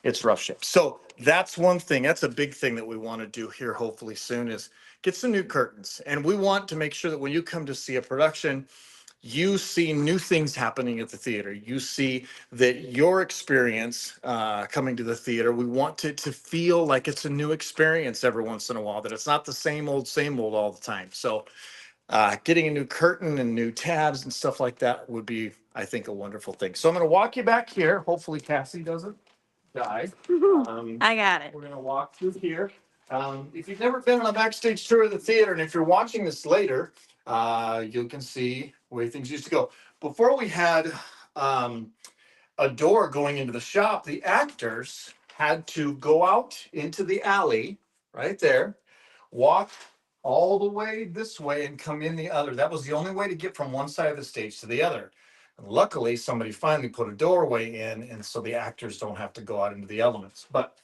it's rough shape. So that's one thing. That's a big thing that we want to do here hopefully soon, is get some new curtains. And we want to make sure that when you come to see a production, you see new things happening at the theater. You see that your experience coming to the theater, we want it to feel like it's a new experience every once in a while, that it's not the same old all the time. So getting a new curtain and new tabs and stuff like that would be, I think, a wonderful thing. So I'm going to walk you back here. Hopefully Cassie doesn't die. I got it. We're going to walk through here. If you've never been on a backstage tour of the theater, and if you're watching this later, you can see the way things used to go. Before we had a door going into the shop, the actors had to go out into the alley right there, walk all the way this way and come in the other. That was the only way to get from one side of the stage to the other. And luckily, somebody finally put a doorway in, and so the actors don't have to go out into the elements. But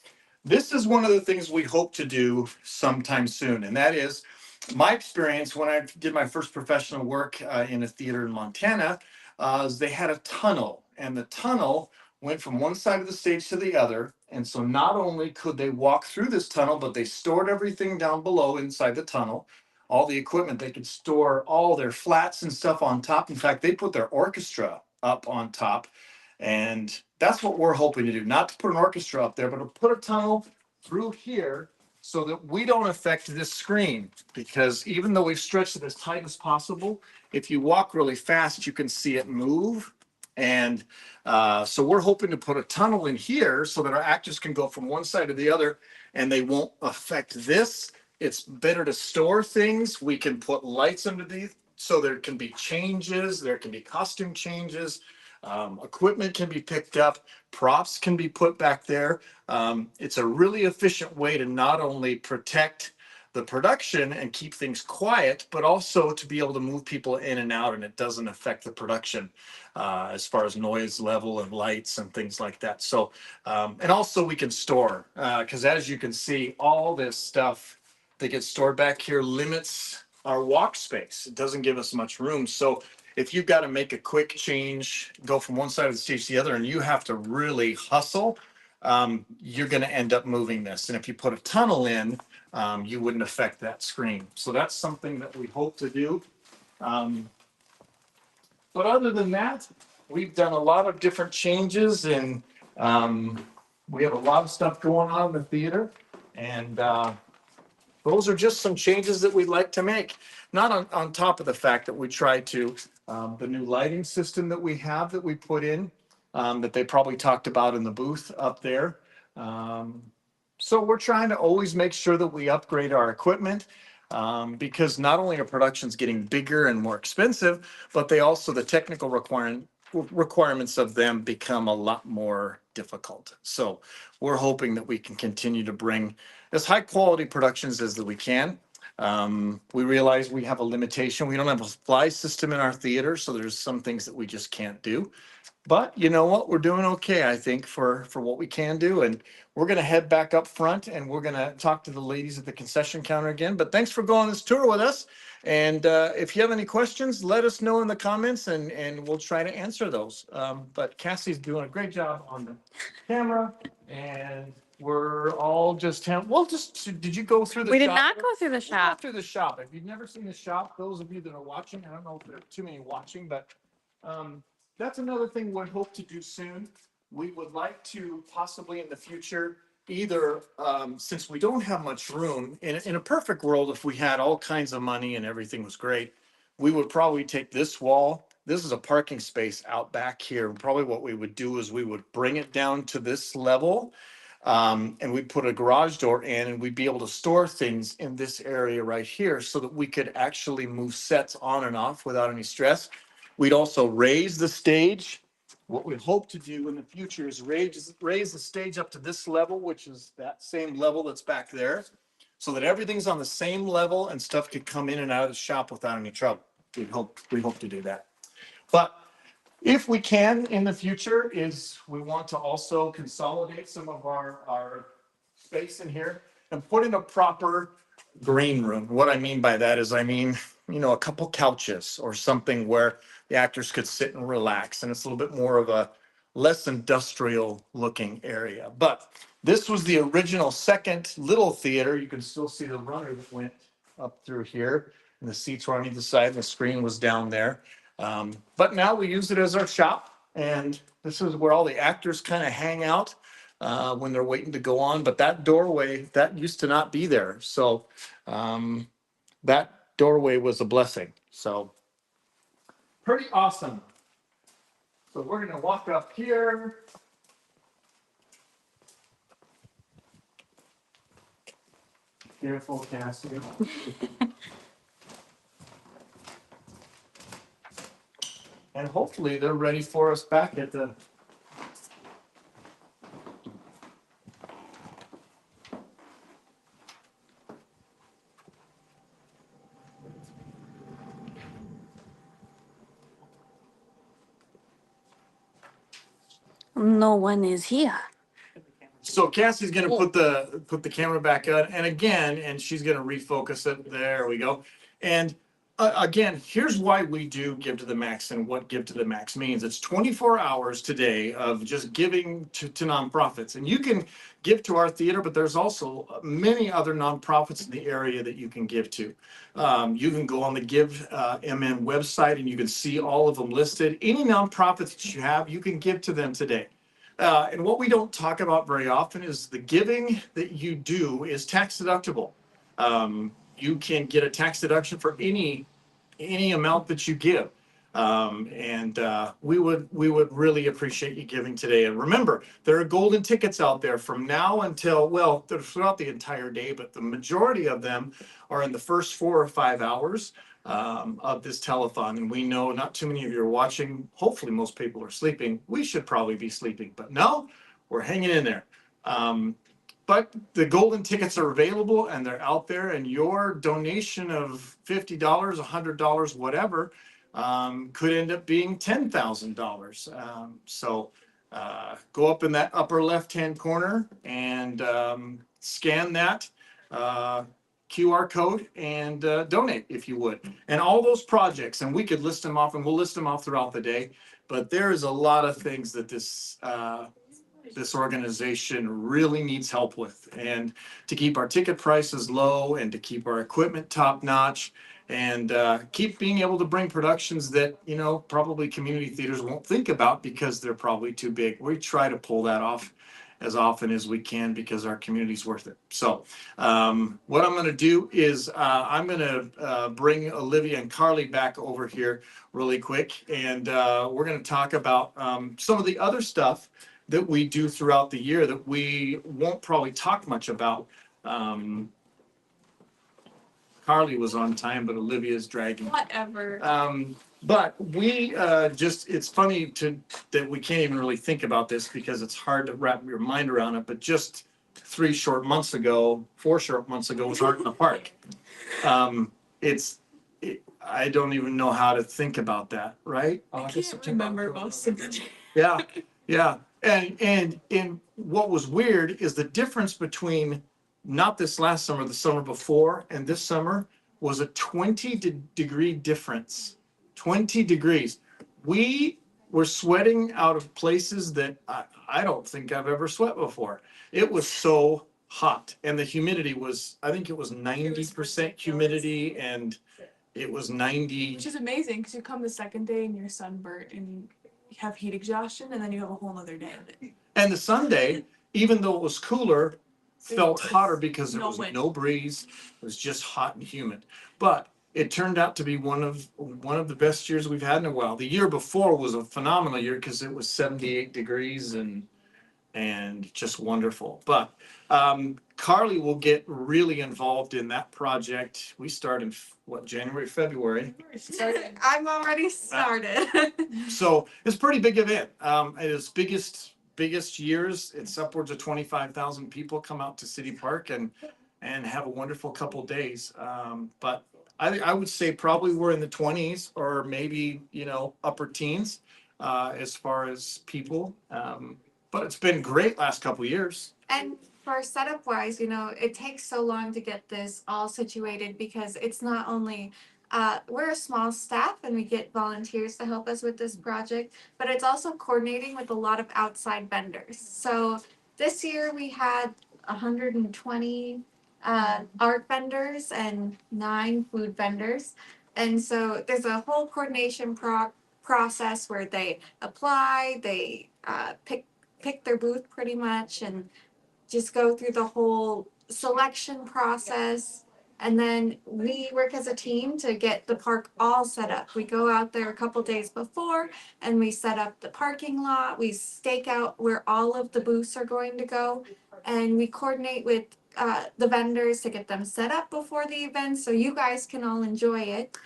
this is one of the things we hope to do sometime soon, and that is my experience when I did my first professional work in a theater in Montana. Is they had a tunnel, and the tunnel went from one side of the stage to the other. And so not only could they walk through this tunnel, but they stored everything down below inside the tunnel, all the equipment. They could store all their flats and stuff on top. In fact, they put their orchestra up on top. And that's what we're hoping to do, not to put an orchestra up there, but to put a tunnel through here so that we don't affect this screen. Because even though we've stretched it as tight as possible, if you walk really fast, you can see it move. And so we're hoping to put a tunnel in here so that our actors can go from one side to the other and they won't affect this. It's better to store things. We can put lights underneath so there can be changes, there can be costume changes. Equipment can be picked up, props can be put back there. It's a really efficient way to not only protect the production and keep things quiet, but also to be able to move people in and out, and it doesn't affect the production as far as noise level and lights and things like that. So, and also we can store, because as you can see, all this stuff that gets stored back here limits our walk space. It doesn't give us much room. So if you've got to make a quick change, go from one side of the stage to the other, and you have to really hustle, you're going to end up moving this. And if you put a tunnel in, you wouldn't affect that screen. So that's something that we hope to do. But other than that, we've done a lot of different changes, and we have a lot of stuff going on in the theater. And those are just some changes that we'd like to make. Not on top of the fact that we try to, the new lighting system that we have that we put in, that they probably talked about in the booth up there. So we're trying to always make sure that we upgrade our equipment, because not only are productions getting bigger and more expensive, but they also, the technical requirements of them become a lot more difficult. So we're hoping that we can continue to bring as high quality productions as that we can. We realize we have a limitation. We don't have a fly system in our theater, so there's some things that we just can't do. But you know what? We're doing okay, I think, for what we can do. And we're going to head back up front and we're going to talk to the ladies at the concession counter again. But thanks for going on this tour with us. And if you have any questions, let us know in the comments and we'll try to answer those. But Cassie's doing a great job on the camera, and we're all just, did you go through the shop? We did not go through the Let's go shop. through the shop. If you've never seen the shop, those of you that are watching, I don't know if there are too many watching, but that's another thing we hope to do soon. We would like to possibly in the future, either, since we don't have much room, in a perfect world, if we had all kinds of money and everything was great, we would probably take this wall. This is a parking space out back here. Probably what we would do is we would bring it down to this level, and we'd put a garage door in, and we'd be able to store things in this area right here so that we could actually move sets on and off without any stress. We'd also raise the stage. What we hope to do in the future is raise the stage up to this level, which is that same level that's back there, so that everything's on the same level and stuff could come in and out of the shop without any trouble. We hope to do that. But if we can in the future, is we want to also consolidate some of our space in here and put in a proper green room. What I mean by that is, a couple couches or something where the actors could sit and relax, and it's a little bit more of a less industrial looking area. But this was the original second little theater. You can still see the runner that went up through here, and the seats were on either side, and the screen was down there. But now we use it as our shop, and this is where all the actors kind of hang out when they're waiting to go on. But that doorway, that used to not be there. So that doorway was a blessing. So pretty awesome. So we're going to walk up here. Careful, Cassie. And hopefully they're ready for us back at the. No one is here. So Cassie's gonna put the camera back on, and again, and she's gonna refocus it. There we go. And again, here's why we do Give to the Max and what Give to the Max means. It's 24 hours today of just giving to nonprofits, and you can give to our theater, but there's also many other nonprofits in the area that you can give to. You can go on the Give MN website and you can see all of them listed. Any nonprofits that you have, you can give to them today. And what we don't talk about very often is the giving that you do is tax deductible. You can get a tax deduction for any amount that you give. We would really appreciate you giving today. And remember, there are golden tickets out there from now until, well, throughout the entire day, but the majority of them are in the first 4 or 5 hours of this telethon. And we know not too many of you are watching. Hopefully most people are sleeping. We should probably be sleeping, but no, we're hanging in there. But the golden tickets are available and they're out there, and your donation of $50, $100, whatever, could end up being $10,000. Go up in that upper left-hand corner and scan that QR code and donate if you would. And all those projects, and we could list them off, and we'll list them off throughout the day, but there is a lot of things that this organization really needs help with, and to keep our ticket prices low and to keep our equipment top notch and keep being able to bring productions that, you know, probably community theaters won't think about because they're probably too big. We try to pull that off as often as we can because our community's worth it. So what I'm going to do is I'm going to bring Olivia and Carly back over here really quick, and we're going to talk about some of the other stuff that we do throughout the year that we won't probably talk much about. Carly was on time, but Olivia's dragging. Whatever. But we it's funny that we can't even really think about this because it's hard to wrap your mind around it, but just 4 short months ago was Art in the Park. I don't even know how to think about that, right? I can't remember most of the Yeah, yeah. And what was weird is the difference between not this last summer, the summer before, and this summer was a 20-degree difference. 20 degrees. We were sweating out of places that I don't think I've ever sweat before. It was so hot, and the humidity was, I think it was 90% humidity, and it was 90. Which is amazing because you come the second day and you're sunburnt and you have heat exhaustion, and then you have a whole other day of it. And the Sunday, even though it was cooler, felt hotter because there was no breeze. It was just hot and humid. But it turned out to be one of the best years we've had in a while. The year before was a phenomenal year because it was 78 degrees and just wonderful. But Carly will get really involved in that project. We start in January, February. I'm already started. So it's a pretty big event. It is biggest years. It's upwards of 25,000 people come out to City Park and have a wonderful couple days. But I would say probably we're in the 20s or maybe, you know, upper teens as far as people. But it's been great last couple of years. And for setup wise, you know, it takes so long to get this all situated because it's not only we're a small staff and we get volunteers to help us with this project, but it's also coordinating with a lot of outside vendors. So this year we had 120 art vendors and 9 food vendors. And so there's a whole coordination process where they apply, they pick their booth pretty much and just go through the whole selection process. And then we work as a team to get the park all set up. We go out there a couple days before and we set up the parking lot. We stake out where all of the booths are going to go. And we coordinate with the vendors to get them set up before the event so you guys can all enjoy it.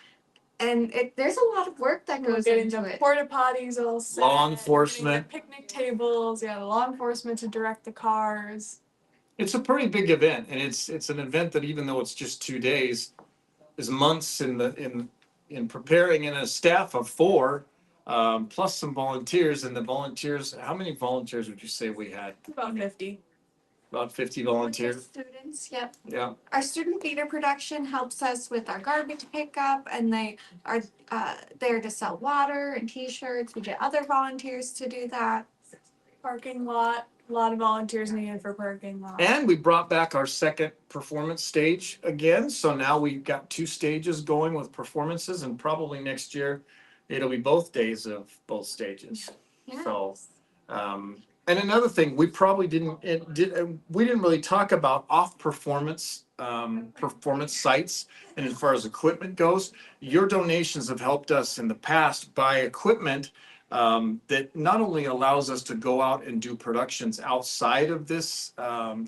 And there's a lot of work that goes into it. Porta potties all set. Law enforcement. Picnic tables. Yeah, the law enforcement to direct the cars. It's a pretty big event, and it's an event that even though it's just 2 days, is months in preparing, and a staff of 4, plus some volunteers. And the volunteers, how many volunteers would you say we had? About 50. About 50 With the volunteers. students, yep. Yeah. Our student theater production helps us with our garbage pickup, and they are there to sell water and T-shirts. We get other volunteers to do that. Parking lot. A lot of volunteers needed for parking lot. And we brought back our second performance stage again. So now we've got 2 stages going with performances, and probably next year it'll be both days of both stages. Yes. So And another thing, we probably we didn't really talk about off performance, performance sites. And as far as equipment goes, your donations have helped us in the past buy equipment that not only allows us to go out and do productions outside of this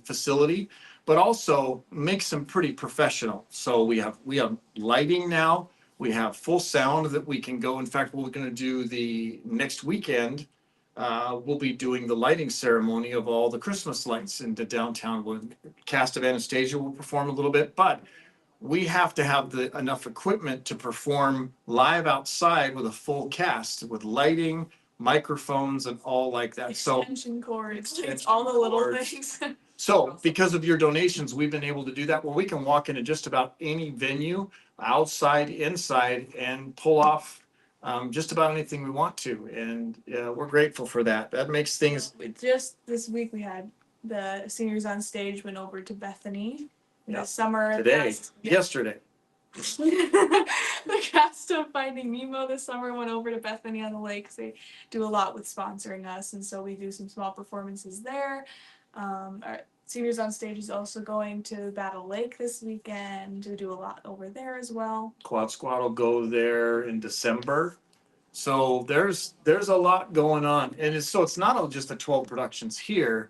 facility, but also makes them pretty professional. So we have lighting now. We have full sound that we can go. In fact, we're going to do the next weekend. We'll be doing the lighting ceremony of all the Christmas lights into downtown. Cast of Anastasia will perform a little bit, but we have to have enough equipment to perform live outside with a full cast with lighting, microphones, and all like that. So Extension cords, it's Extension all the little cords. things. So because of your donations, we've been able to do that where we can walk into just about any venue, outside, inside, and pull off just about anything we want to. And we're grateful for that. That makes things. Just this week we had the seniors on stage went over to Bethany. Yeah, This summer. Today, yesterday. The cast of Finding Nemo this summer went over to Bethany on the Lake. They do a lot with sponsoring us, and so we do some small performances there. Our Seniors on Stage is also going to Battle Lake this weekend to do a lot over there as well. Quad Squad will go there in December. So there's a lot going on. And it's not just the 12 productions here.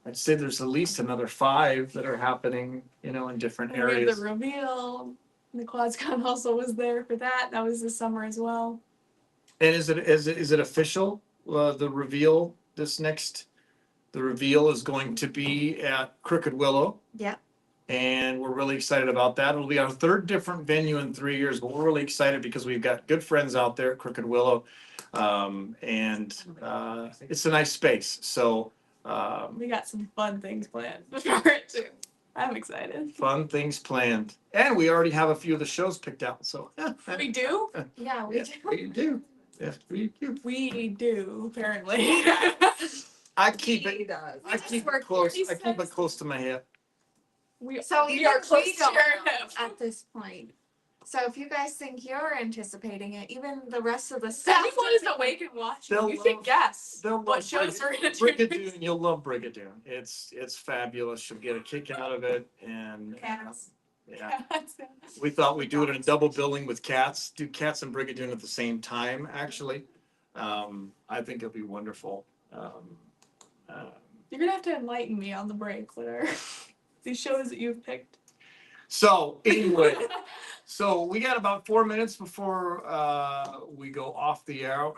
I'd say there's at least another 5 that are happening, in different And we have areas. the reveal. The QuadsCon also was there for that. That was this summer as well. And is it official? The reveal the reveal is going to be at Crooked Willow. Yep. And we're really excited about that. It'll be our 3rd different venue in 3 years, but we're really excited because we've got good friends out there at Crooked Willow. It's a nice space. So We got some fun things planned for it too. I'm excited. fun things planned. And we already have a few of the shows picked out. So We do? Yeah, we yes, do. we do. Yes, we do. We do, apparently. I keep He it. does. I keep it close. I keep it close to my hip. So we even are close we to don't your know hip. at this point. So if you guys think you're anticipating it, even the rest of the staff. Everyone is awake and watching. They'll You can love- guess they'll what love shows we're gonna do. Brigadoon. You'll love Brigadoon. It's fabulous. You'll get a kick out of it. And Cats. yeah, we thought we'd do it in a double billing with Cats. Do Cats and Brigadoon at the same time, actually. I think it'll be wonderful. You're gonna have to enlighten me on the break. What are these shows that you've picked? So anyway, so we got about 4 minutes before we go off the air,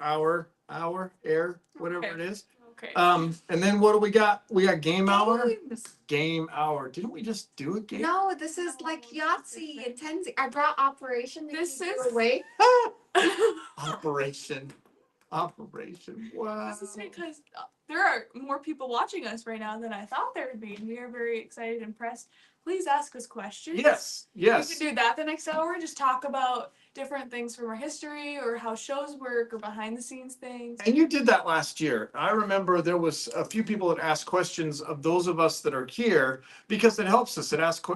whatever Okay. it is. Okay. And then what do we got? We got game hour. Games. Game hour. Didn't we just do a game? No, this is like Yahtzee and Tenzi. I brought Operation to This keep you is- awake. Operation. Wow. This is because there are more people watching us right now than I thought there would be, and we are very excited and impressed. Please ask us questions. Yes. We Yes. could do that the next hour. Just talk about different things from our history or how shows work or behind the scenes things. And you did that last year. I remember there was a few people that asked questions of those of us that are here because it helps us. It asks.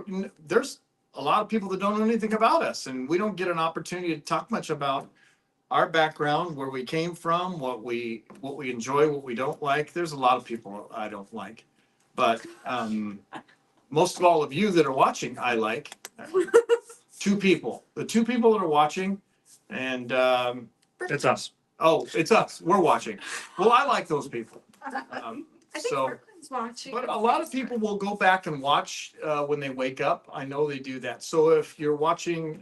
There's a lot of people that don't know anything about us, and we don't get an opportunity to talk much about our background, where we came from, what we enjoy, what we don't like. There's a lot of people I don't like, but most of all of you that are watching, I like. 2 people. The 2 people that are watching, and It's us. oh, it's us. We're watching. Well, I like those people. I think So, Brooklyn's watching. but a lot of people will go back and watch when they wake up. I know they do that. So if you're watching,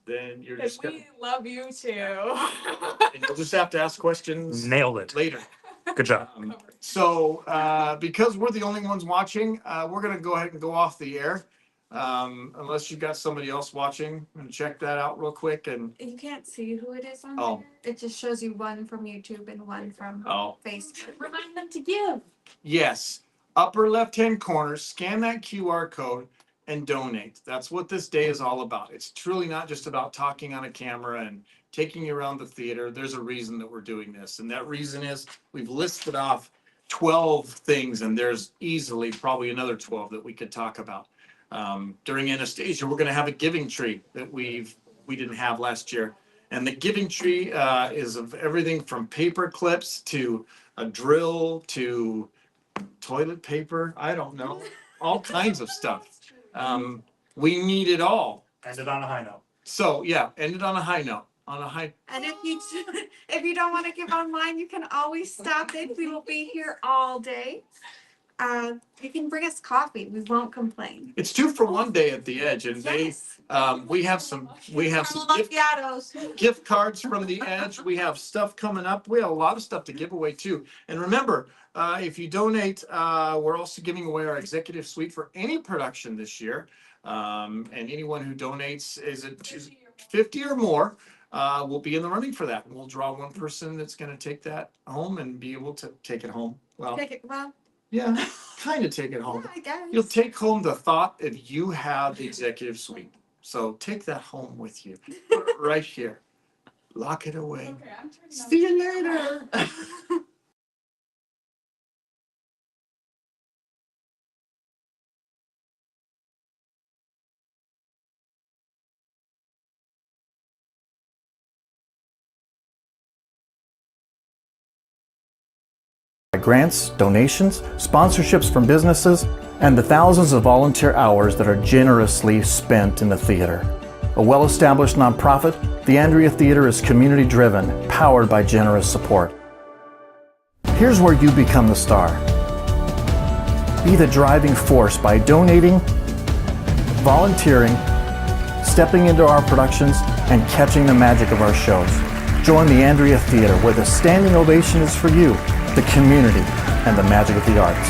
then you're And just gonna, we love you too. and you'll just have to ask questions Nailed it. later. Good job. So because we're the only ones watching, we're gonna go ahead and go off the air. Unless you've got somebody else watching, and check that out real quick. And You can't see who it is on Oh. there. It just shows you one from YouTube and one from Facebook. Remind them to give. yes, upper left-hand corner, scan that QR code and donate. That's what this day is all about. It's truly not just about talking on a camera and taking you around the theater. There's a reason that we're doing this. And that reason is we've listed off 12 things, and there's easily probably another 12 that we could talk about. During Anastasia, we're going to have a giving tree that we didn't have last year. And the giving tree is of everything from paper clips to a drill to toilet paper. I don't know, all kinds of stuff. We need it all. Ended on a high note. So yeah, ended on a high note. On a high. And if you don't want to give online, you can always stop in. We will be here all day. You can bring us coffee. We won't complain. It's 2 for 1 day at the Edge, and Yes. we have some gift cards from the Edge. We have stuff coming up. We have a lot of stuff to give away too. And remember, if you donate, we're also giving away our executive suite for any production this year. And anyone who donates is it 50 or more will be in the running for that. We'll draw one person that's going to take that home and be able to take it home. Well, Well, yeah, kind of take it home. yeah, I guess. You'll take home the thought that you have the executive suite. So take that home with you, right here. Lock it away. Okay, I'm turning on. See you later. Grants, donations, sponsorships from businesses, and the thousands of volunteer hours that are generously spent in the theater. A well-established nonprofit, the Andrea Theater is community-driven, powered by generous support. Here's where you become the star. Be the driving force by donating, volunteering, stepping into our productions, and catching the magic of our shows. Join the Andrea Theater, where the standing ovation is for you, the community, and the magic of the arts.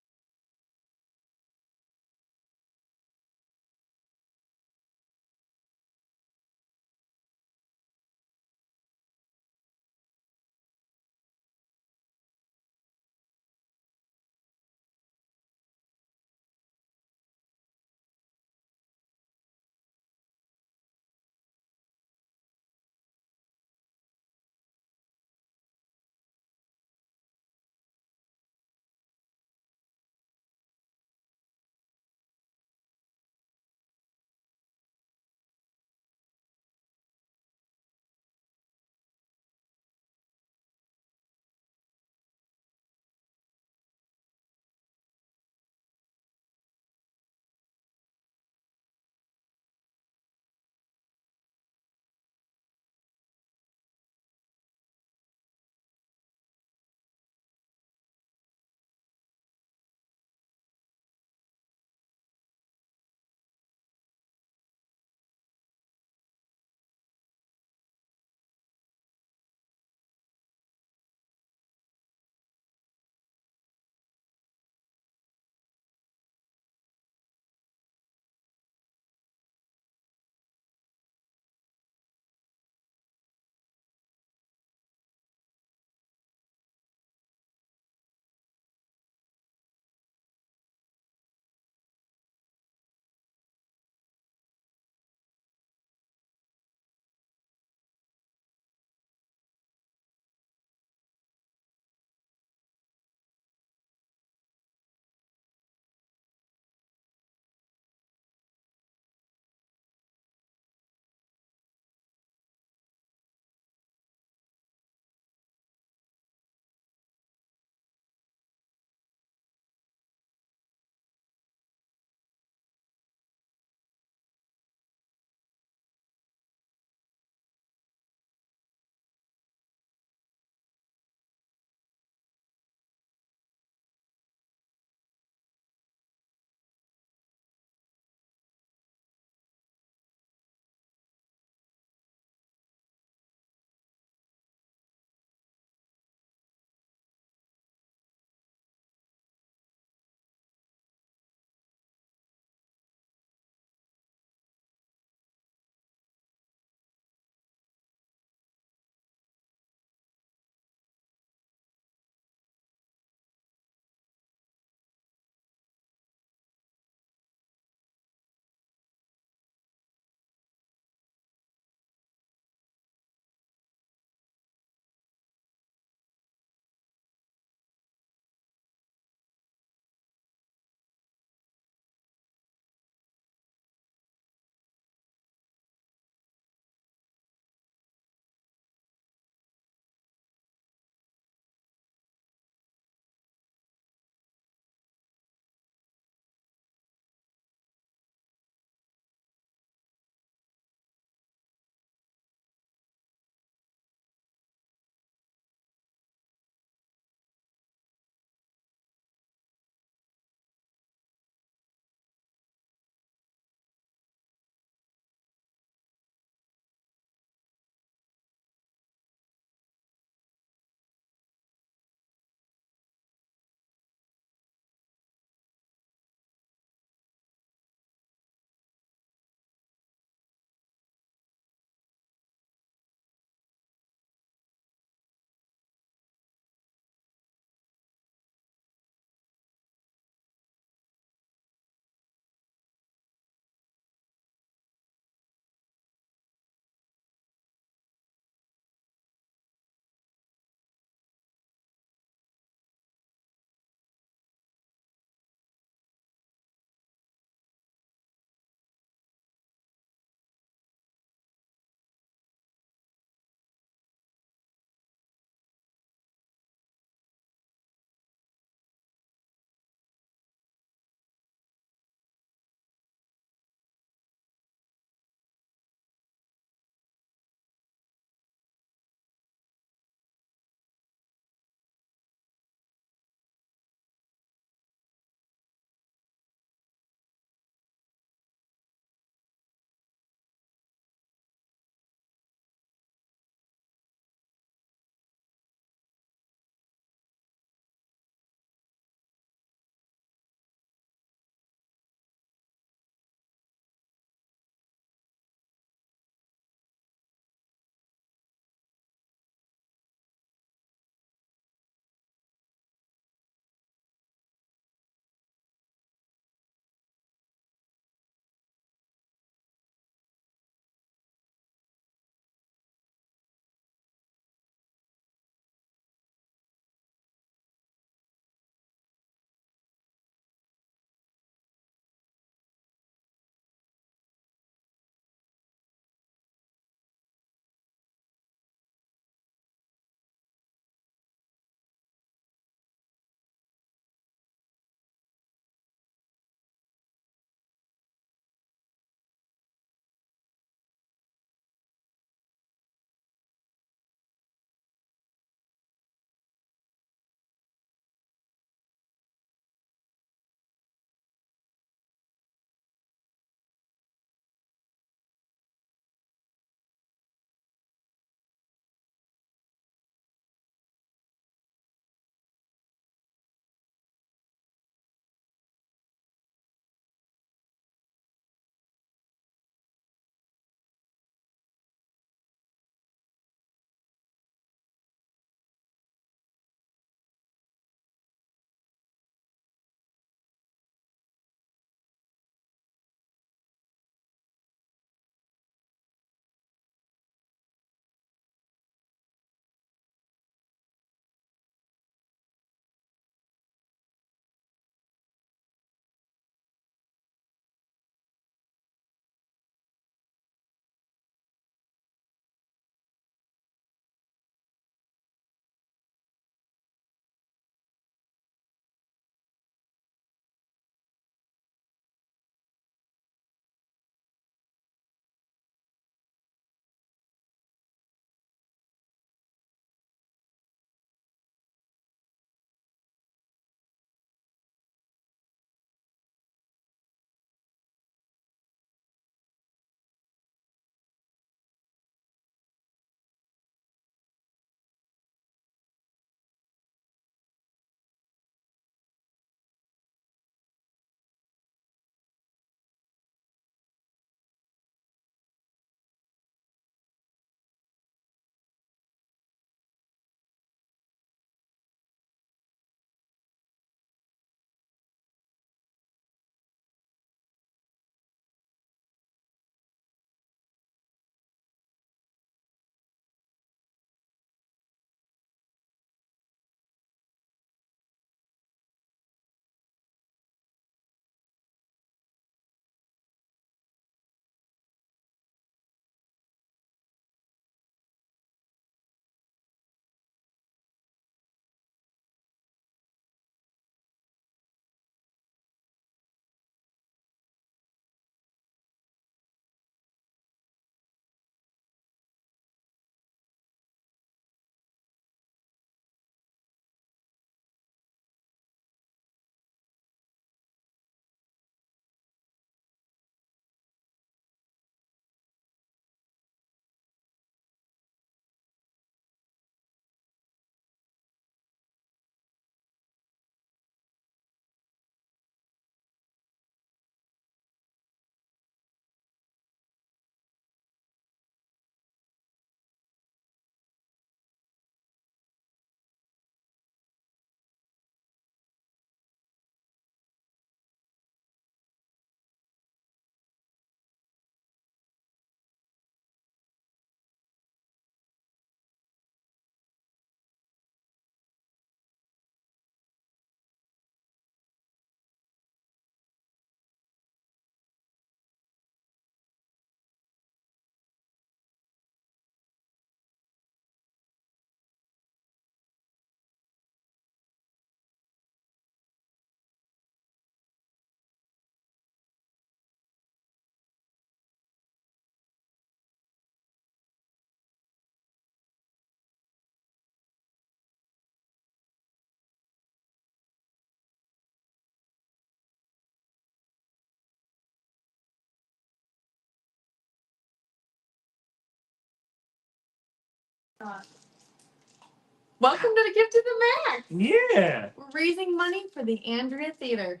Welcome to the Gift to the Max. Yeah. We're raising money for the Andrea Theater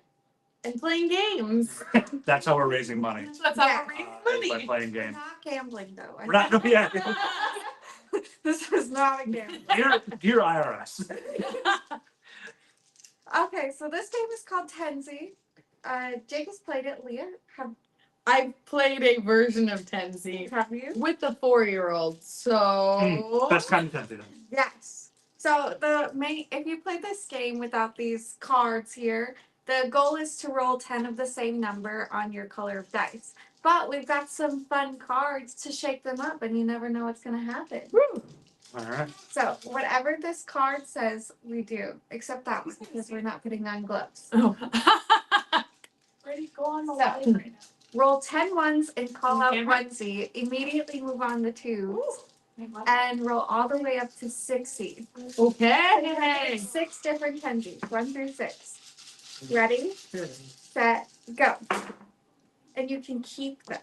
and playing games. That's how we're raising money. That's Yeah. how we're raising Is by money. playing We're games. not gambling though. We're not, no, yeah. This is not a game. Dear IRS. Okay, so this game is called Tenzi. Jake has played it. Leah, I've played a version of Tenzi have you? with the 4-year-old, so Best kind of tempted. Yes. So if you play this game without these cards here, the goal is to roll 10 of the same number on your color of dice. But we've got some fun cards to shake them up, and you never know what's going to happen. All right. So whatever this card says, we do, except that one because we're not putting on gloves. Oh. Ready? Go on the So- line right now. Roll 10 ones and call out Camera? onesie. Immediately move on the twos. And roll all the way up to 60. Okay. 6 different tensies, 1 through 6. Ready, set, go. And you can keep them.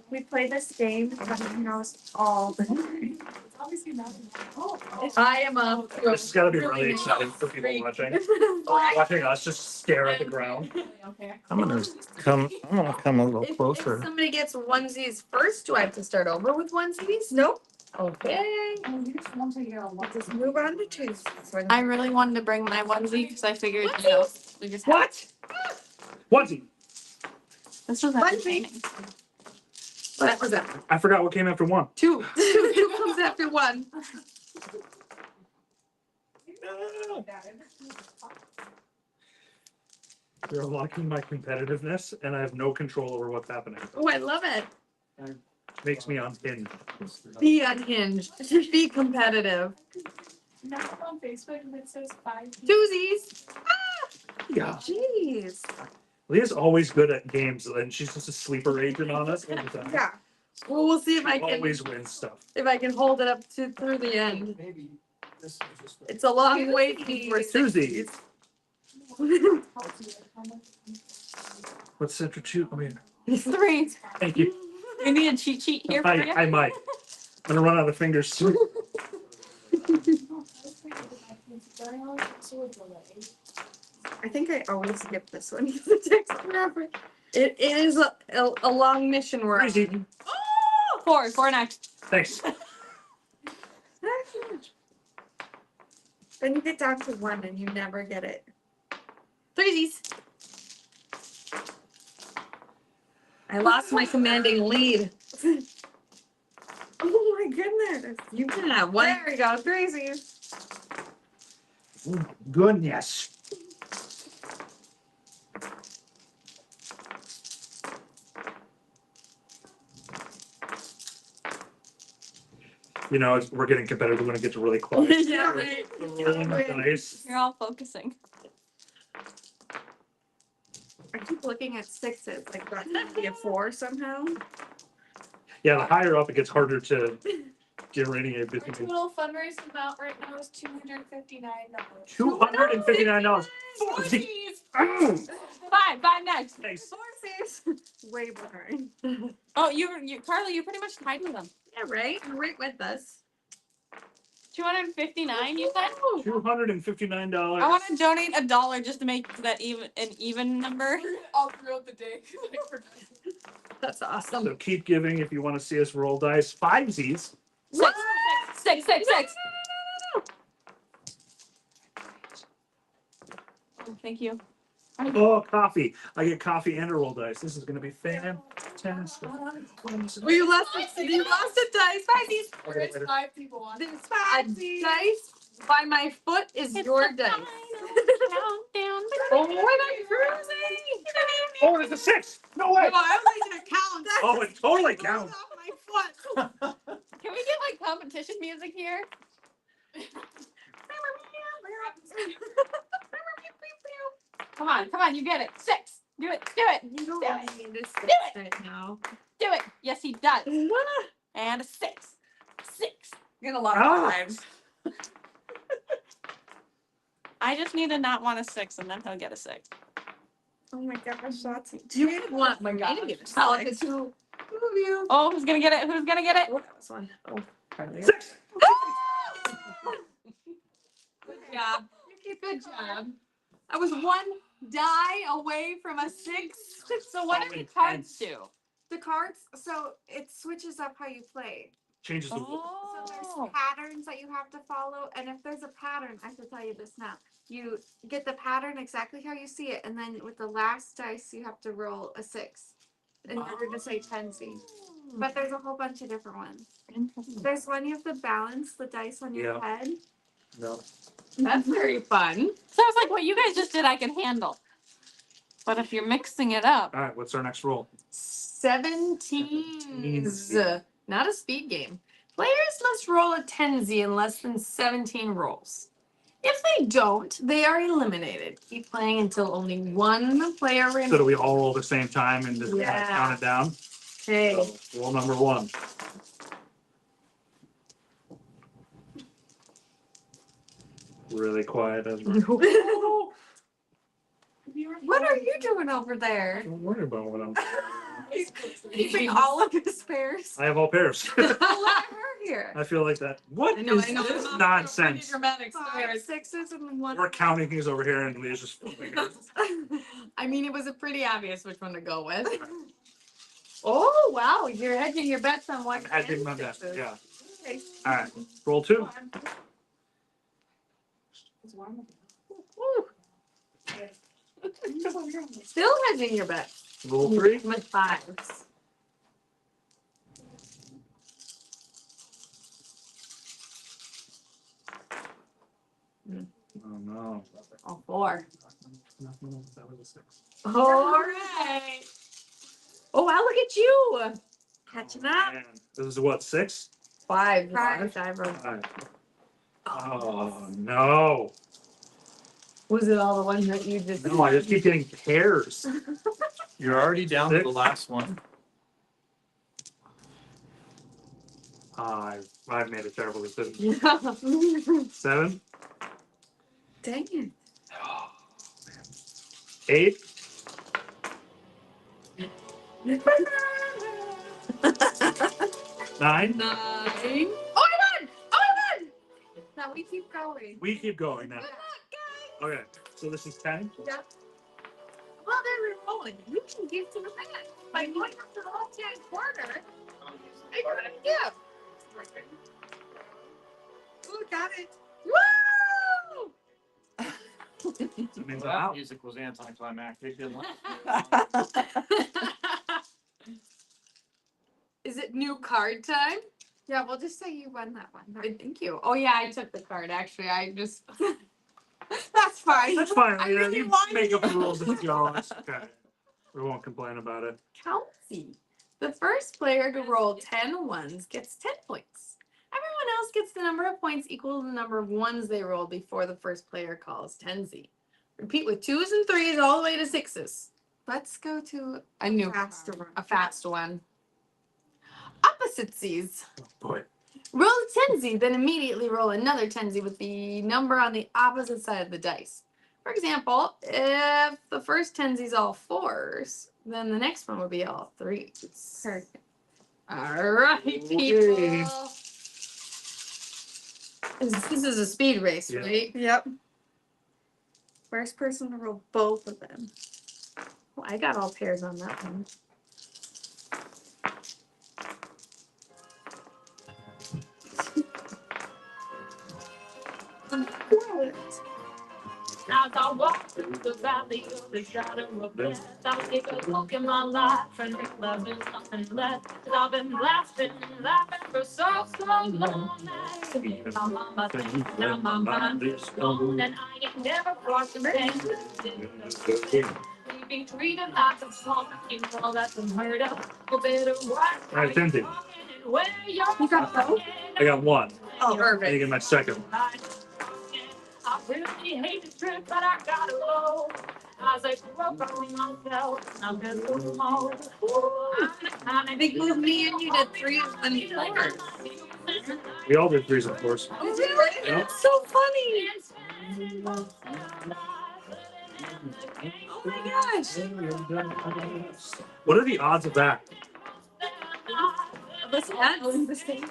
We play this game at my house all the time. It's obviously not. I am a This has got to be really really exciting for people freak. watching. Watching us just stare at the ground. Okay. I'm gonna come a little If somebody gets onesies first, do I have to start over with onesies? Nope, Okay. just move on to twos. I really wanted to bring my onesie because I figured, we just have. What? Onesie. This was Onesie. entertaining. What was that? I forgot what came after 1. 2. 2 comes after 1. You're unlocking my competitiveness, and I have no control over what's happening. Oh, I love it. Makes me unhinged. Be unhinged. Be competitive. Now on Facebook and it says 5. Doozies. Yeah. Jeez. Leah's always good at games, and she's just a sleeper agent on us all the time. Yeah, Well, we'll see if I She can always wins stuff. hold it up to through the end. It's a long wait before Susie. 60s. What's center 2? I mean, 3. thank you. We need a cheat sheet here for you. I might. I'm gonna run out of fingers soon. I think I always skip this one because it takes forever. It is a long mission we're Crazy. on. 4 next. Thanks. Then you get down to 1 and you never get it. Threesies. I lost my commanding lead. Oh my goodness. You can have one. There we go, threesies. Goodness. You know, we're getting competitive when it gets really close. Yeah, right. Rolling the dice. You're all focusing. I keep looking at 6s, like that could be a 4 somehow. Yeah, the higher up it gets harder to delineate Our between. total fundraising amount right now is $259. $259. Oh, 5 next. nice. Way behind. Oh, you Carly, you pretty much tied with them. Yeah, right? You're right with us. 259, you said? $259. I want to donate $1 just to make that an even number. All throughout the day. That's awesome. So keep giving if you want to see us roll dice. 5Zs. 6. Oh, thank you. Oh, coffee. I get coffee and a roll dice. This is going to be fantastic. Well, you lost a dice. Threesies. There's 5 people on. This a dice by my foot is your dice. Countdown. Oh, when I'm cruising. Oh, there's a 6. No way. No, I don't think it counts. Oh, it totally counts. Off my foot. Can we get like competition music here? Come on, you get it. 6. Do it. You don't Do want me to sit right now. Do it. Yes, he does. And a 6. 6. Get a lot Ah. of times. I just need to not want a 6, and then he'll get a 6. Oh my gosh, that's Do you want my me gosh. to get a like a 2? Move you. Oh, who's gonna get it? Who's gonna get it? Oh, that was one. Oh, Carly. 6. Good job. Good job. I was one die away from a 6. So what do the cards do? The cards, so it switches up how you play. Changes the So Oh. there's patterns that you have to follow, and if there's a pattern, I should tell you this now. You get the pattern exactly how you see it, and then with the last dice, you have to roll a 6 in order to say 10Z. But there's a whole bunch of different ones. There's one you have to balance the dice on your Yeah. head. No. That's very fun. Sounds like what you guys just did I can handle. But if you're mixing it up. All right, what's our next roll? 17s. Not a speed game. Players must roll a 10Z in less than 17 rolls. If they don't, they are eliminated. Keep playing until only one player So do remains. we all roll at the same time and just Yeah. count it down? Okay. So, roll number 1. Really quiet as we're. What are you doing over there? Don't worry about what I'm. He's keeping all of his spares. I have all pairs. Let her here. I feel like that. What I know, is I know. this I'm not nonsense? dramatic 5 stories. 6s and one. We're counting things over here and Leah's just flipping her. I mean, it was a pretty obvious which one to go with. Oh, wow. You're hedging your bets on one. I'm hedging my bet, sixes. yeah. Okay. All right, roll 2. Woo. Still hedging your bet. Roll 3. With 5s. Oh no. Oh, 4. That was a 6. All right. Oh, wow, look at you. Catching up. Man. This is what, 6? 5. 5. 5. Oh no. Was it all the ones that you just? No, I just keep getting pairs. You're already down to the 6. last one. I've made a terrible decision. Yeah. 7. Dang it. 8. 9. 9. Oh, I won! Oh, I won! Now we keep going. We keep going now. Okay, so this is 10. Yep. Well, they're rolling. You can get to the back by going up to the left-hand corner. I got it. Yeah. Ooh, got it. Woo! That means I'm That out. music was anticlimactic, didn't it? Is it new card time? Yeah, we'll just say you won that one. Thank you. Oh yeah, I took the card. Actually, I just. That's fine. That's fine. I Leah. really You wanted make up the to. rules as you go. It's okay. We won't complain about it. County. The first player to roll 10 ones gets 10 points. Everyone else gets the number of points equal to the number of ones they rolled before the first player calls 10Z. Repeat with 2s and 3s all the way to 6s. Let's go to A new faster card, one. a fast one. Opposite Z's. Boy. Roll a 10Z, then immediately roll another 10Z with the number on the opposite side of the dice. For example, if the first 10Z is all 4s, then the next one would be all 3s. Perfect. All right, Okay. people. This is a speed race, Yeah. right? Yep. First person to roll both of them. Well, I got all pairs on that one. As I walk through the valley of the shadow of death, I'll take a look in my life and realize there's nothing left. 'Cause I've been laughing for so long. My mama thinks now my mind is gone, and I ain't never crossed the pain. Being treated like a punk, you know that's unheard of. No better watch All right, 10Z. You got both? I got 1. Oh, I perfect. get my second. I really hate the truth, but I gotta roll. As I broke on myself, I'm just so small. I think with me and you did 3 and 4. We all did 3s, of course. Oh, really? Yeah. That's so funny. Oh my gosh. What are the odds of that? Listen, that's the same.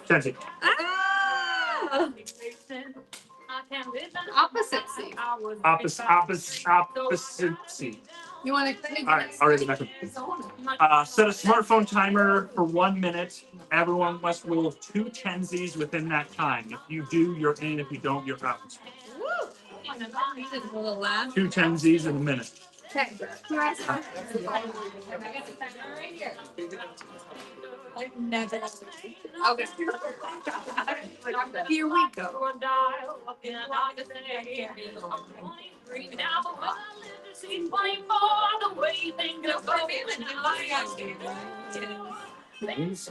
Kenzie. Ah! Opposite seat. Opposite seat. You want to? All right, already the next one. Set a smartphone timer for 1 minute. Everyone must roll 2 tensies within that time. If you do, you're in. If you don't, you're out. Woo! 2 tensies in a minute. Okay. Okay. Here we go.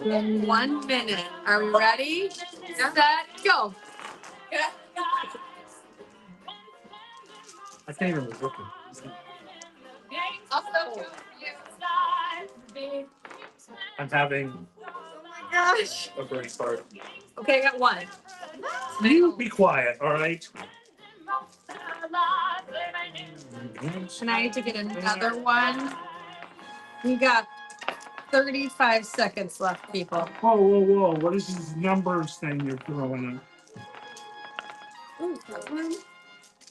In 1 minute. Are we ready? Set, go. I can't even look at I'm having Gosh. a brain fart. Okay, I got one. You be quiet, all right? And I need to get another one. We got 35 seconds left, people. Whoa, whoa, whoa. What is this numbers thing you're throwing in?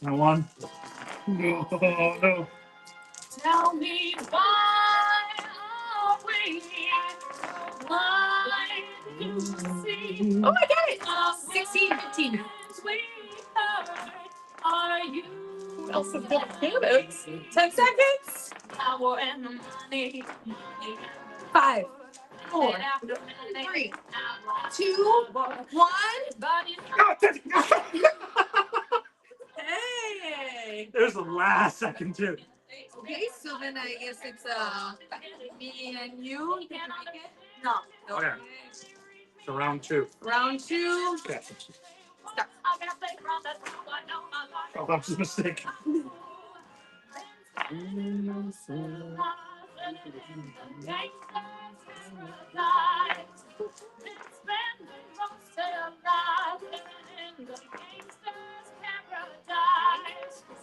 I won. No, no. Tell me why are we blind to see? Oh, I got it. 16, 15. Are you? Who else is gonna do this? 10 seconds. Power and the money. 5, 4, 3, 2, 1. Hey. There's the last second too. Okay, so then I guess it's me and you. Did you make it? No. Okay. So round 2. Round 2. Okay. Start. Oh, that was a mistake.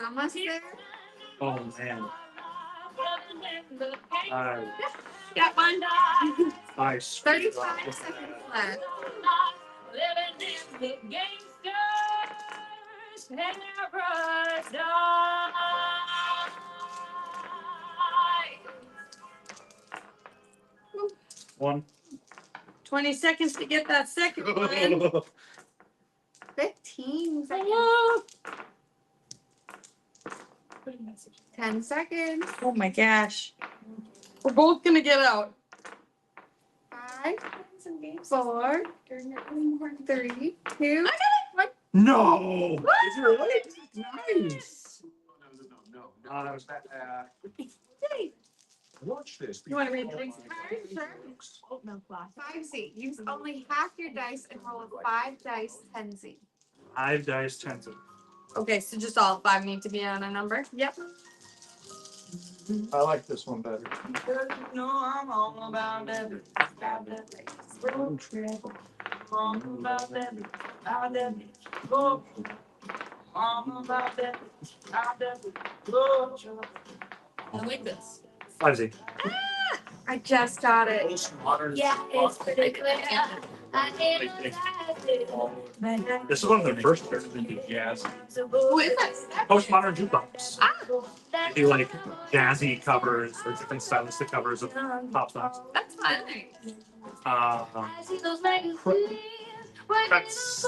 Almost there. Oh man. Got one. I screwed 35 up. seconds left. Living in the gangster's paradise. 1. 20 seconds to get that second one. 15 seconds. 10 seconds. Oh my gosh. We're both gonna get out. 5, 4, 3, 2. No! Is it really? Nice! No. That was Watch this. You want to read the next card? Sure. Oat milk latte. 5Z. Use only half your dice and roll a 5 dice 10Z. 5 dice 10. Okay, so just all 5 need to be on a number? Yep. I like this one better. No, I'm all about that. Road trip. All about that. About that. Go. All about that. About that. Go. I like this. 5Z. I just got it. Yeah, it's pretty good. This is one of the first jazz. Who is this? Postmodern jukebox. They do like jazzy covers or different stylistic covers of pop songs. That's fun.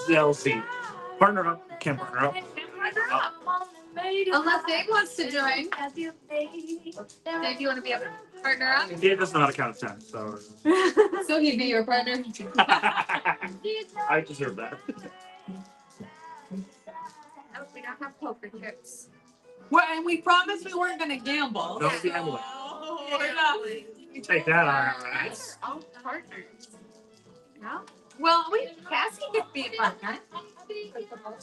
Chelsea. Partner up. Can't partner up. Unless Dave wants to join. Dave, you want to be a partner up? Dave doesn't know how to count to 10, so So he'd be your partner. I deserve that. Oh, we don't have poker chips. Well, and we promised we weren't going to gamble. No gambling. We're not. Take that, IRS. Oh, partners. No? Well, Cassie could be a partner.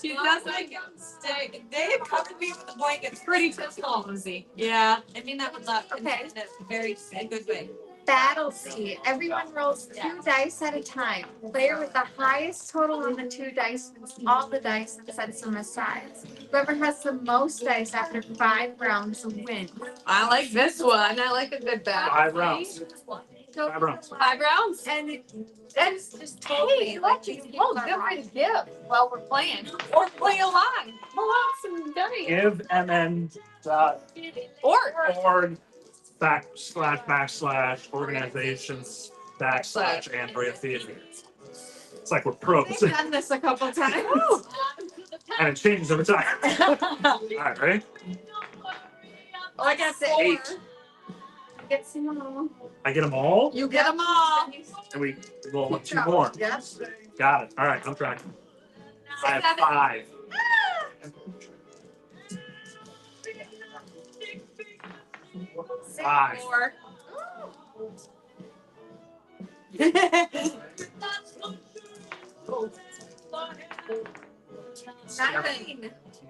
she does like stay. Dave covered me with the blankets pretty cozy. Yeah. I mean that would not Okay. in a very good way. Battle seat. Everyone rolls 2 dice at a time. Player with the highest total on the 2 dice wins all the dice and sets them aside. Whoever has the most dice after 5 rounds wins. I like this one. I like a good battle. 5 rounds. 5 rounds. 5 rounds. And that's just totally like these people Oh, are good watching. to give while we're playing. Or play along. Pull out some dice. Give MN org / organizations / Andrea Theater. It's like we're pros. They've done this a couple times. And it changes every time. All right, ready? Oh, I got 8. Get some more. I get them all, You get them all. and we roll 2 more. Yes. Got it. All right, I'm tracking. I have 5. Five. More.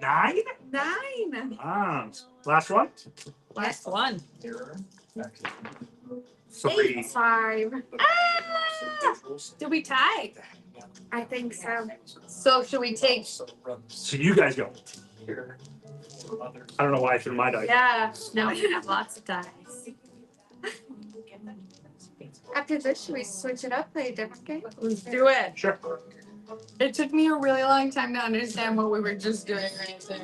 9. 9? 9. Last one. Last one. 3. 5. Did we tie? I think so. So should we take? So you guys go. I don't know why I threw my dice. Yeah. No, we have lots of dice. After this, should we switch it up, play a different game? Let's do it. Sure. It took me a really long time to understand what we were just doing right there.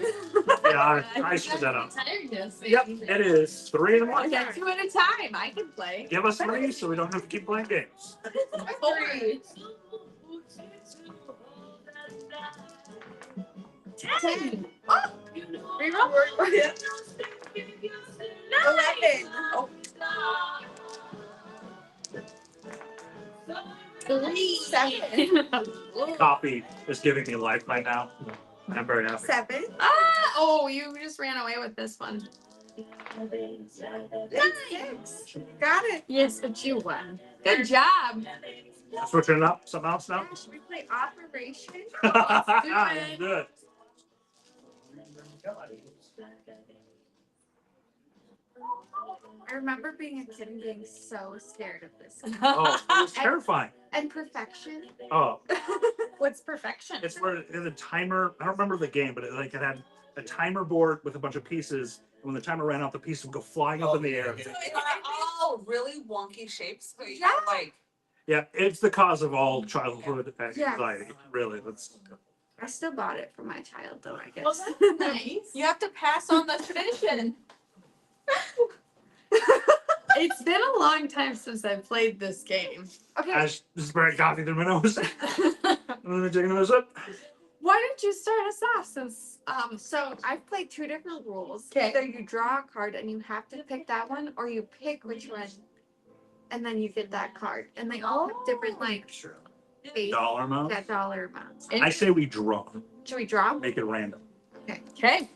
Yeah, I screwed that up. Tiredness. Yep, it is 3 in the morning. Okay, 2 at a time. I can play. Give us 3 so we don't have to keep playing games. 3. 10. Reroll. 11. Oh. 3. 7. Copy is giving me life right now. I'm very happy. 7. Ah! Oh, you just ran away with this one. 6. Got it. Yes, but you won. Good job. Switching it up, something else now? We play Operation. Good. I remember being a kid and being so scared of this. Oh, it was terrifying. And Perfection. Oh, What's perfection? it's where the timer, I don't remember the game, but it had a timer board with a bunch of pieces. And when the timer ran out, the pieces would go flying up in the air. So they are all really wonky shapes. So you Yeah. like Yeah, it's the cause of all childhood anxiety. Really, that's. I still bought it for my child, though, I guess. Well, that's nice. you have to pass on the tradition. It's been a long time since I've played this game. Okay, As this is very coffee through my nose. Let me take another sip. Why don't you start us off since so I've played 2 different rules. 'Kay. Either you draw a card and you have to pick that one, or you pick which one, and then you get that card. And they all have different, like, base, Dollar amount. that dollar amounts. I say we draw. Should we draw? Make it random. okay.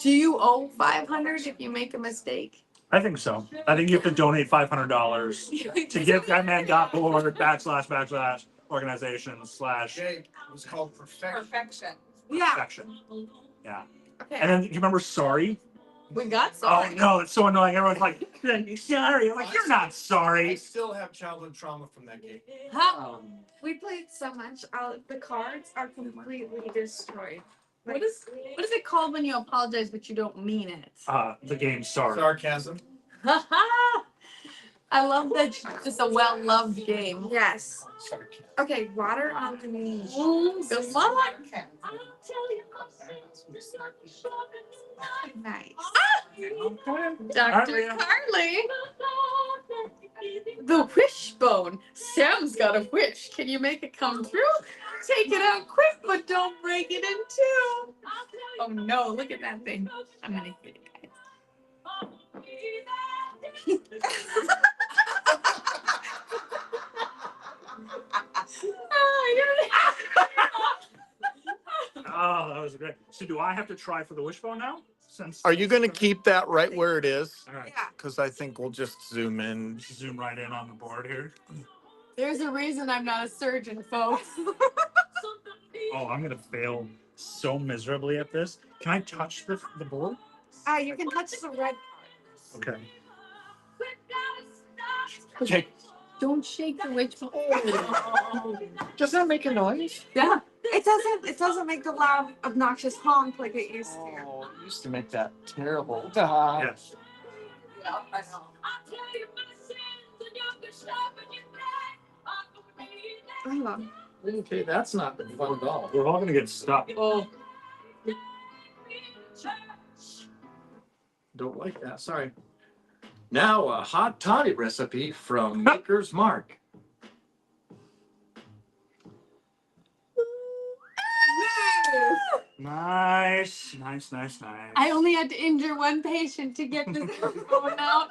Do you owe 500 if you make a mistake? I think so. I think you have to donate $500 to give MN.org / organization / Jake, it was called perfection. Perfection. Yeah. section. Yeah. Okay. And then you remember sorry? We got Oh sorry. no, it's so annoying. Everyone's like, sorry. I'm like, you're not I sorry. still have childhood trauma from that game. Huh? We played so much. The cards are completely destroyed. What is it called when you apologize but you don't mean it? The game sorry. Sarcasm. I love that it's just a well-loved game. Yes. Sarcasm. Okay, water on the knees. Good luck. Nice. Dr. Leah. Carly. The wishbone. Sam's got a wish. Can you make it come true? Take it out quick, but don't break it in two. Oh no, look at that thing. I'm gonna hit it, guys. Oh, that was great. So do I have to try for the wishbone now? Since Are you going to keep that right where it is? All right. Yeah. Because I think we'll just zoom in. Zoom right in on the board here. There's a reason I'm not a surgeon, folks. Oh, I'm gonna fail so miserably at this. Can I touch the board? You can touch the red Okay. Jake, Don't shake the wishbone. does that make a noise? Yeah. It doesn't make the loud, obnoxious honk like it used to. Oh, it used to make that terrible. Yes. Yeah, I know. Oh. Okay, that's not been fun at all. We're all gonna get stuck. Oh, Don't like that, sorry. Now, a hot toddy recipe from Maker's Mark. Nice, nice, nice, nice. I only had to injure one patient to get this going out.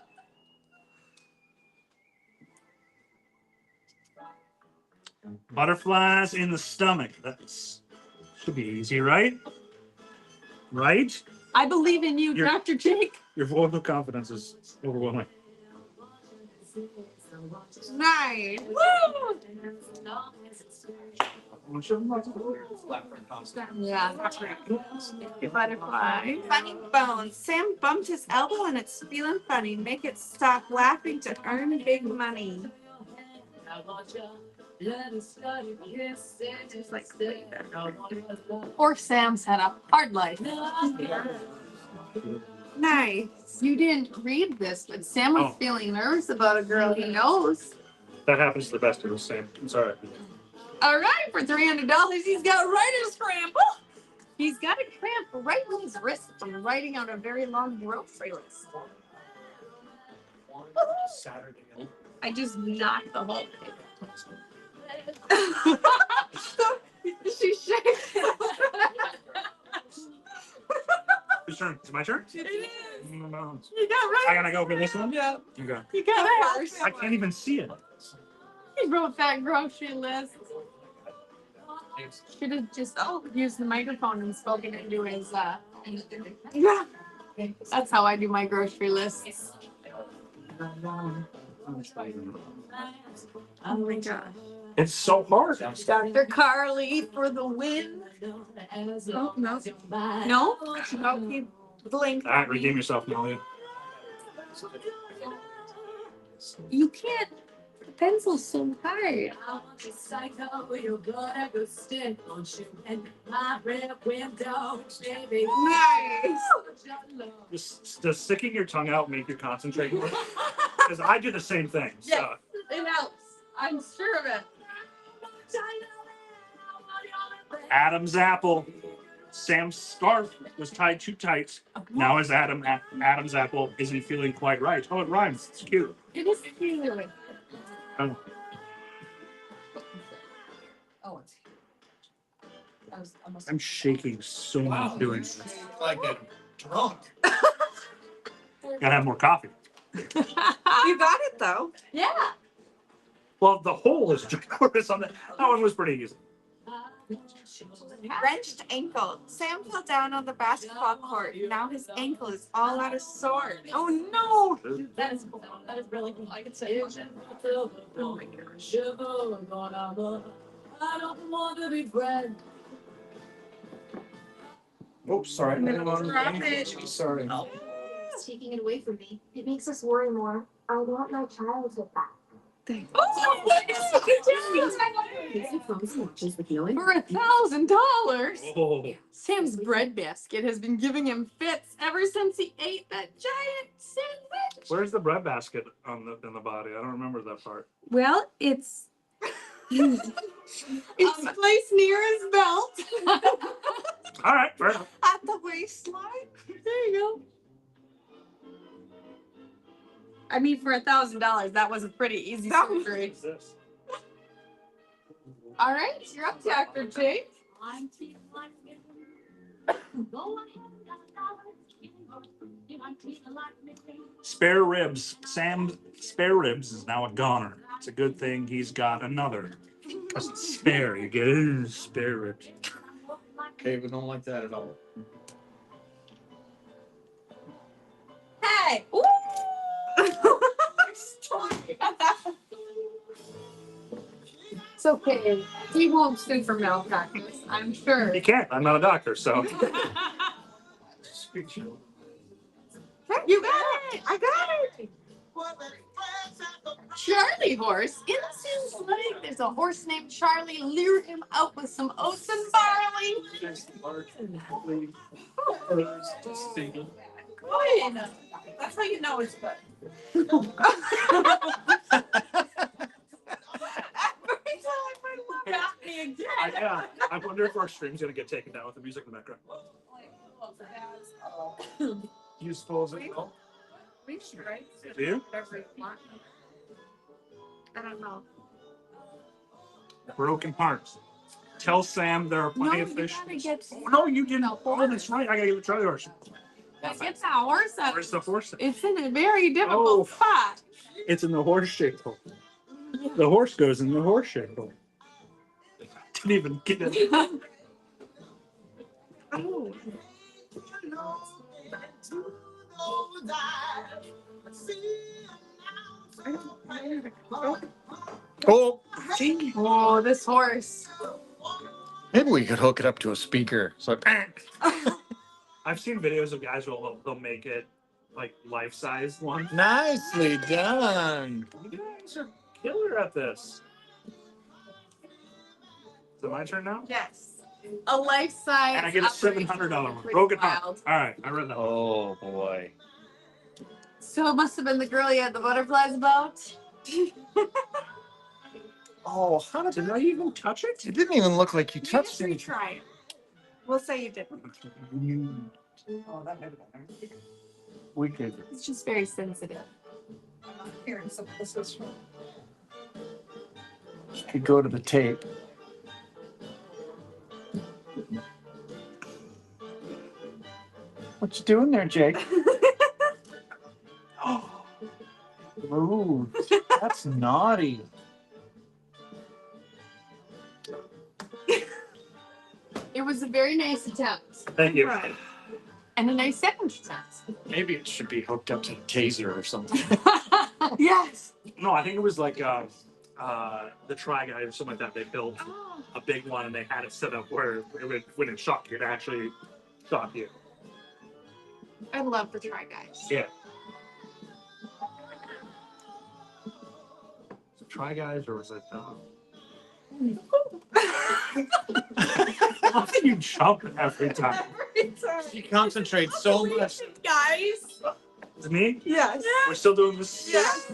Butterflies in the stomach. That's should be easy, right? Right? I believe in you, You're- Dr. Jake. Your vote of confidence is overwhelming. Nice. Yeah. Butterfly. Funny bone. Sam bumped his elbow and it's feeling funny. Make it stop laughing to earn big money. Just like Poor Sam's had a hard life. nice. You didn't read this, but Sam was Oh. feeling nervous about a girl he knows. That happens to the best of us, Sam. It's all right. All right, for $300, he's got writer's cramp. Oh, he's got a cramp right in his wrist from writing out a very long grocery list. Saturday. I just knocked the whole thing. She shakes. Whose turn? Is it my turn? It is. No. You got I right. gotta go for this one? Yeah. Okay. You got it. I can't even see it. He wrote that grocery list. Should have just used the microphone and spoken into his. Yeah. That's how I do my grocery lists. Oh my gosh. It's so hard. Dr. Carly for the win. Oh, no. No? Oh, he blinked. All right, redeem yourself, Malia. You can't. The pencil's so hard. Nice. Does sticking your tongue out make you concentrate more? Because I do the same thing. So. Yes. It helps. I'm sure of it. Adam's apple. Sam's scarf was tied too tight. Now his Adam's apple isn't feeling quite right. Oh, it rhymes. It's cute. It is cute. Oh. Oh, it's. That was almost. I'm shaking so much doing this. Like a drunk. Gotta have more coffee. You got it though. Yeah. Well, the hole is ginormous on that. That one was pretty easy. Wrenched ankle. Sam fell down on the basketball court. Now his ankle is all out of sorts. Oh no. That is cool. That is really cool. I could say it. Oh my gosh. I don't want to be friends. Oops, sorry. Drop it. Sorry. It's taking it away from me. It makes us worry more. I want my childhood back. Oh, for $1,000. Oh. Sam's bread basket has been giving him fits ever since he ate that giant sandwich. Where's the bread basket on in the body? I don't remember that part. Well, it's placed near his belt. All right, fair enough. At the waistline. There you go. I mean, for $1,000, that was a pretty easy surgery. What's this? All right, you're up, Dr. Jake. Spare ribs. Sam's spare ribs is now a goner. It's a good thing he's got another. Spare, you get it? Spare ribs. Okay, we don't like that at all. Hey! Ooh! It's okay. He won't sue for malpractice, I'm sure. He can't. I'm not a doctor, so. You got it. I got it. Charlie horse. In Sam's leg, there's a horse named Charlie. Lure him out with some oats and barley. Good. That's how you know it's good. Yeah, I wonder if our stream's gonna get taken down with the music in the background. You suppose it will? Do you? I don't know. Broken hearts. Tell Sam there are plenty No, of you fish. gotta get Oh, no, you didn't. Oh, that's right. I gotta give it a try. Horse. it's a horse. Where's the horse? It's in a very Oh. difficult spot. It's in the horse shaped hole. The horse goes in the horse shaped hole. Didn't even get it. Oh. Oh, Oh, this horse. maybe we could hook it up to a speaker. So I've seen videos of guys who they'll make it like life size one. nicely done. You guys are killer at this. Is it my turn now? Yes. A life size. And I get a $700 one. Broken heart. All right, I read that one. Oh boy. So it must have been the girl you had the butterflies about. Oh, how did Did I even touch it? it? Didn't even look like you touched You it. just retry it. We'll say you didn't. We could. It's just very sensitive. Could go to the tape. What you doing there, Jake? Ooh, that's naughty. It was a very nice attempt. Thank you. And a nice second attempt. Maybe it should be hooked up to the taser or something. Yes. No, I think it was like the Try Guy or something like that. They built a big one and they had it set up where it would, when it shot you, it actually shot you. I love the Try Guys. Yeah. So Try Guys, or was it? How do you jump every time? She concentrates so much. Guys. It's me? Yes. We're still doing this? Yes.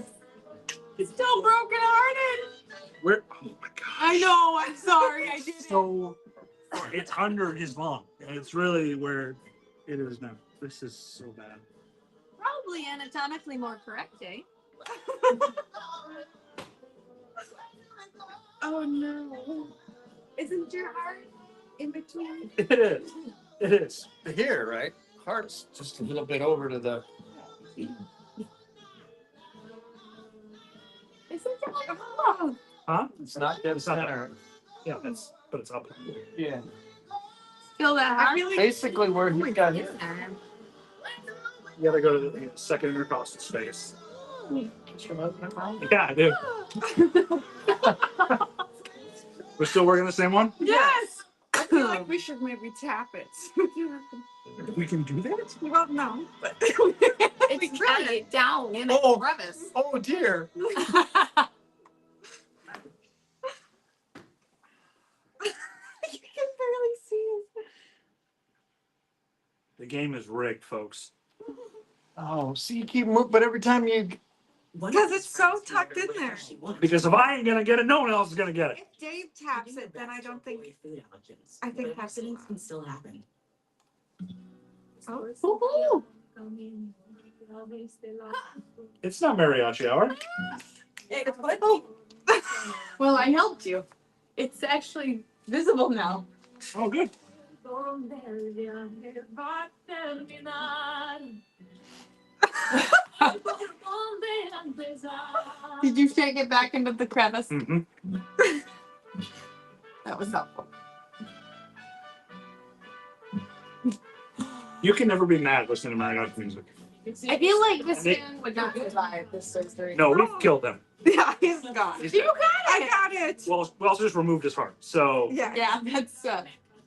Still broken hearted. We're, oh my gosh. I know. I'm sorry. I did it. So, it's under his lung. And it's really where it is now. This is so bad. Probably anatomically more correct, eh? Oh no. Isn't your heart in between? It is. It is. Here, right? Heart's just a little bit over to the. Isn't your heart? Huh? It's not dead center. Yeah, but it's up. Yeah. Feel that heart? Basically, where he got hit. You gotta go to the second intercostal space. Yeah, I do. We're still working the same one? Yes. I feel like we should maybe tap it. We can do that? Well, no, but It's really down in a Oh. crevice. Oh dear. you can barely see it. The game is rigged, folks. Oh, see, you keep moving, but every time you. Because it's so tucked in there. Because if I ain't gonna get it, no one else is gonna get it. If Dave taps it, then I don't think. I think that's accidents can still happen. Oh. It's not mariachi hour. Well, I helped you. It's actually visible now. Oh, good. Did you take it back into the crevice? Mm-hmm. That was helpful. You can never be mad listening to mariachi music. I feel like this They- man would not survive this surgery. No, we've killed him. Yeah, he's gone. He's You dead. got it. I got it. Well, we also just removed his heart. So Yeah. Yeah, that's a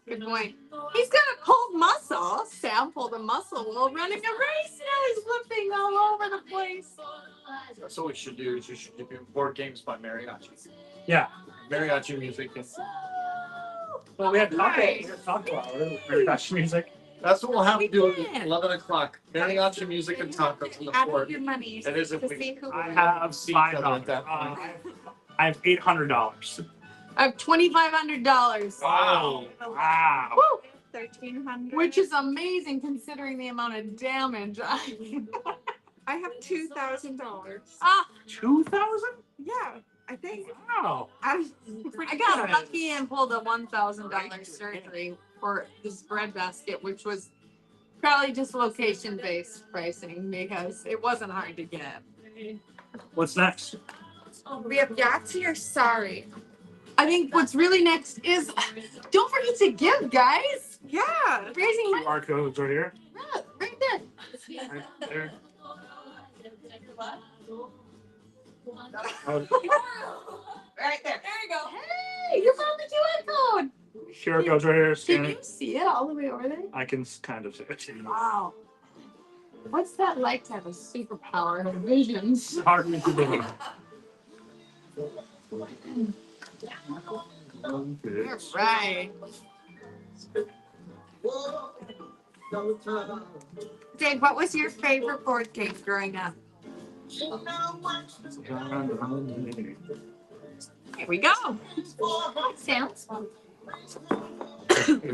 good point. He's got a pulled muscle. Sam pulled a muscle while running a race. Now he's flipping all over the place. That's what we should do. Is we should do board games by mariachi. yeah. Mariachi music. Well, we had taco. Right. We had taco hour. Mariachi music. That's what we'll have to do at can. 11 o'clock. Mariachi music and tacos in the Add fort. up your money That is to if we- see who I wins. have See each other at $500. that point. I have $800. I have $2,500. Wow. Wow. Woo! 1,300. Which is amazing considering the amount of damage. I have $2,000. Ah, 2,000? Yeah, I think. Wow. I'm I got lucky and pulled a $1,000 surgery for this bread basket, which was probably just location based pricing because it wasn't hard to get. What's next? We have Yahtzee or Sorry. I think what's really next is don't forget to give, guys. Yeah. Raising money. QR codes right here. Right there. Right there. Right there. There you go. Hey, you found the QR code. QR codes right here. Scan Can it. you see it all the way over there? I can kind of see it. Wow. What's that like to have a superpower of visions? Hard to believe. Right. Dave, what was your favorite board game growing up? Here we go. Sounds fun.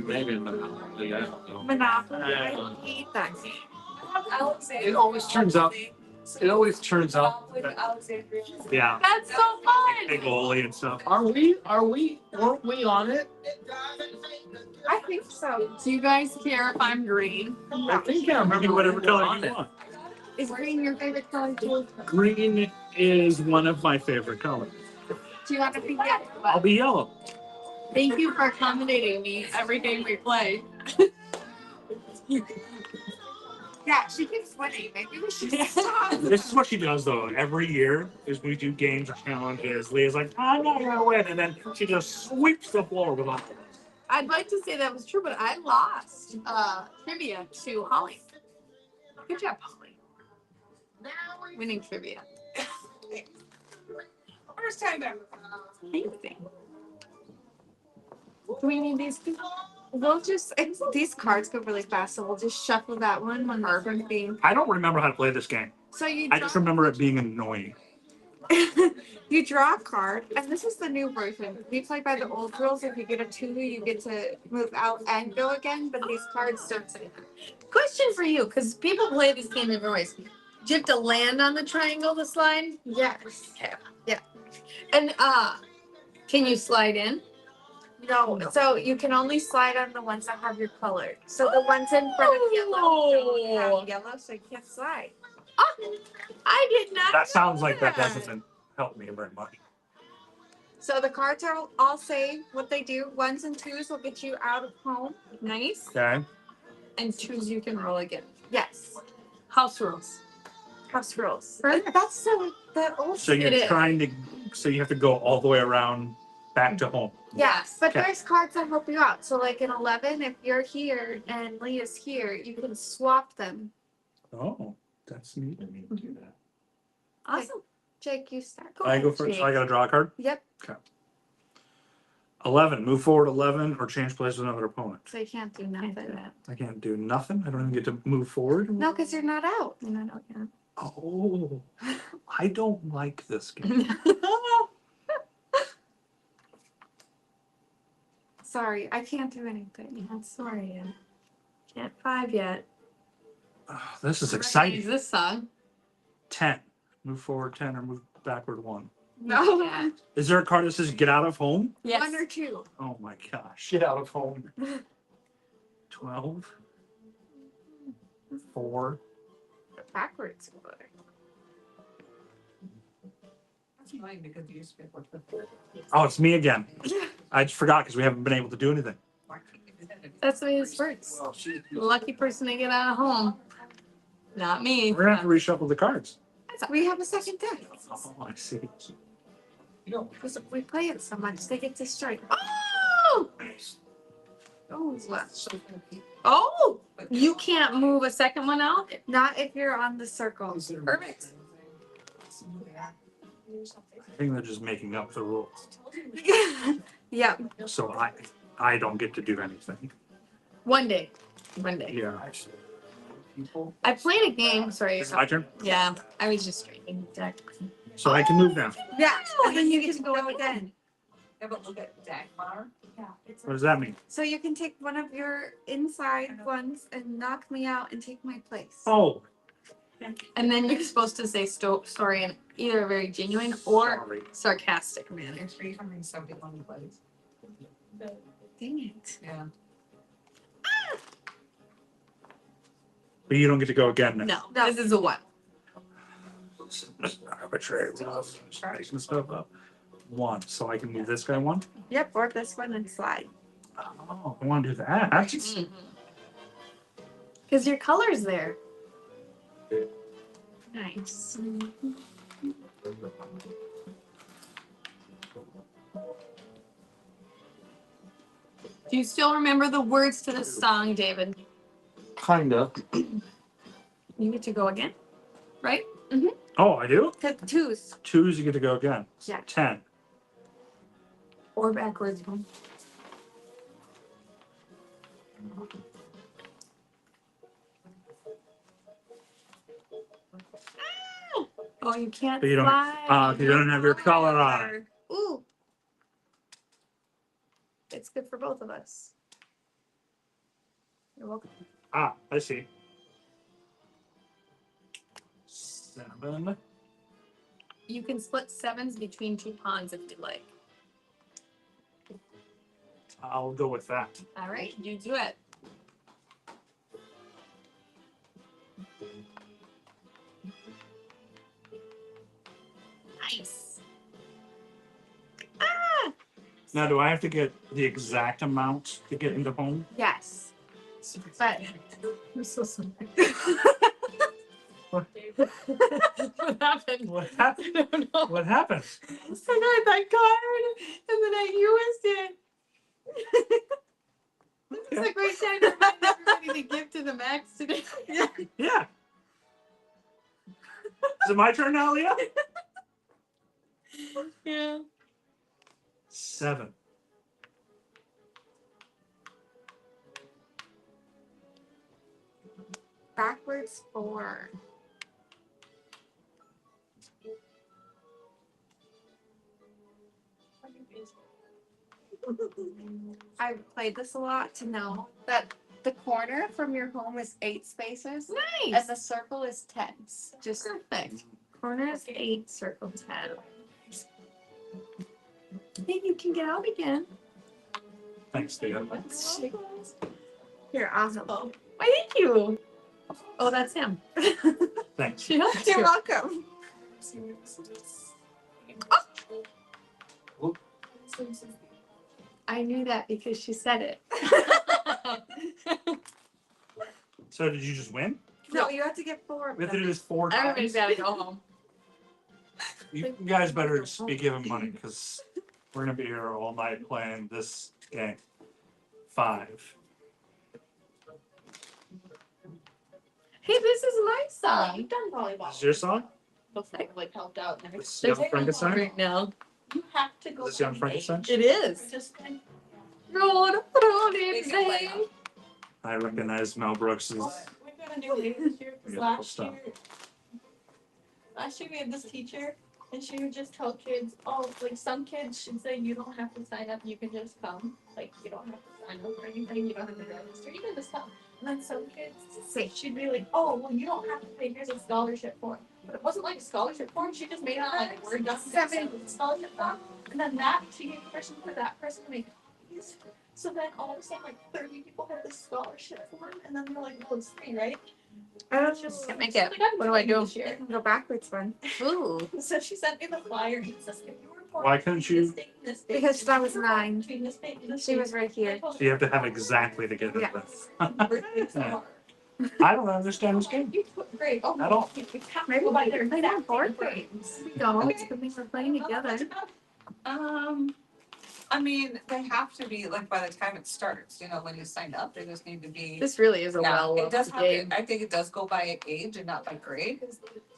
Maybe Monopoly, I don't know. Monopoly. I hate that game. It always turns out. It always turns out. Yeah. That's so fun. Big goalie and stuff. Weren't we on it? I think so. Do you guys care if I'm green? I think I remember Do whatever we were color on you it. want. Is green your favorite color too? Green is one of my favorite colors. Do you want to be yellow? I'll be yellow. Thank you for accommodating me every game we play. Yeah, she keeps winning. Maybe we should stop. This is what she does though. Every year is we do games or challenges. Leah's like, I'm not gonna win, and then she just sweeps the floor with all. I'd like to say that was true, but I lost trivia to Holly. Good job, Holly. Winning trivia. First time ever. Amazing. Do we need these two? We'll just, these cards go really fast, so we'll just shuffle that one when we're being. I don't remember how to play this game. So you I draw, just remember it being annoying. you draw a card, and this is the new version. We play by the old rules. If you get a 2, you get to move out and go again, but these cards don't say that. Question for you, because people play this game different ways. Do you have to land on the triangle to slide? Yes. Yeah. And can you slide in? No, so you can only slide on the ones that have your color. So the ones in front of yellow don't have yellow, so you can't slide. Oh, I did not. That sounds know like that doesn't help me very much. So the cards are all say what they do. 1s and 2s will get you out of home. Nice. Okay. And choose you can roll again. Yes. House rules. House rules. Perfect. That's the old. So It you're is. trying to, so you have to go all the way around back to home. Yes, but Okay. there's cards that help you out. So like in 11, if you're here and Leah's here, you can swap them. Oh, that's neat. I mean, do that. Awesome. Jake, you start. I go first. I gotta draw a card. Yep. 11. Move forward 11 or change places with another opponent. So you can't do nothing. I can't do nothing. I don't even get to move forward. No, because you're not out. You're not out yet. Oh, I don't like this game. Sorry, I can't do anything. I'm sorry. Can't 5 yet. Oh, this is Recognize exciting. this song. 10. Move forward 10 or move backward 1. No. Yeah. Is there a card that says get out of home? Yes. 1 or 2. Oh my gosh. Get out of home. 12. 4. Backwards. Oh, it's me again. I just forgot because we haven't been able to do anything. That's the way this works. Lucky person to get out of home. Not me. We're gonna have to reshuffle the cards. We have a second deck. Oh, I see. Because we play it so much, they get destroyed. Oh! Oh, well. Oh! You can't move a second one out? Not if you're on the circle. Perfect. I think they're just making up the rules. Yep. So I don't get to do anything. One day. One day. Yeah. I played a game. Sorry. It's my turn. Yeah. I was just trading the deck. So I can move now. Yeah. And then you get to go again. Yeah, but look at Dagmar. What does that mean? So you can take one of your inside ones and knock me out and take my place. Oh, And then you're supposed to say story in either a very genuine or sorry. sarcastic manner. 371 plays. Dang it. Yeah. But you don't get to go again now. No, this is a one. Arbitrary rules. Making stuff up. One, so I can move this guy one. Yep, or this one and slide. Oh, I want to do that. Because your color's there. Nice. Do you still remember the words to this song, David? Kinda. You get to go again, right? Oh, I do? Twos. Twos, you get to go again. Yeah. 10. Or backwards. Oh, you can't But you don't- fly. you don't have your color on it. Ooh. It's good for both of us. You're welcome. Ah, I see. 7. You can split sevens between two pawns if you'd like. I'll go with that. All right, you do it. Nice. Now, do I have to get the exact amount to get into home? Yes. But I'm so sorry. What? What happened? What happened? I don't know. What happened? I got that card and then I used it. It's a great time to remind everybody to give to the max today. Yeah. Is it my turn now, Leah? Yeah. 7. backwards 4. I've played this a lot to know that the corner from your home is 8 spaces and Nice. the circle is 10. Just Perfect. corner is 8, circle 10. Hey, you can get out again. Thanks, Leah. You're awesome. Why, thank you. Oh, that's him. Thanks. She helped You're you. welcome. I knew that because she said it. So did you just win? No, you have to get 4 of We have to do them. this 4 Everybody's times. gotta go home. You guys better just be giving money because we're gonna be here all night playing this game. 5. Hey, this is my song. You've done volleyball. Is this your song? Before, like helped out and This everything. Young Frankenstein? Right now. You have to go. Is this Young play. Frankenstein? It is. Just Road, road, it's day. I recognize Mel Brooks' We've got a new lady this year. 'Cause Yeah, last stop. year we had this teacher, and she would just tell kids, oh, like some kids should say you don't have to sign up, you can just come. Like you don't have to sign up or anything, you don't have to register, you can just come. And then some kids say she'd be like, oh, well, you don't have to pay. Here's a scholarship form. But it wasn't like a scholarship form. She just made it like a Word document with a scholarship form. And then that she gave permission for that person to make copies. So then all of a sudden, like 30 people had this scholarship form, and then they're like, well, it's free, right? Oh, Can't make it. Like, I'm What do I doing do? this year. go backwards one. Ooh. So she sent me the flyer. And it says, if you were born Why couldn't you- this date and this date, Because that was if you were born 9. between this date and this She date, was right here. So you have to have exactly to get into Yeah. this. birthdays Yeah. are. I don't understand this game. You put great. Oh, At all. You have to Maybe go by we their can play exact more board date. games. No, it's good thing we're playing Oh, together. that's enough. I mean, they have to be like by the time it starts, you know, when you sign up, they just need to be. This really is a Yeah, well it does loved have, game. I think it does go by age and not by grade.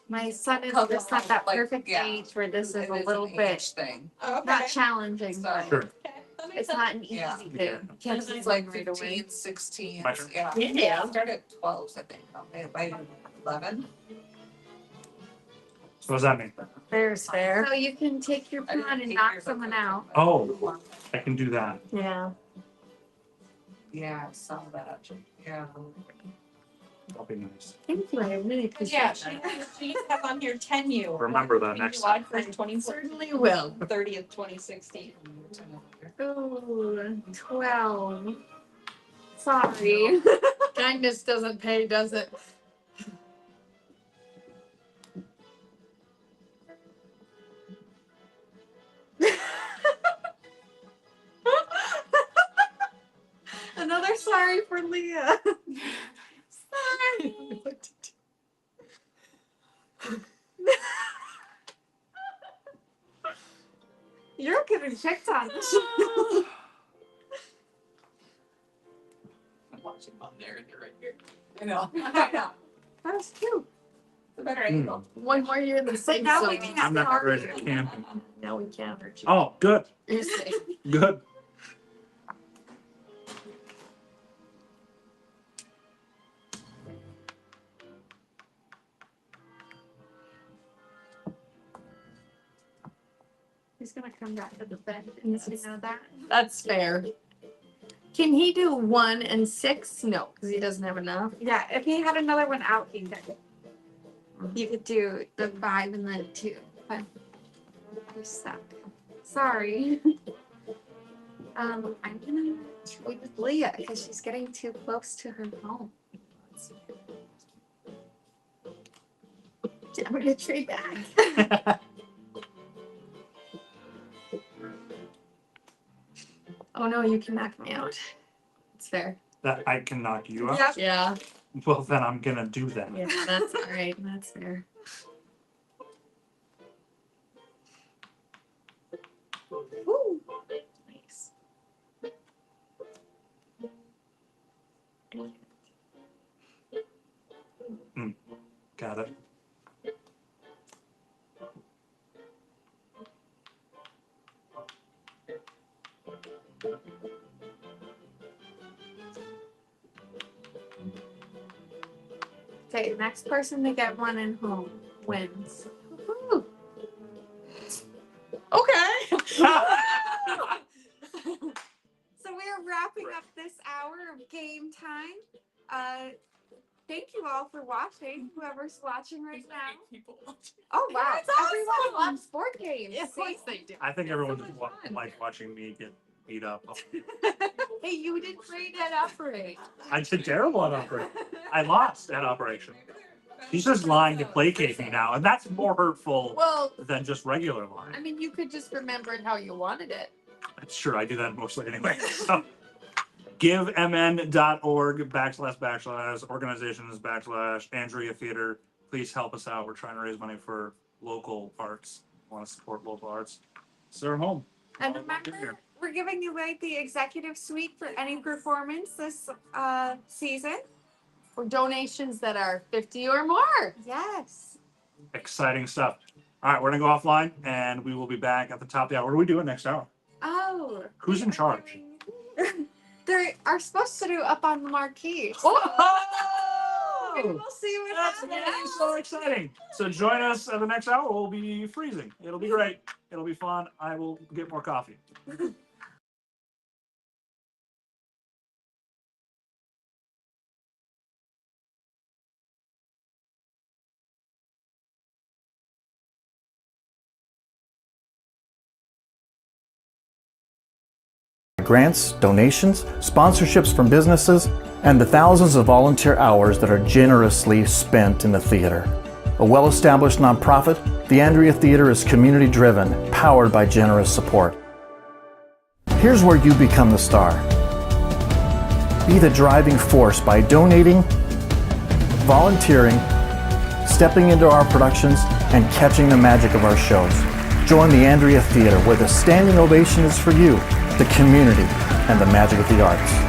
My son is Cover just at that like, perfect yeah. age where this is It a is little an bit age thing. Okay. not challenging, So- but Sure. Okay, that makes it's sense. not an easy Yeah. thing. Can't It's just like right away. 15, 16, My turn. yeah. It is. Start at 12, I think, by 11. what does that mean? Fair's fair. So you can take your pawn and knock someone out. Oh, I can do that. Yeah. Yeah, I saw that. Yeah. That'll be nice. Thank you. I really appreciate Yeah, that. she has on here 10U. Remember that next time. July 1st, 2014, Certainly will. 30th, 2016. Ooh, 12. Sorry. Kindness doesn't pay, does it? Another sorry for Leah. Sorry. You're getting picked on. I'm watching on there and they're right here. I know. That was cute. The better angle. One more year in the same now zone. we can't I'm not argue. ready to camp. Now we can't hurt you. Oh, good, You're safe. good. He's gonna come back to the bed. You know that? That's fair. Can he do 1 and 6? No, because he doesn't have enough. Yeah, if he had another one out, he could. You could do the 5 and then 2. But you're stuck. Sorry. I'm gonna trade with Leah because she's getting too close to her home. I'm gonna trade back. Oh no, you can knock me out. It's fair. That I can knock you out. Yep. Yeah. Well, then I'm gonna do that. Yeah, that's all right. That's fair. Ooh. Nice. Got it. Okay, next person to get 1 in home wins. Woohoo. Okay. So we are wrapping up this hour of game time. Thank you all for watching, whoever's watching right now. Oh wow, That's everyone awesome. loves board games. Of course they do. I think everyone just much fun. likes watching me get beat up. Hey, you did great at Operate. I did terrible at Operation. I lost at Operation. She's just lying to placate me now, and that's more hurtful Well, than just regular lying. I mean, you could just remember it how you wanted it. Sure, I do that mostly anyway. So, givemn.org / organizations / Andrea Theater. Please help us out. We're trying to raise money for local arts. Want to support local arts. It's their home. And All about remember, here. we're giving away the executive suite for any performance this season. For donations that are 50 or more. Yes. Exciting stuff. All right, we're gonna go offline, and we will be back at the top of the hour. What are we doing next hour? Oh. Who's in charge? They are supposed to do up on the marquee. Oh! We'll see what That's happens. gonna be so exciting. So join us at the next hour. We'll be freezing. It'll be great. It'll be fun. I will get more coffee. Grants, donations, sponsorships from businesses, and the thousands of volunteer hours that are generously spent in the theater. A well-established nonprofit, the Andrea Theater is community-driven, powered by generous support. Here's where you become the star. Be the driving force by donating, volunteering, stepping into our productions, and catching the magic of our shows. Join the Andrea Theater, where the standing ovation is for you, the community, and the magic of the arts.